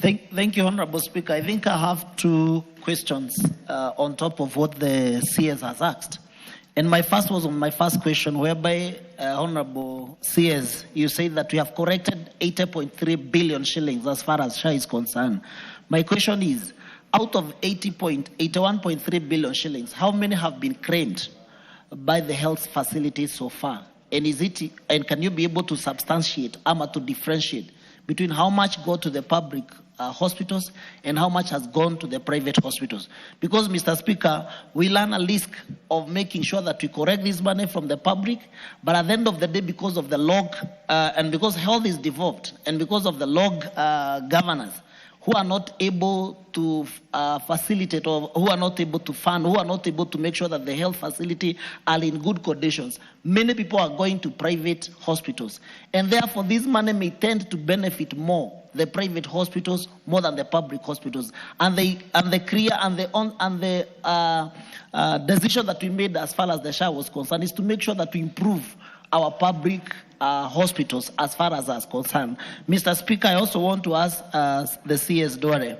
Speaker 4: Thank you, Honorable Speaker. I think I have two questions on top of what the CS has asked. And my first was on my first question, whereby, Honorable CS, you say that we have corrected 80.3 billion shillings as far as SHA is concerned. My question is, out of 81.3 billion shillings, how many have been claimed by the health facilities so far? And can you be able to substantiate, to differentiate between how much go to the public hospitals and how much has gone to the private hospitals? Because, Mr. Speaker, we learn a risk of making sure that we correct this money from the public, but at the end of the day, because of the log, and because health is devolved, and because of the log governors, who are not able to facilitate, or who are not able to fund, who are not able to make sure that the health facility are in good conditions. Many people are going to private hospitals, and therefore this money may tend to benefit more the private hospitals more than the public hospitals. And the decision that we made as far as the SHA was concerned is to make sure that we improve our public hospitals as far as that's concerned. Mr. Speaker, I also want to ask the CS Dore.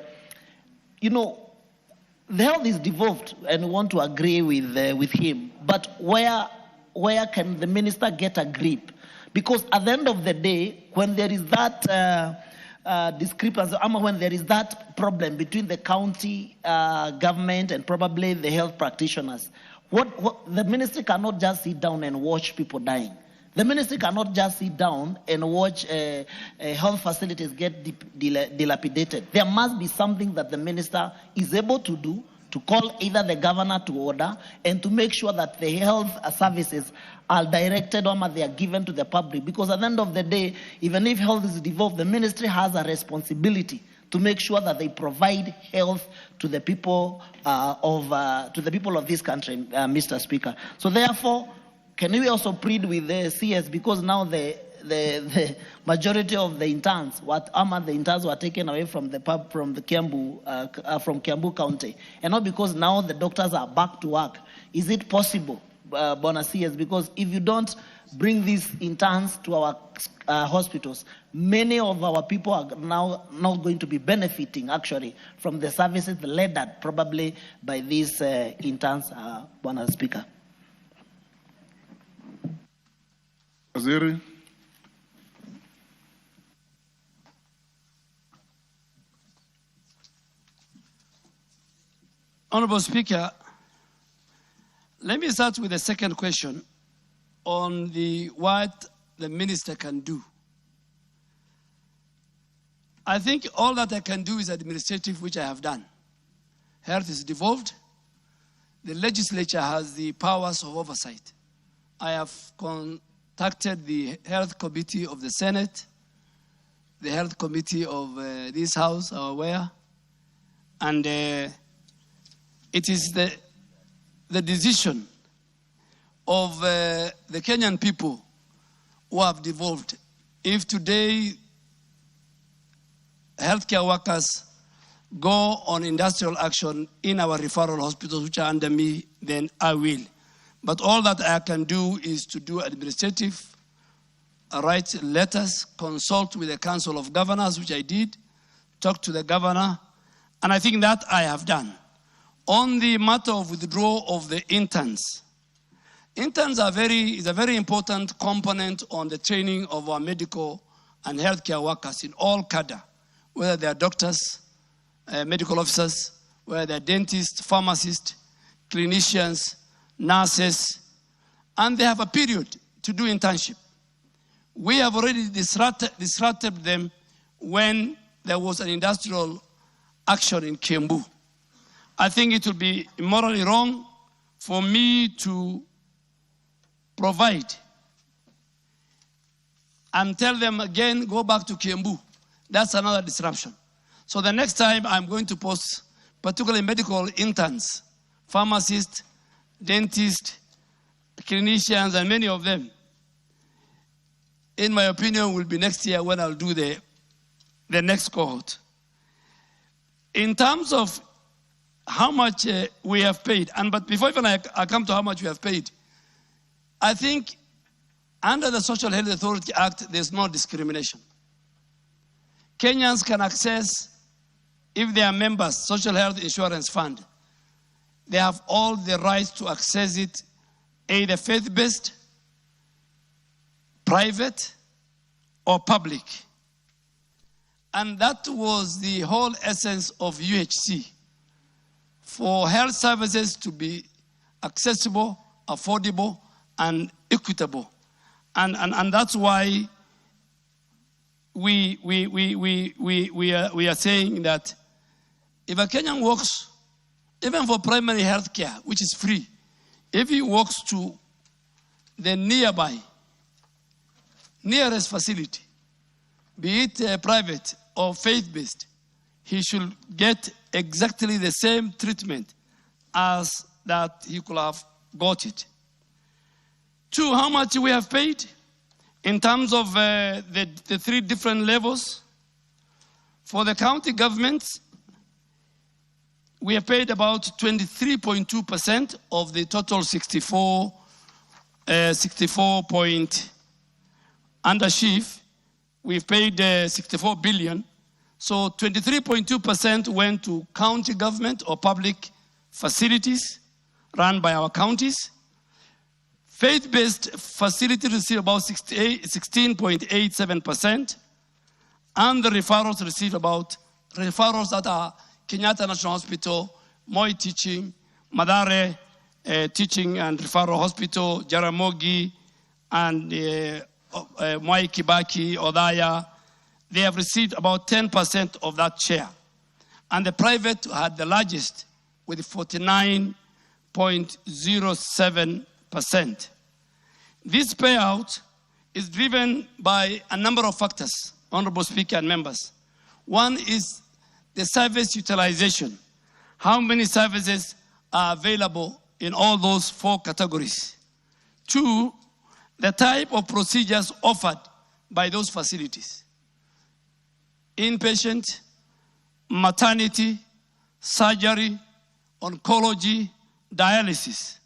Speaker 4: You know, the health is devolved, and we want to agree with him. But where can the minister get a grip? Because at the end of the day, when there is that discrepancy, when there is that problem between the county government and probably the health practitioners, the ministry cannot just sit down and watch people dying. The ministry cannot just sit down and watch health facilities get dilapidated. There must be something that the minister is able to do, to call either the governor to order and to make sure that the health services are directed or they are given to the public. Because at the end of the day, even if health is devolved, the ministry has a responsibility to make sure that they provide health to the people of this country, Mr. Speaker. So therefore, can we also plead with the CS, because now the majority of the interns, the interns were taken away from the Kiambu County, and not because now the doctors are back to work. Is it possible, Bona CS? Because if you don't bring these interns to our hospitals, many of our people are now not going to be benefiting actually from the services led probably by these interns, Bona Speaker.
Speaker 1: Waziri.
Speaker 10: Honorable Speaker, let me start with the second question on what the minister can do. I think all that I can do is administrative, which I have done. Health is devolved. The legislature has the powers of oversight. I have contacted the Health Committee of the Senate, the Health Committee of this House are aware, and it is the decision of the Kenyan people who have devolved. If today healthcare workers go on industrial action in our referral hospitals, which are under me, then I will. But all that I can do is to do administrative, write letters, consult with the Council of Governors, which I did, talk to the governor, and I think that I have done. On the matter of withdrawal of the interns, interns is a very important component on the training of our medical and healthcare workers in all cadre, whether they are doctors, medical officers, whether they are dentists, pharmacists, clinicians, nurses, and they have a period to do internship. We have already disrupted them when there was an industrial action in Kiambu. I think it would be morally wrong for me to provide and tell them again, go back to Kiambu. That's another disruption. So the next time I'm going to post, particularly medical interns, pharmacists, dentists, clinicians, and many of them, in my opinion, will be next year when I'll do the next cohort. In terms of how much we have paid, but before even I come to how much we have paid, I think under the Social Health Authority Act, there's no discrimination. Kenyans can access, if they are members, Social Health Insurance Fund. They have all the rights to access it, either faith-based, private, or public. And that was the whole essence of UHC, for health services to be accessible, affordable, and equitable. And that's why we are saying that if a Kenyan walks, even for primary health care, which is free, if he walks to the nearest facility, be it private or faith-based, he should get exactly the same treatment as that he could have got it. 2, how much we have paid in terms of the 3 different levels. For the county governments, we have paid about 23.2% of the total 64 point under chief. We've paid 64 billion. So 23.2% went to county government or public facilities run by our counties. Faith-based facilities receive about 16.87%, and the referrals receive about referrals that are Kenyatta National Hospital, Moi Teaching, Madare Teaching and Referral Hospital, Jaramogi, and Mwai Kibaki, Odaya. They have received about 10% of that share. And the private had the largest with 49.07%. This payout is driven by a number of factors, Honorable Speaker and members. One is the service utilization. How many services are available in all those 4 categories? 2, the type of procedures offered by those facilities. Inpatient, maternity, surgery, oncology, dialysis.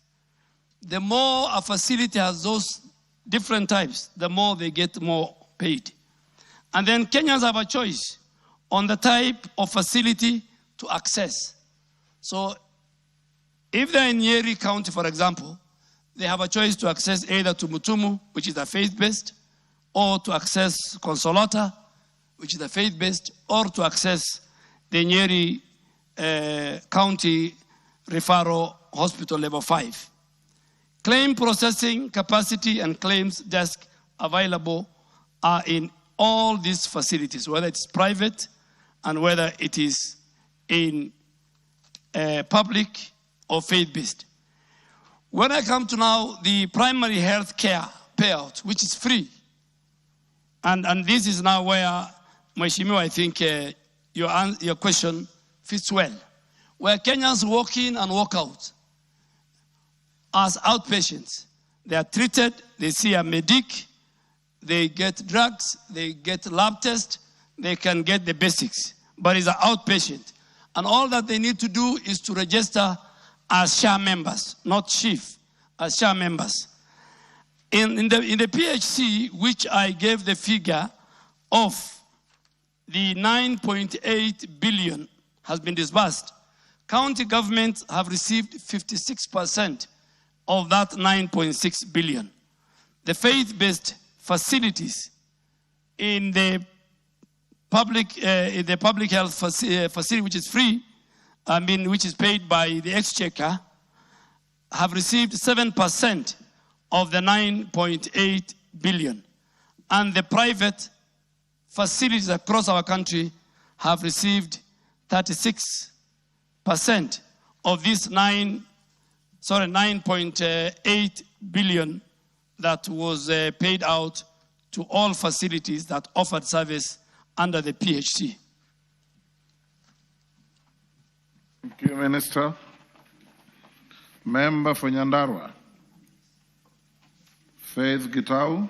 Speaker 10: The more a facility has those different types, the more they get more paid. And then Kenyans have a choice on the type of facility to access. So if they're in Nyeri County, for example, they have a choice to access either to Mutumu, which is a faith-based, or to access Consolata, which is a faith-based, or to access the Nyeri County Referral Hospital Level 5. Claim processing capacity and claims desk available are in all these facilities, whether it's private and whether it is in public or faith-based. When I come to now the primary health care payout, which is free, and this is now where, Mheshimiwa, I think your question fits well, where Kenyans walk in and walk out as outpatients. They are treated, they see a medic, they get drugs, they get lab tests, they can get the basics, but it's an outpatient. And all that they need to do is to register as SHA members, not chief, as SHA members. In the PHC, which I gave the figure of the 9.8 billion has been disbursed, county governments have received 56% of that 9.6 billion. The faith-based facilities in the public health facility, which is free, which is paid by the exchequer, have received 7% of the 9.8 billion. And the private facilities across our country have received 36% of this 9.8 9.8 billion that was paid out to all facilities that offered service under the PHC.
Speaker 1: Thank you, Minister. Member for Nyandarua, Faith Gitau.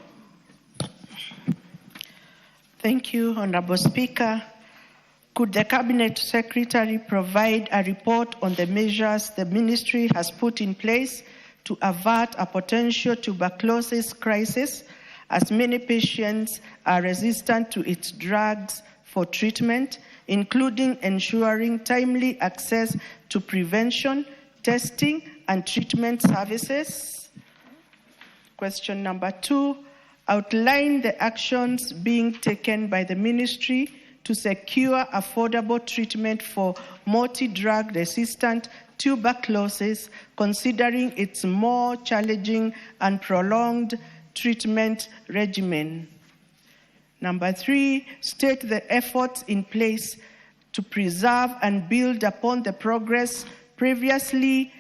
Speaker 14: Thank you, Honorable Speaker. Could the Cabinet Secretary provide a report on the measures the Ministry has put in place to avert a potential tuberculosis crisis, as many patients are resistant to its drugs for treatment, including ensuring timely access to prevention, testing, and treatment services? Question number 2, outline the actions being taken by the Ministry to secure affordable treatment for multi-drug resistant tuberculosis, considering its more challenging and prolonged treatment regimen. Number 3, state the efforts in place to preserve and build upon the progress previously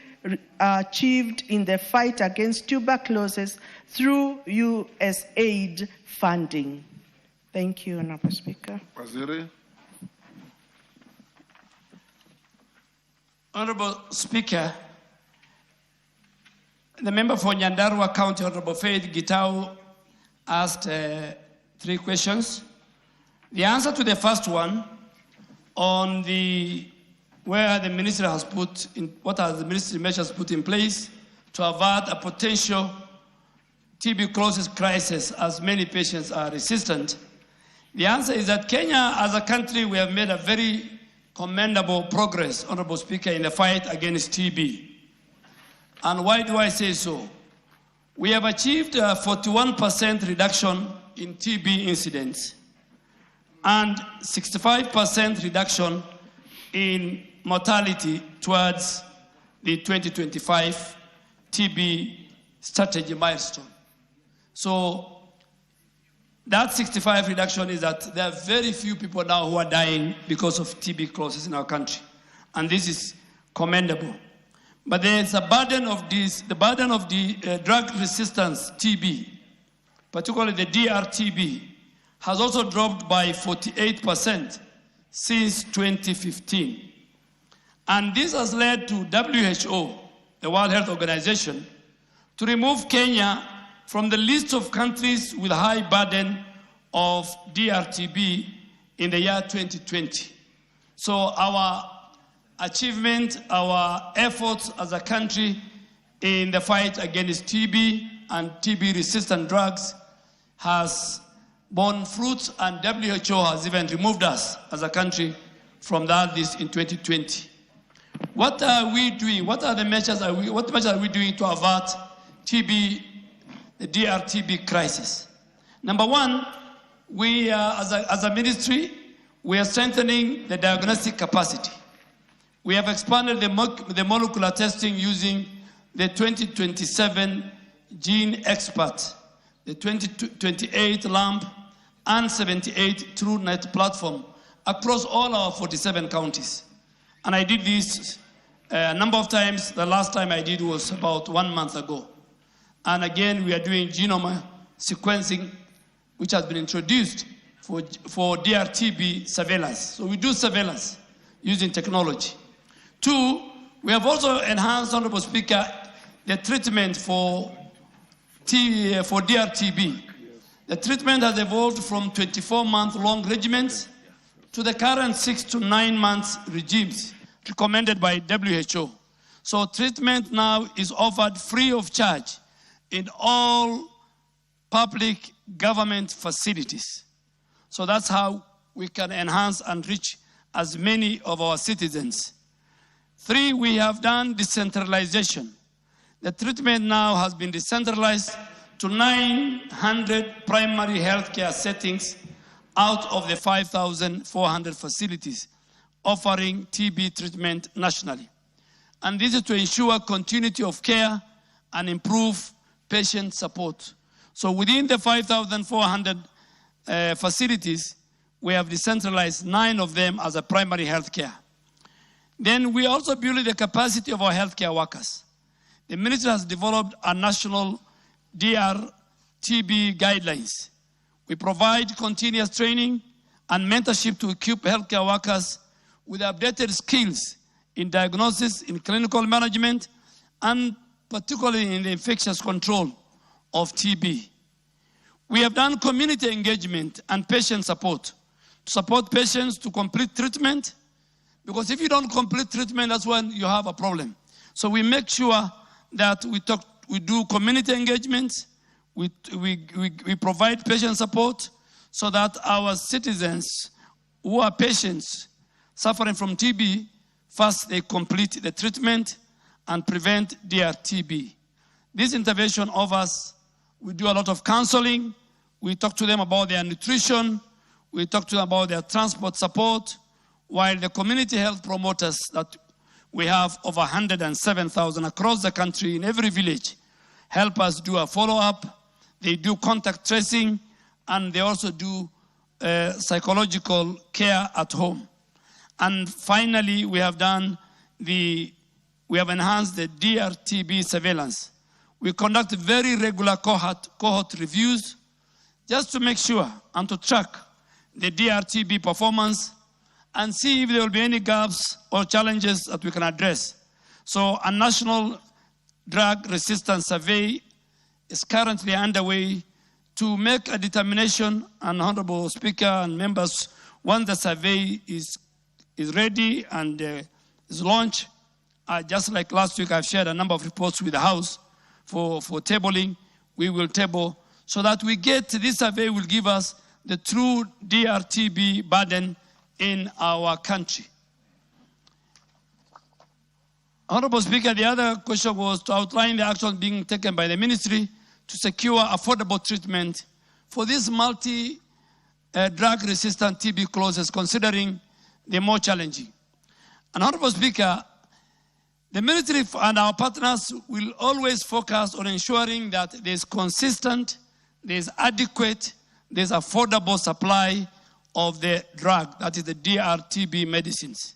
Speaker 14: achieved in the fight against tuberculosis through USAID funding. Thank you, Honorable Speaker.
Speaker 1: Waziri.
Speaker 10: Honorable Speaker, the member for Nyandarua County, Honorable Faith Gitau, asked 3 questions. The answer to the first one on where the ministry has put in, what are the ministry measures put in place to avert a potential tuberculosis crisis, as many patients are resistant. The answer is that Kenya, as a country, we have made a very commendable progress, Honorable Speaker, in the fight against TB. And why do I say so? We have achieved a 41% reduction in TB incidents and 65% reduction in mortality towards the 2025 TB strategy milestone. So that 65 reduction is that there are very few people now who are dying because of tuberculosis in our country. And this is commendable. But there's a burden of this, the burden of the drug resistance TB, particularly the DRTB, has also dropped by 48% since 2015. And this has led to WHO, the World Health Organization, to remove Kenya from the list of countries with high burden of DRTB in the year 2020. So our achievement, our efforts as a country in the fight against TB and TB-resistant drugs has borne fruits, and WHO has even removed us as a country from that list in 2020. What are we doing? What measures are we doing to avert TB, the DRTB crisis? Number 1, we as a ministry, we are strengthening the diagnostic capacity. We have expanded the molecular testing using the 2027 Gene Expert, the 2028 LAMP, and 78 TrueNet platform across all our 47 counties. And I did this a number of times. The last time I did was about 1 month ago. And again, we are doing genome sequencing, which has been introduced for DRTB surveillance. So we do surveillance using technology. 2, we have also enhanced, Honorable Speaker, the treatment for DRTB. The treatment has evolved from 24-month-long regimens to the current 6 to 9 months regimes recommended by WHO. So treatment now is offered free of charge in all public government facilities. So that's how we can enhance and reach as many of our citizens. 3, we have done decentralization. The treatment now has been decentralized to 900 primary healthcare settings out of the 5,400 facilities offering TB treatment nationally. And this is to ensure continuity of care and improve patient support. So within the 5,400 facilities, we have decentralized 9 of them as a primary healthcare. Then we also build the capacity of our healthcare workers. the ministry has developed a national DR-TB guidelines. We provide continuous training and mentorship to equip healthcare workers with updated skills in diagnosis, in clinical management, and particularly in the infectious control of TB. We have done community engagement and patient support to support patients to complete treatment, because if you don't complete treatment, that's when you have a problem. So we make sure that we do community engagement, we provide patient support so that our citizens who are patients suffering from TB, first they complete the treatment and prevent DR-TB. This intervention offers, we do a lot of counseling, we talk to them about their nutrition, we talk to them about their transport support, while the community health promoters that we have over 107,000 across the country in every village help us do a follow-up. They do contact tracing, and they also do psychological care at home. And finally, we have enhanced the DR-TB surveillance. We conduct very regular cohort reviews just to make sure and to track the DR-TB performance and see if there will be any gaps or challenges that we can address. So a national drug resistance survey is currently underway to make a determination, and Honorable Speaker and members, once the survey is ready and is launched, just like last week I've shared a number of reports with the House for tabling, we will table so that this survey will give us the true DR-TB burden in our country. Honorable Speaker, the other question was to outline the actions being taken by the ministry to secure affordable treatment for these multi-drug-resistant TB clauses, considering they're more challenging. And Honorable Speaker, the ministry and our partners will always focus on ensuring that there's consistent, there's adequate, there's affordable supply of the drug, that is the DR-TB medicines.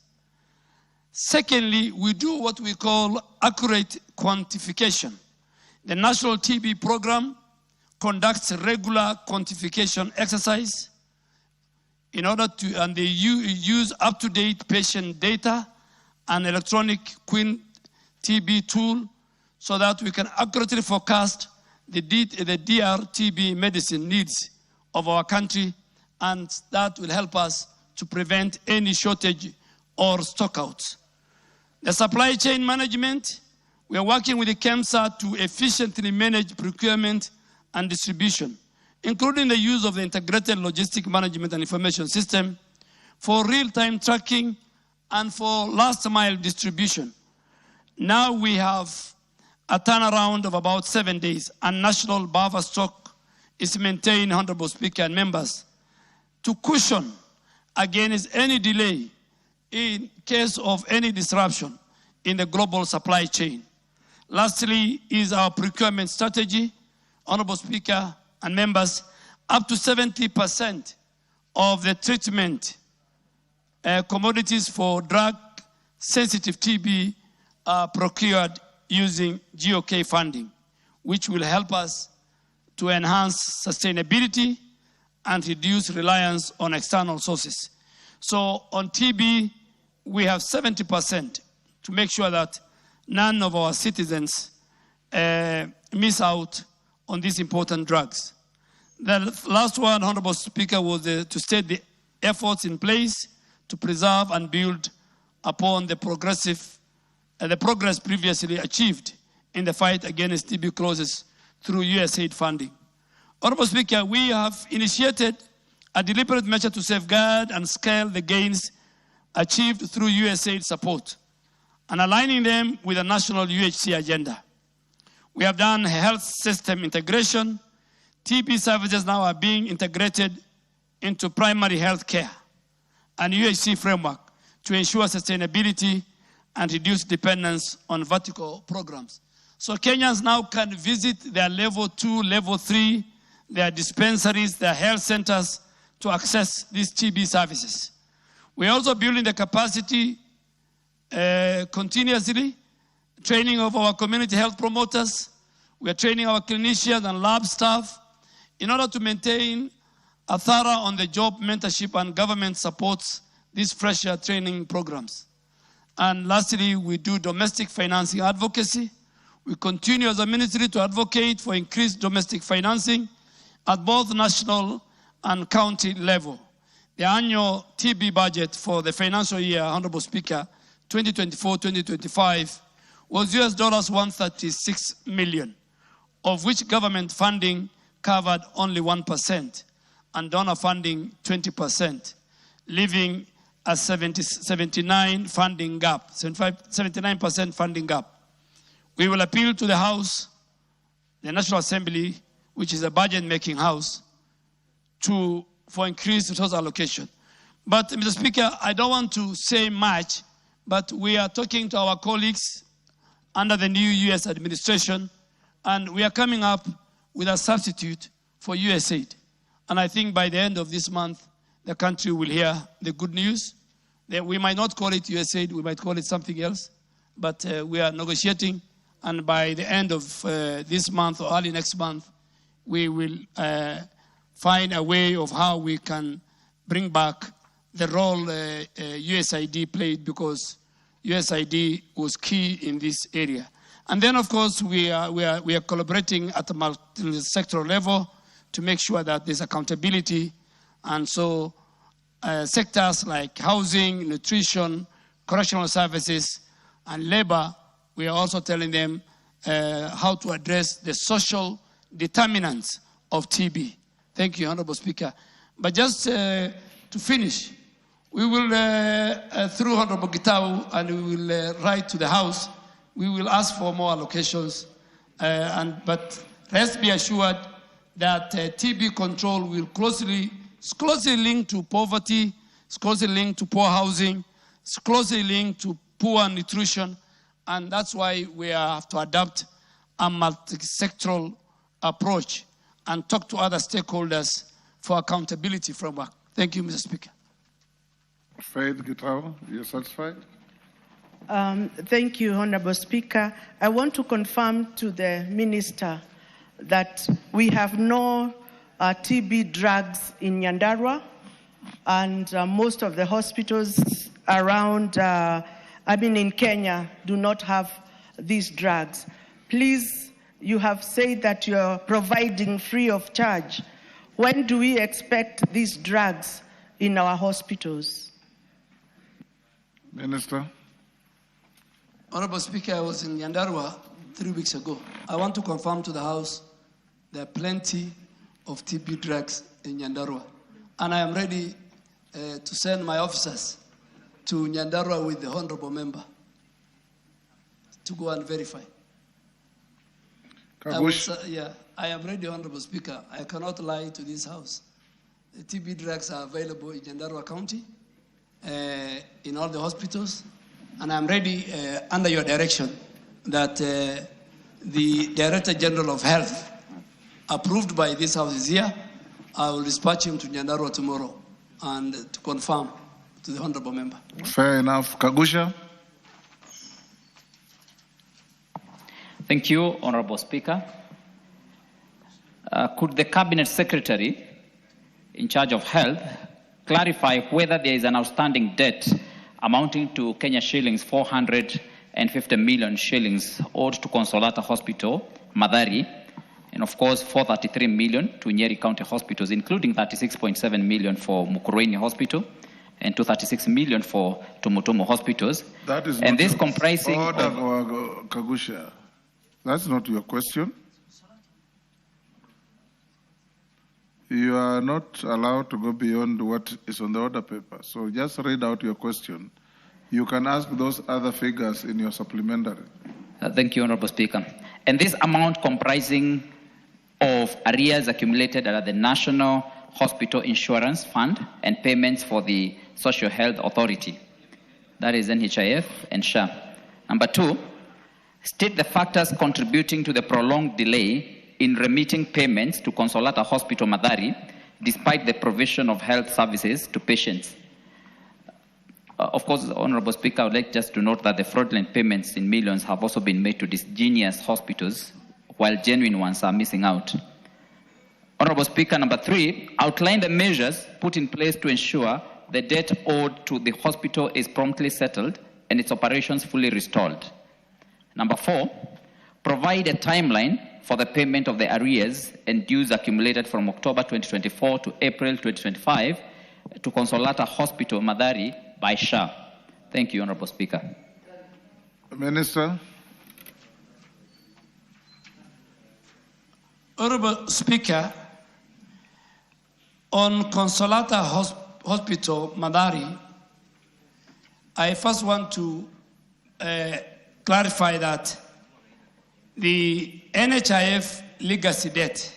Speaker 10: Secondly, we do what we call accurate quantification. The National TB Program conducts regular quantification exercise and they use up-to-date patient data and electronic Queen TB tool so that we can accurately forecast the DR-TB medicine needs of our country, and that will help us to prevent any shortage or stockouts. The supply chain management, we are working with the KEMSA to efficiently manage procurement and distribution, including the use of the Integrated Logistic Management and Information System for real-time tracking and for last-mile distribution. Now we have a turnaround of about 7 days, and national buffer stock is maintained, Honorable Speaker and members, to cushion against any delay in case of any disruption in the global supply chain. Lastly is our procurement strategy. Honorable Speaker and members, up to 70% of the treatment commodities for drug-sensitive TB are procured using GOK funding, which will help us to enhance sustainability and reduce reliance on external sources. So on TB, we have 70% to make sure that none of our citizens miss out on these important drugs. The last one, Honorable Speaker, was to state the efforts in place to preserve and build upon the progress previously achieved in the fight against TB clauses through USAID funding. Honorable Speaker, we have initiated a deliberate measure to safeguard and scale the gains achieved through USAID support and aligning them with the national UHC agenda. We have done health system integration. TB services now are being integrated into primary health care and UHC framework to ensure sustainability and reduce dependence on vertical programs. So Kenyans now can visit their level 2, level 3, their dispensaries, their health centers to access these TB services. We're also building the capacity continuously training of our community health promoters. We are training our clinicians and lab staff in order to maintain a thorough on-the-job mentorship, and government supports these fresher training programs. And lastly, we do domestic financing advocacy. We continue as a ministry to advocate for increased domestic financing at both national and county level. The annual TB budget for the financial year, Honorable Speaker, 2024-2025 was US $136 million, of which government funding covered only 1% and donor funding 20%, leaving a 79% funding gap. We will appeal to the House, the National Assembly, which is a budget-making house, for increased resource allocation. But, Mr. Speaker, I don't want to say much, but we are talking to our colleagues under the new U.S. administration, and we are coming up with a substitute for USAID. And I think by the end of this month, the country will hear the good news. That we might not call it USAID, we might call it something else, but we are negotiating, and by the end of this month or early next month, we will find a way of how we can bring back the role USAID played, because USAID was key in this area. And then, of course, we are collaborating at the multi-sectoral level to make sure that there's accountability. And so sectors like housing, nutrition, correctional services, and labor, we are also telling them how to address the social determinants of TB. Thank you, Honorable Speaker. But just to finish, we will, through Honorable Gitau, and we will write to the House, we will ask for more allocations. But rest be assured that TB control will closely linked to poverty, it's closely linked to poor housing, it's closely linked to poor nutrition, and that's why we have to adopt a multi-sectoral approach and talk to other stakeholders for accountability framework. Thank you, Mr. Speaker.
Speaker 1: Faith Gitau, you're satisfied?
Speaker 14: Thank you, Honorable Speaker. I want to confirm to the Minister that we have no TB drugs in Nyandarua, and most of the hospitals around, in Kenya, do not have these drugs. Please, you have said that you're providing free of charge. When do we expect these drugs in our hospitals?
Speaker 1: Minister.
Speaker 10: Honorable Speaker, I was in Nyandarua 3 weeks ago. I want to confirm to the House there are plenty of TB drugs in Nyandarua. And I am ready to send my officers to Nyandarua with the Honorable Member to go and verify. I am ready, Honorable Speaker. I cannot lie to this House. The TB drugs are available in Nyandarua County, in all the hospitals, and I'm ready, under your direction, that the Director General of Health, approved by this House, is here. I will dispatch him to Nyandarua tomorrow and to confirm to the Honorable Member.
Speaker 1: Fair enough. Kagusha.
Speaker 17: Thank you, Honorable Speaker. Could the Cabinet Secretary in charge of health clarify whether there is an outstanding debt amounting to Kenya shillings 450 million shillings owed to Consolata Hospital, Madari, and of course 433 million to Nyeri County Hospitals, including 36.7 million for Mukurweini Hospital and 236 million for Tumutumu Hospitals.
Speaker 1: That is
Speaker 17: and
Speaker 1: not
Speaker 17: this comprising
Speaker 1: Kagusha. That's not your question. You are not allowed to go beyond what is on the order paper. So just read out your question. You can ask those other figures in your supplementary.
Speaker 17: Thank you, Honorable Speaker. And this amount comprising of arrears accumulated at the National Hospital Insurance Fund and payments for the Social Health Authority, that is NHIF and SHA. Number two, state the factors contributing to the prolonged delay in remitting payments to Consolata Hospital Madari, despite the provision of health services to patients. Of course, Honorable Speaker, I would like just to note that the fraudulent payments in millions have also been made to dysgenious hospitals, while genuine ones are missing out. Honorable Speaker, number 3, outline the measures put in place to ensure the debt owed to the hospital is promptly settled and its operations fully restored. Number 4, provide a timeline for the payment of the arrears and dues accumulated from October 2024 to April 2025 to Consolata Hospital, Madari, by SHA. Thank you, Honorable Speaker.
Speaker 1: Minister.
Speaker 10: Honorable Speaker, on Consolata Hospital, Madari, I first want to clarify that the NHIF legacy debt,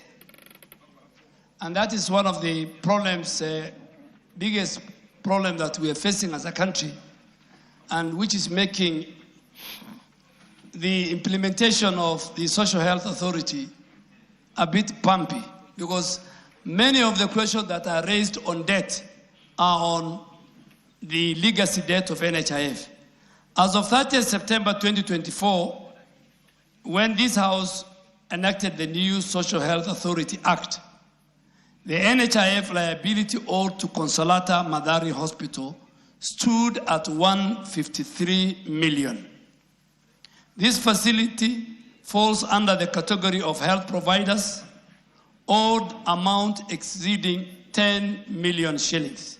Speaker 10: and that is one of the problems, biggest problem that we are facing as a country, and which is making the implementation of the Social Health Authority a bit bumpy, because many of the questions that are raised on debt are on the legacy debt of NHIF. As of 30th September 2024, when this House enacted the new Social Health Authority Act, the NHIF liability owed to Consolata Madari Hospital stood at 153 million. This facility falls under the category of health providers owed amount exceeding 10 million shillings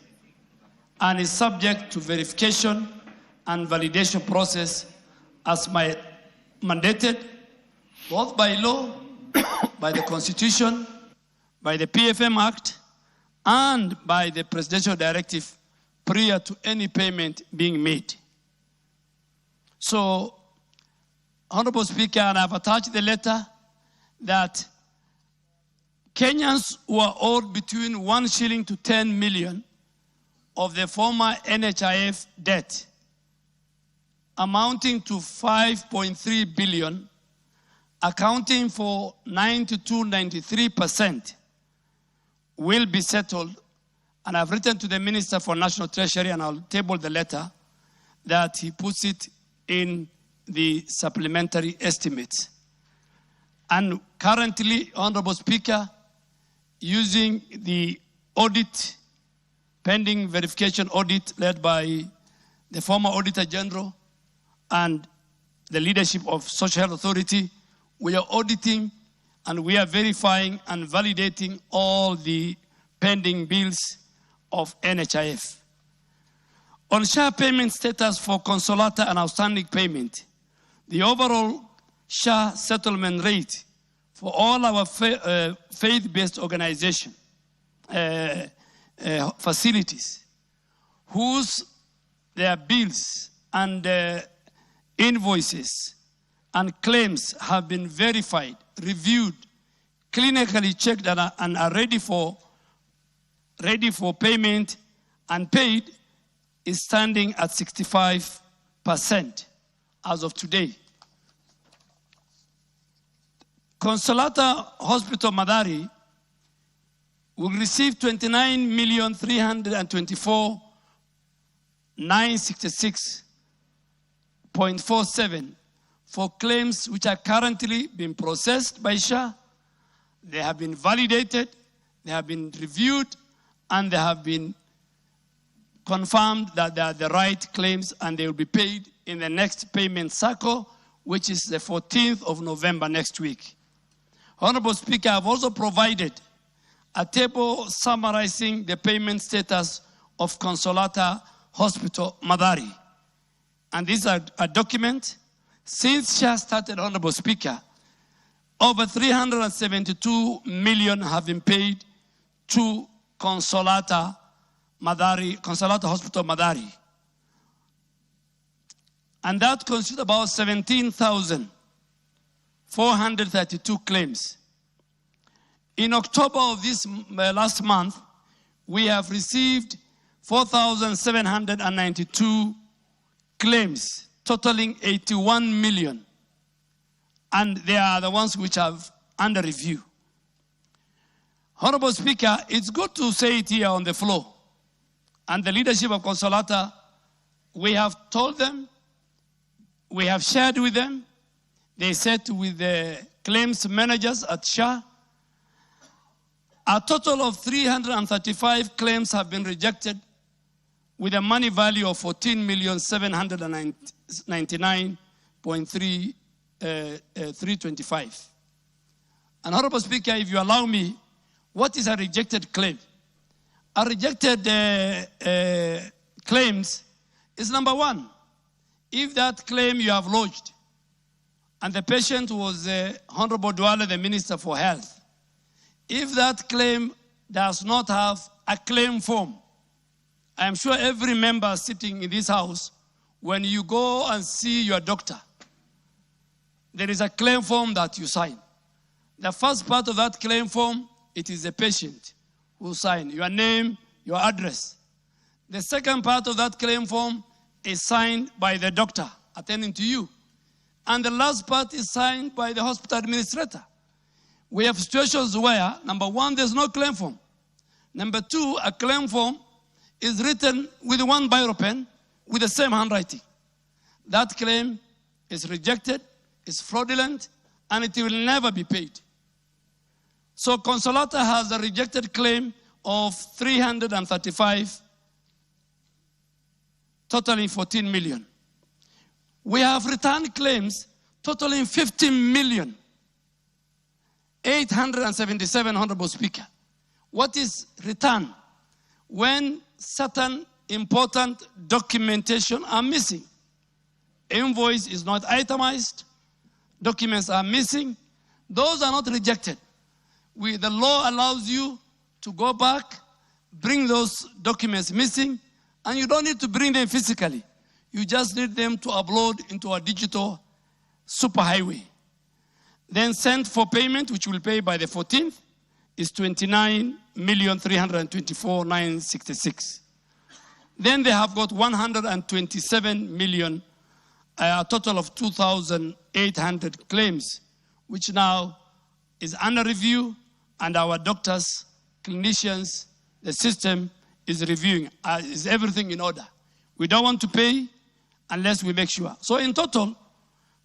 Speaker 10: and is subject to verification and validation process as mandated both by law, by the Constitution, by the PFM Act, and by the presidential directive prior to any payment being made. So, Honorable Speaker, and I've attached the letter that Kenyans who are owed between 1 shilling to 10 million of the former NHIF debt, amounting to 5.3 billion, accounting for 92-93%, will be settled. And I've written to the Minister for National Treasury, and I'll table the letter, that he puts it in the supplementary estimates. And currently, Honorable Speaker, using the audit, pending verification audit led by the former Auditor General and the leadership of Social Health Authority, we are auditing and we are verifying and validating all the pending bills of NHIF. On SHA payment status for Consolata and outstanding payment, the overall SHA settlement rate for all our faith-based organization facilities, whose their bills and invoices and claims have been verified, reviewed, clinically checked, and are ready for payment and paid, is standing at 65% as of today. Consolata Hospital Madari will receive 29,324,966.47 for claims which are currently being processed by SHA. They have been validated, they have been reviewed, and they have been confirmed that they are the right claims, and they will be paid in the next payment cycle, which is the 14th of November next week. Honorable Speaker, I've also provided a table summarizing the payment status of Consolata Hospital Madari. And this is a document. Since SHA started, Honorable Speaker, over 372 million have been paid to Consolata Hospital Madari. And that constitutes about 17,432 claims. In October of this last month, we have received 4,792 claims, totaling 81 million. And they are the ones which are under review. Honorable Speaker, it's good to say it here on the floor. And the leadership of Consolata We have told them, we have shared with them, they said with the claims managers at SHA, a total of 335 claims have been rejected with a money value of 14,799,325. And Honorable Speaker, if you allow me, what is a rejected claim? A rejected claims is number one, if that claim you have lodged and the patient was Honorable Duale, the Minister for Health, if that claim does not have a claim form, I am sure every member sitting in this house, when you go and see your doctor, there is a claim form that you sign. The first part of that claim form, it is the patient who signs your name, your address. The second part of that claim form is signed by the doctor attending to you. And the last part is signed by the hospital administrator. We have situations where, number one, there's no claim form. Number two, a claim form is written with one biro pen with the same handwriting. That claim is rejected, is fraudulent, and it will never be paid. So Consolata has a rejected claim of 335, totaling 14 million. We have returned claims totaling 15 million. 877, Honorable Speaker. What is return? When certain important documentation are missing. Invoice is not itemized, documents are missing, those are not rejected. The law allows you to go back, bring those documents missing, and you don't need to bring them physically. You just need them to upload into a digital superhighway. Then sent for payment, which will pay by the 14th, is 29,324,966. Then they have got 127 million, a total of 2,800 claims, which now is under review, and our doctors, clinicians, the system is reviewing. Is everything in order? We don't want to pay unless we make sure. So in total,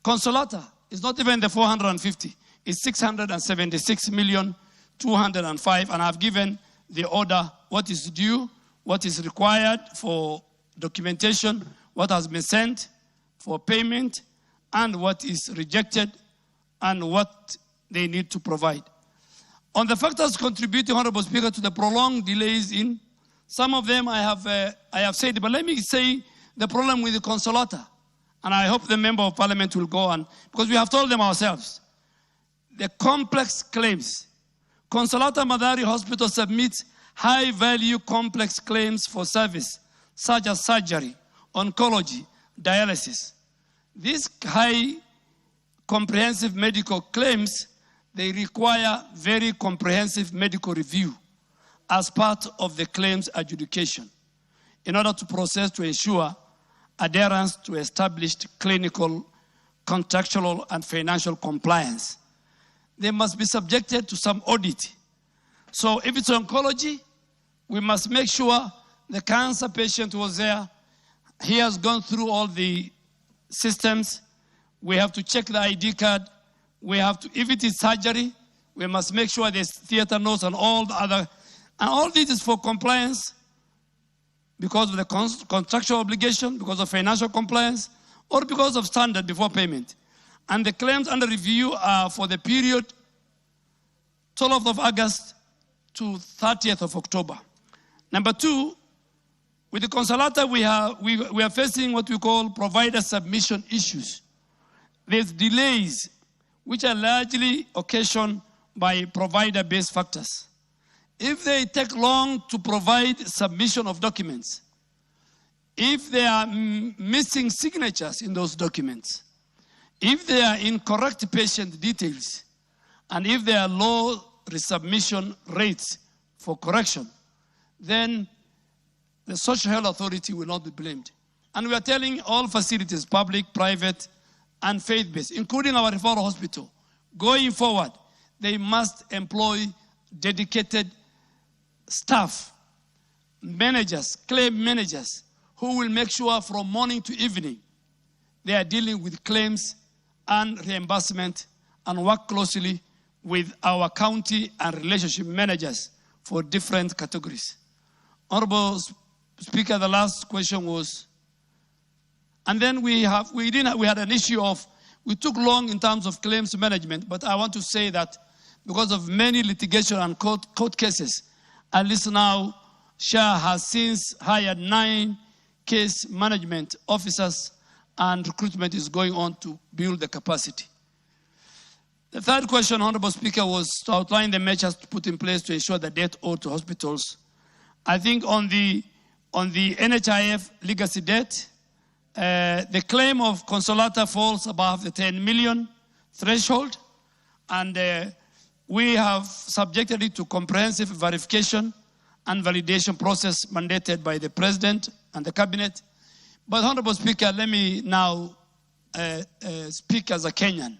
Speaker 10: Consolata is not even the 450. It's 676,205,000, and I've given the order what is due, what is required for documentation, what has been sent for payment, and what is rejected, and what they need to provide. On the factors contributing, Honorable Speaker, to the prolonged delays in, some of them I have said, but let me say the problem with the Consolata, and I hope the Member of Parliament will go on, because we have told them ourselves. The complex claims. Consolata Madari Hospital submits high-value complex claims for service, such as surgery, oncology, dialysis. These high comprehensive medical claims, they require very comprehensive medical review as part of the claims adjudication in order to process to ensure adherence to established clinical, contractual, and financial compliance. They must be subjected to some audit. So if it's oncology, we must make sure the cancer patient was there. He has gone through all the systems. We have to check the ID card. We have to, if it is surgery, we must make sure there's theater notes and all the other. And all this is for compliance because of the contractual obligation, because of financial compliance, or because of standard before payment. And the claims under review are for the period 12th of August to 30th of October. Number two, with the Consolata, we are facing what we call provider submission issues. There's delays, which are largely occasioned by provider-based factors. If they take long to provide submission of documents, if there are missing signatures in those documents, if there are incorrect patient details, and if there are low resubmission rates for correction, then the Social Health Authority will not be blamed. And we are telling all facilities, public, private, and faith-based, including our referral hospital, going forward, they must employ dedicated staff, managers, claim managers, who will make sure from morning to evening they are dealing with claims and reimbursement and work closely with our county and relationship managers for different categories. Honorable Speaker, the last question was, and then we had an issue of, we took long in terms of claims management, but I want to say that because of many litigation and court cases, at least now, SHA has since hired 9 case management officers, and recruitment is going on to build the capacity. The third question, Honorable Speaker, was to outline the measures to put in place to ensure the debt owed to hospitals. I think on the NHIF legacy debt, the claim of Consolata falls above the 10 million threshold, and we have subjected it to comprehensive verification and validation process mandated by the President and the Cabinet. But Honorable Speaker, let me now speak as a Kenyan.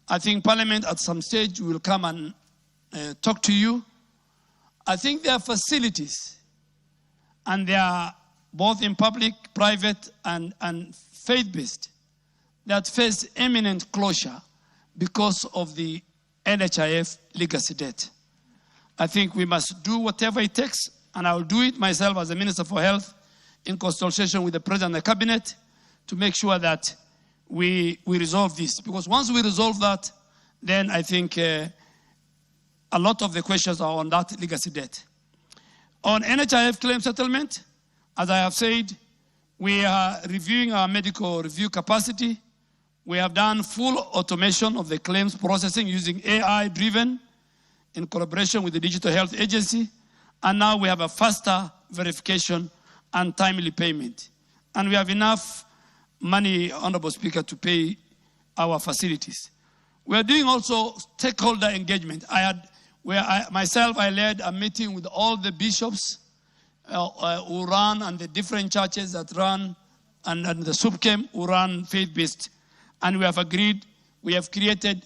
Speaker 10: I think Parliament at some stage will come and talk to you. I think there are facilities, and they are both in public, private, and faith-based, that face imminent closure because of the NHIF legacy debt. I think we must do whatever it takes, and I will do it myself as the Minister for Health in consultation with the President and the Cabinet to make sure that we resolve this. Because once we resolve that, then I think a lot of the questions are on that legacy debt. On NHIF claim settlement, as I have said, we are reviewing our medical review capacity. We have done full automation of the claims processing using AI-driven in collaboration with the Digital Health Agency. And now we have a faster verification and timely payment. And we have enough money, Honorable Speaker, to pay our facilities. We are doing also stakeholder engagement. I led a meeting with all the bishops who run, and the different churches that run, and the SUPKEM who run faith-based. And we have agreed, we have created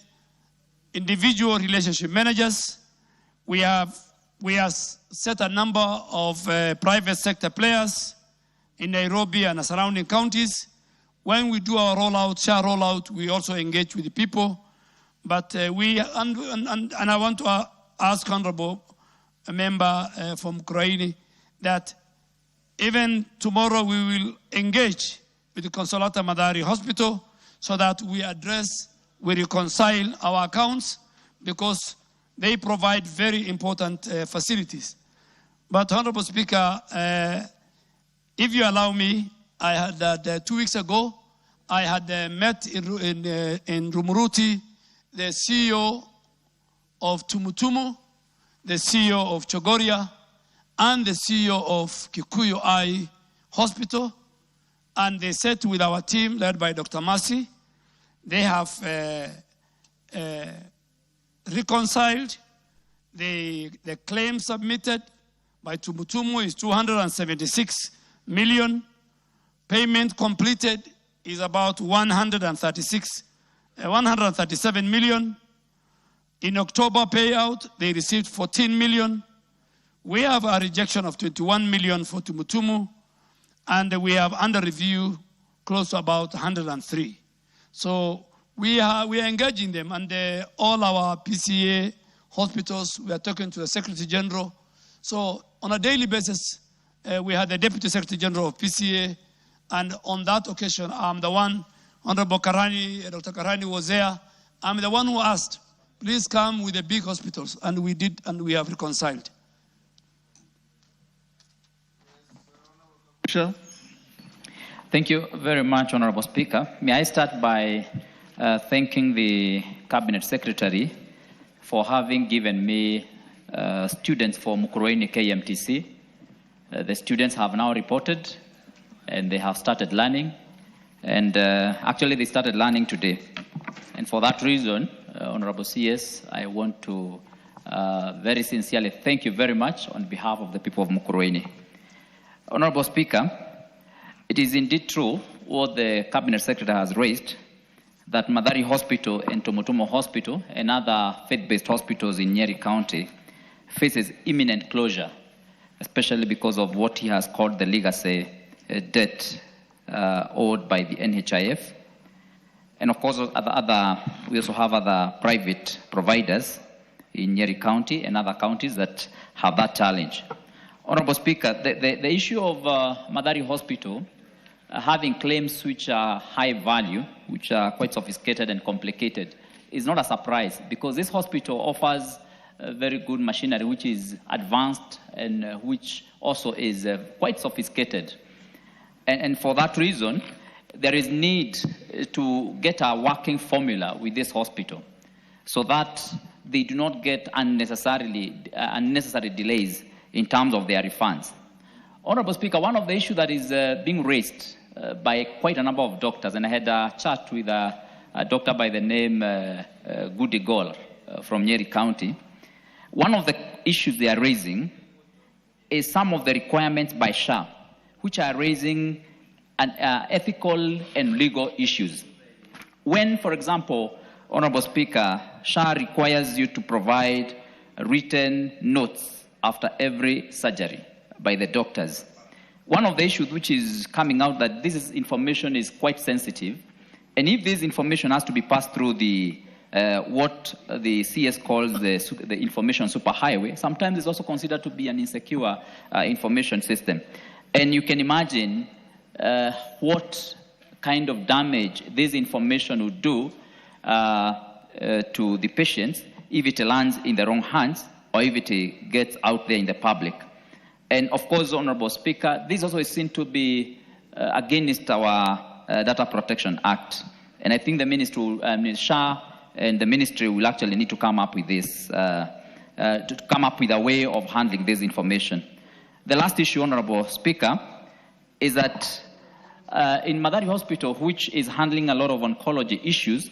Speaker 10: individual relationship managers. We have set a number of private sector players in Nairobi and the surrounding counties. When we do our rollout, SHA rollout, we also engage with the people. But I want to ask Honorable Member from Ukraine that even tomorrow we will engage with the Consolata Madari Hospital so that we reconcile our accounts, because they provide very important facilities. But Honorable Speaker, if you allow me, I had 2 weeks ago, I had met in Rumuruti the CEO of Tumutumu, the CEO of Chogoria, and the CEO of Kikuyu Eye Hospital. And they sat with our team led by Dr. Masi. They have reconciled the claim submitted by Tumutumu is 276 million. Payment completed is about 137 million. In October payout, they received 14 million. We have a rejection of 21 million for Tumutumu, and we have under review close to about 103. So we are engaging them, and all our PCA hospitals, we are talking to the Secretary General. So on a daily basis, we had the Deputy Secretary General of PCA, and on that occasion, I'm the one, Honorable Karani, Dr. Karani was there. I'm the one who asked, please come with the big hospitals, and we did, and we have reconciled.
Speaker 17: Sure. Thank you very much, Honorable Speaker. May I start by thanking the Cabinet Secretary for having given me students for Mukurweini KMTC. The students have now reported, and they have started learning. And actually, they started learning today. And for that reason, Honorable CS, I want to very sincerely thank you very much on behalf of the people of Mukurweini. Honorable Speaker, it is indeed true what the Cabinet Secretary has raised, that Madari Hospital and Tumutumu Hospital and other faith-based hospitals in Nyeri County faces imminent closure, especially because of what he has called the legacy debt owed by the NHIF. And of course, we also have other private providers in Nyeri County and other counties that have that challenge. Honorable Speaker, the issue of Madari Hospital having claims which are high value, which are quite sophisticated and complicated, is not a surprise because this hospital offers very good machinery which is advanced and which also is quite sophisticated. And for that reason, there is need to get a working formula with this hospital so that they do not get unnecessary delays in terms of their refunds. Honorable Speaker, one of the issues that is being raised by quite a number of doctors, and I had a chat with a doctor by the name Goody Gol from Nyeri County. One of the issues they are raising is some of the requirements by SHA, which are raising ethical and legal issues. When, for example, Honorable Speaker, SHA requires you to provide written notes after every surgery by the doctors. One of the issues which is coming out that this information is quite sensitive, and if this information has to be passed through the what the CS calls the information superhighway, sometimes it's also considered to be an insecure information system. And you can imagine what kind of damage this information would do to the patients if it lands in the wrong hands or if it gets out there in the public. And of course, Honorable Speaker, this also is seen to be against our Data Protection Act. And I think the ministry, SHA and the ministry will actually need to come up with this, to come up with a way of handling this information. The last issue, Honorable Speaker, is that in Madari Hospital, which is handling a lot of oncology issues,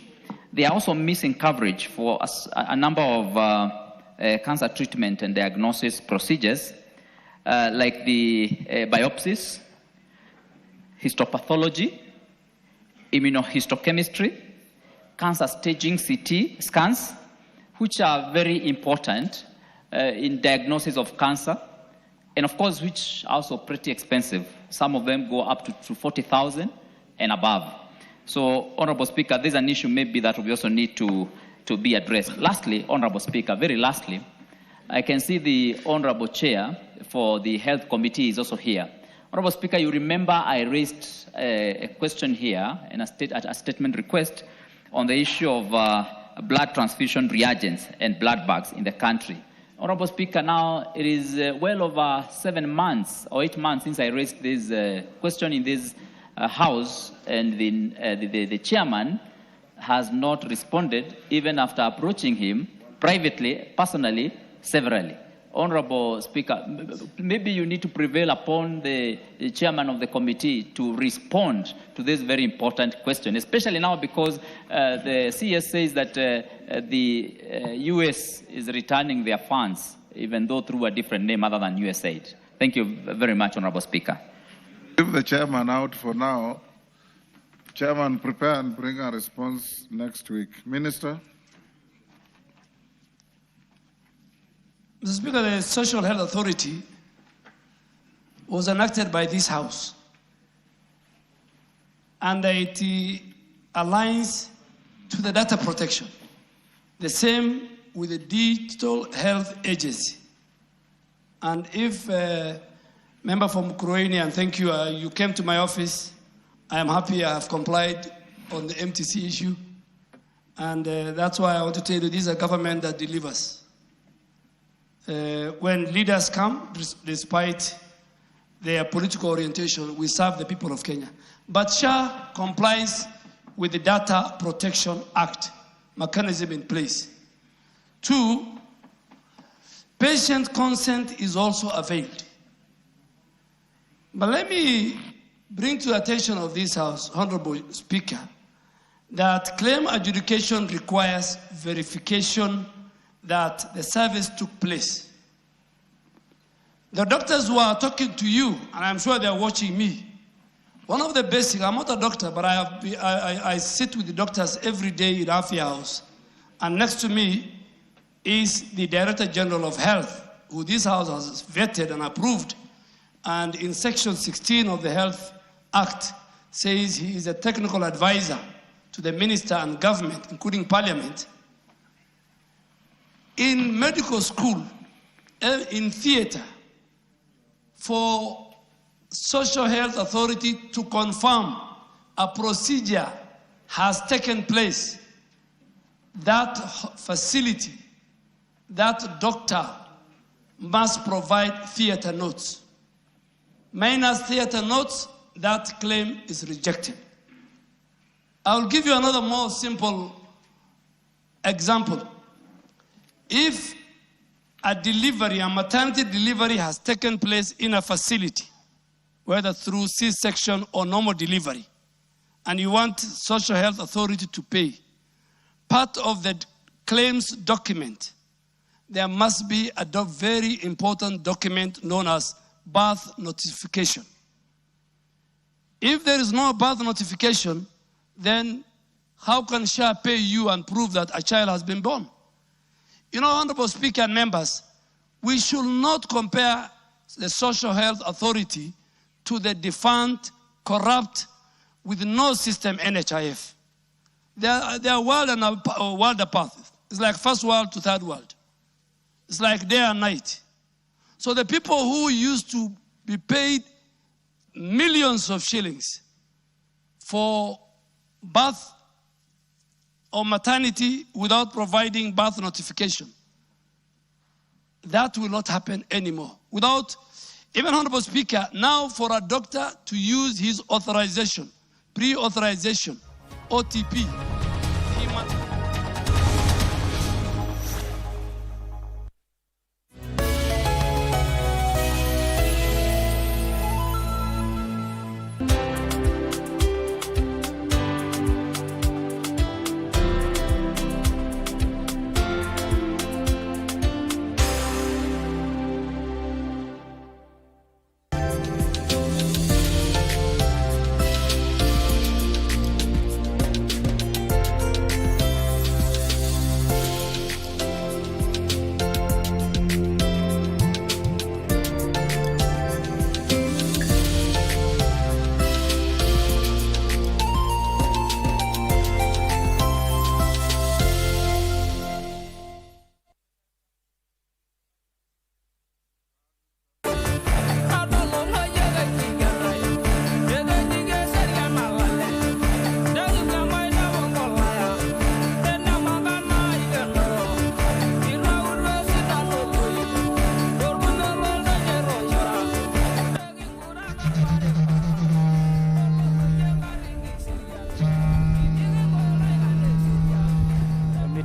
Speaker 17: they are also missing coverage for a number of cancer treatment and diagnosis procedures, like the biopsies, histopathology, immunohistochemistry, cancer staging CT scans, which are very important in diagnosis of cancer, and of course, which are also pretty expensive. Some of them go up to 40,000 and above. So, Honorable Speaker, there's an issue maybe that we also need to be addressed. Lastly, Honorable Speaker, very lastly, I can see the Honorable Chair for the Health Committee is also here. Honorable Speaker, you remember I raised a question here and a statement request on the issue of blood transfusion reagents and blood bags in the country. Honorable Speaker, now it is well over 7 months or 8 months since I raised this question in this House, and the chairman has not responded even after approaching him privately, personally, severally. Honorable Speaker, maybe you need to prevail upon the chairman of the committee to respond to this very important question, especially now because the CS says that the US is returning their funds, even though through a different name other than USAID. Thank you very much, Honorable Speaker.
Speaker 1: Leave the chairman out for now. Chairman, prepare and bring a response next week. Minister.
Speaker 10: Mr. Speaker, the Social Health Authority was enacted by this House, and it aligns to the data protection. The same with the Digital Health Agency. And if member from Croatia, and thank you, you came to my office, I am happy I have complied on the MTC issue. And that's why I want to tell you, this is a government that delivers. When leaders come, despite their political orientation, we serve the people of Kenya. But SHA complies with the Data Protection Act mechanism in place. 2, patient consent is also availed. But let me bring to the attention of this House, Honorable Speaker, that claim adjudication requires verification that the service took place. The doctors who are talking to you, and I'm sure they're watching me, one of the basic, I'm not a doctor, but I sit with the doctors every day in Afia House, and next to me is the Director General of Health, who this House has vetted and approved, And in Section 16 of the Health Act says he is a technical advisor to the minister and government, including parliament. In medical school, in theater, for social health authority to confirm a procedure has taken place, that facility, that doctor must provide theater notes. Minus theater notes, that claim is rejected. I'll give you another more simple example. If a delivery, a maternity delivery has taken place in a facility, whether through C-section or normal delivery, and you want social health authority to pay, part of the claims document, there must be a very important document known as birth notification. If there is no birth notification, then how can SHA pay you and prove that a child has been born? You know, Honorable Speaker and members, we should not compare the social health authority to the defunct, corrupt, with no system NHIF. They are world and world apart. It's like first world to third world. It's like day and night. So the people who used to be paid millions of shillings for birth or maternity without providing birth notification, that will not happen anymore. Without, even Honorable Speaker, now for a doctor to use his authorization, pre-authorization, OTP, he must...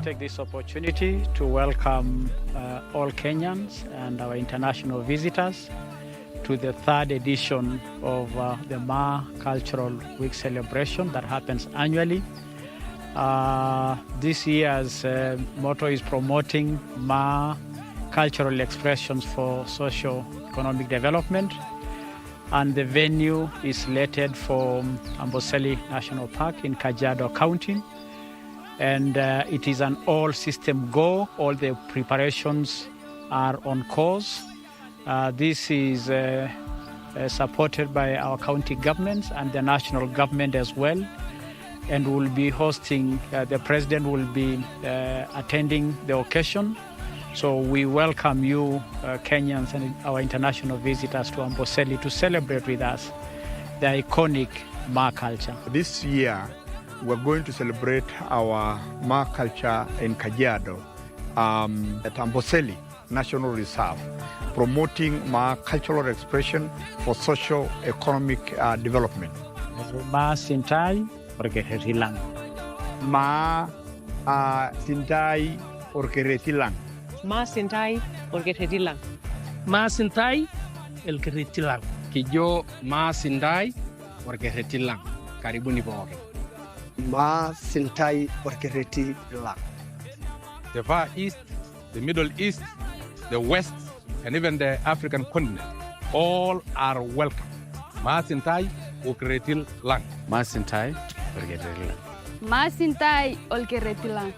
Speaker 18: Take this opportunity to welcome all Kenyans and our international visitors to the third edition of the Ma Cultural Week celebration that happens annually. This year's motto is promoting Ma cultural expressions for socio-economic development, and the venue is slated for Amboseli National Park in Kajiado County. And it is an all-system go. All the preparations are on course. This is supported by our county governments and the national government as well. And we'll be hosting, the president will be attending the occasion. So we welcome you, Kenyans and our international visitors to Amboseli to celebrate with us the iconic Ma culture.
Speaker 19: This year, we're going to celebrate our Ma culture in Kajiado at Amboseli National Reserve, promoting Ma cultural expression for socio-economic development.
Speaker 18: Ma Sintai Orgeretilang.
Speaker 19: Ma Sintai Orgeretilang.
Speaker 20: Ma Sintai Orgeretilang. Ma Sintai Orgeretilang. Kijo Ma Sintai Orgeretilang. Karibuni poke.
Speaker 21: Ma Sintai Orgereti Lang.
Speaker 25: The Far East, the Middle East, the West, and even the African continent, all are welcome. Ma Sintai Orgereti Lang.
Speaker 20: Ma Sintai Orgereti Lang.
Speaker 26: Ma Sintai Orgereti Lang.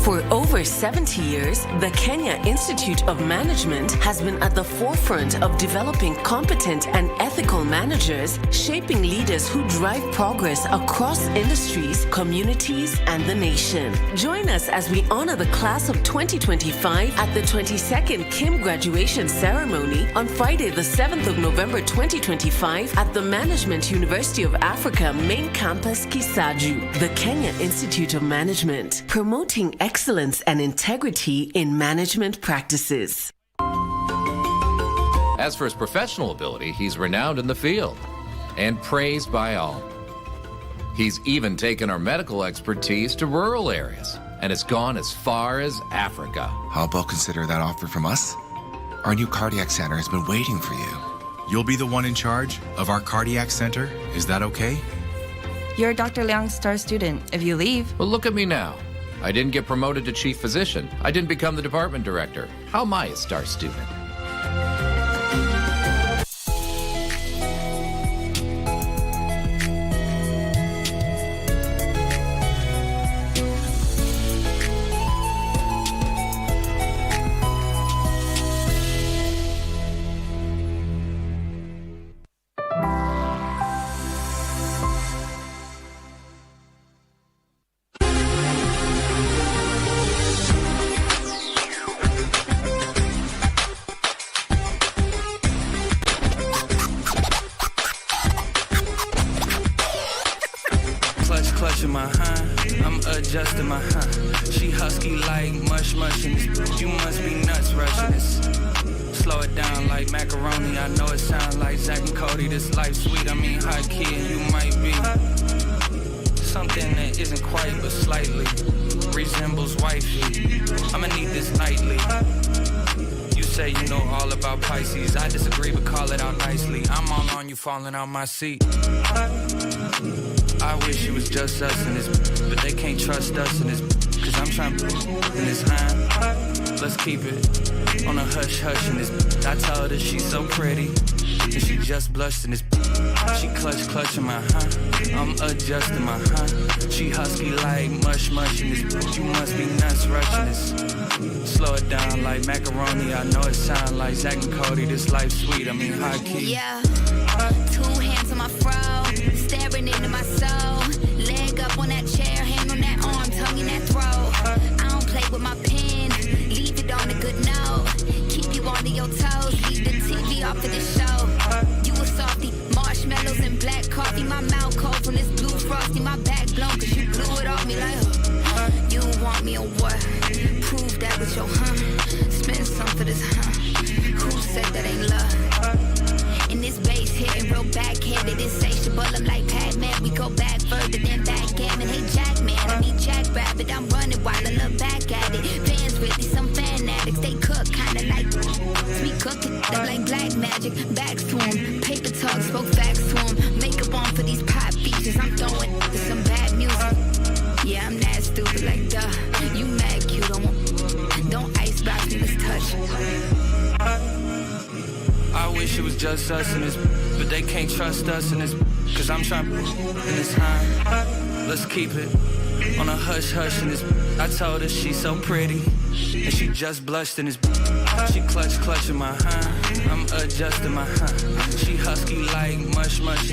Speaker 2: For over 70 years, the Kenya Institute of Management has been at the forefront of developing competent and ethical managers, shaping leaders who drive progress across industries, communities, and the nation. Join us as we honor the class of 2025 at the 22nd Kim graduation ceremony on Friday, the 7th of November 2025 at the Management University of Africa main campus, Kisaju. The Kenya Institute of Management, promoting excellence and integrity in management practices.
Speaker 3: As for his professional ability, he's renowned in the field and praised by all. He's even taken our medical expertise to rural areas and has gone as far as Africa.
Speaker 8: How about consider that offer from us? Our new cardiac center has been waiting for you.
Speaker 11: You'll be the one in charge of our cardiac center. Is that okay?
Speaker 12: You're Dr. Liang's star student. If you leave...
Speaker 3: Well, look at me now. I didn't get promoted to chief physician. I didn't become the department director. How am I a star student?
Speaker 22: Clutching my hand, I'm adjusting my hand. She husky like mush in this. You must be nuts rushing this. Slow it down like macaroni. I know it sounds like Zach and Cody. This life sweet, I mean high key, and you might be something that isn't quite but slightly resembles wifey. I'ma need this nightly. You say you know all about Pisces. I disagree, but call it out nicely. I'm all on you, falling out my seat. I wish it was just us in this, but they can't trust us in this, cause I'm trying in this hand. Let's keep it on a hush in this. I tell her that she's so pretty, and she just blushed in this. She clutching my hand. I'm adjusting my hand. She husky like mush in this. You must be nuts rushing this. Slow it down like macaroni. I know it sound like Zach and Cody. This life sweet, I mean high key.
Speaker 27: Yeah, 2 hands on my fro, staring into my soul. Leg up on that chair, hand on that arm, tongue in that throat. I don't play with my pen, leave it on a good note. Keep you on your toes, leave the TV off of the show. You a softy, marshmallows and black coffee. My mouth cold from this blue frosty. My back blown cause you blew it off me like you want me or what? Prove that with your spend some for this Who said that ain't love? In this bass hitting real backhanded, insatiable. I'm like Pac-Man, we go back further than backgammon. Hey Jackman, I mean Jackrabbit. I'm running while I look back at it. Fans with me, some fan addicts. They cook kinda like we cooking. They like black magic, backs to them. Paper talk, spoke facts to them. Makeup on for these pop features. I'm throwing to some bad music. Yeah, I'm that stupid like duh. You mad cute, don't icebox me, let's touch.
Speaker 22: I wish it was just us in this, but they can't trust us in this, cause I'm trying in this hand. Let's keep it on a hush in this. I told her she's so pretty, and she just blushed in this. She clutching my hand. I'm adjusting my hand. She husky like mush in this.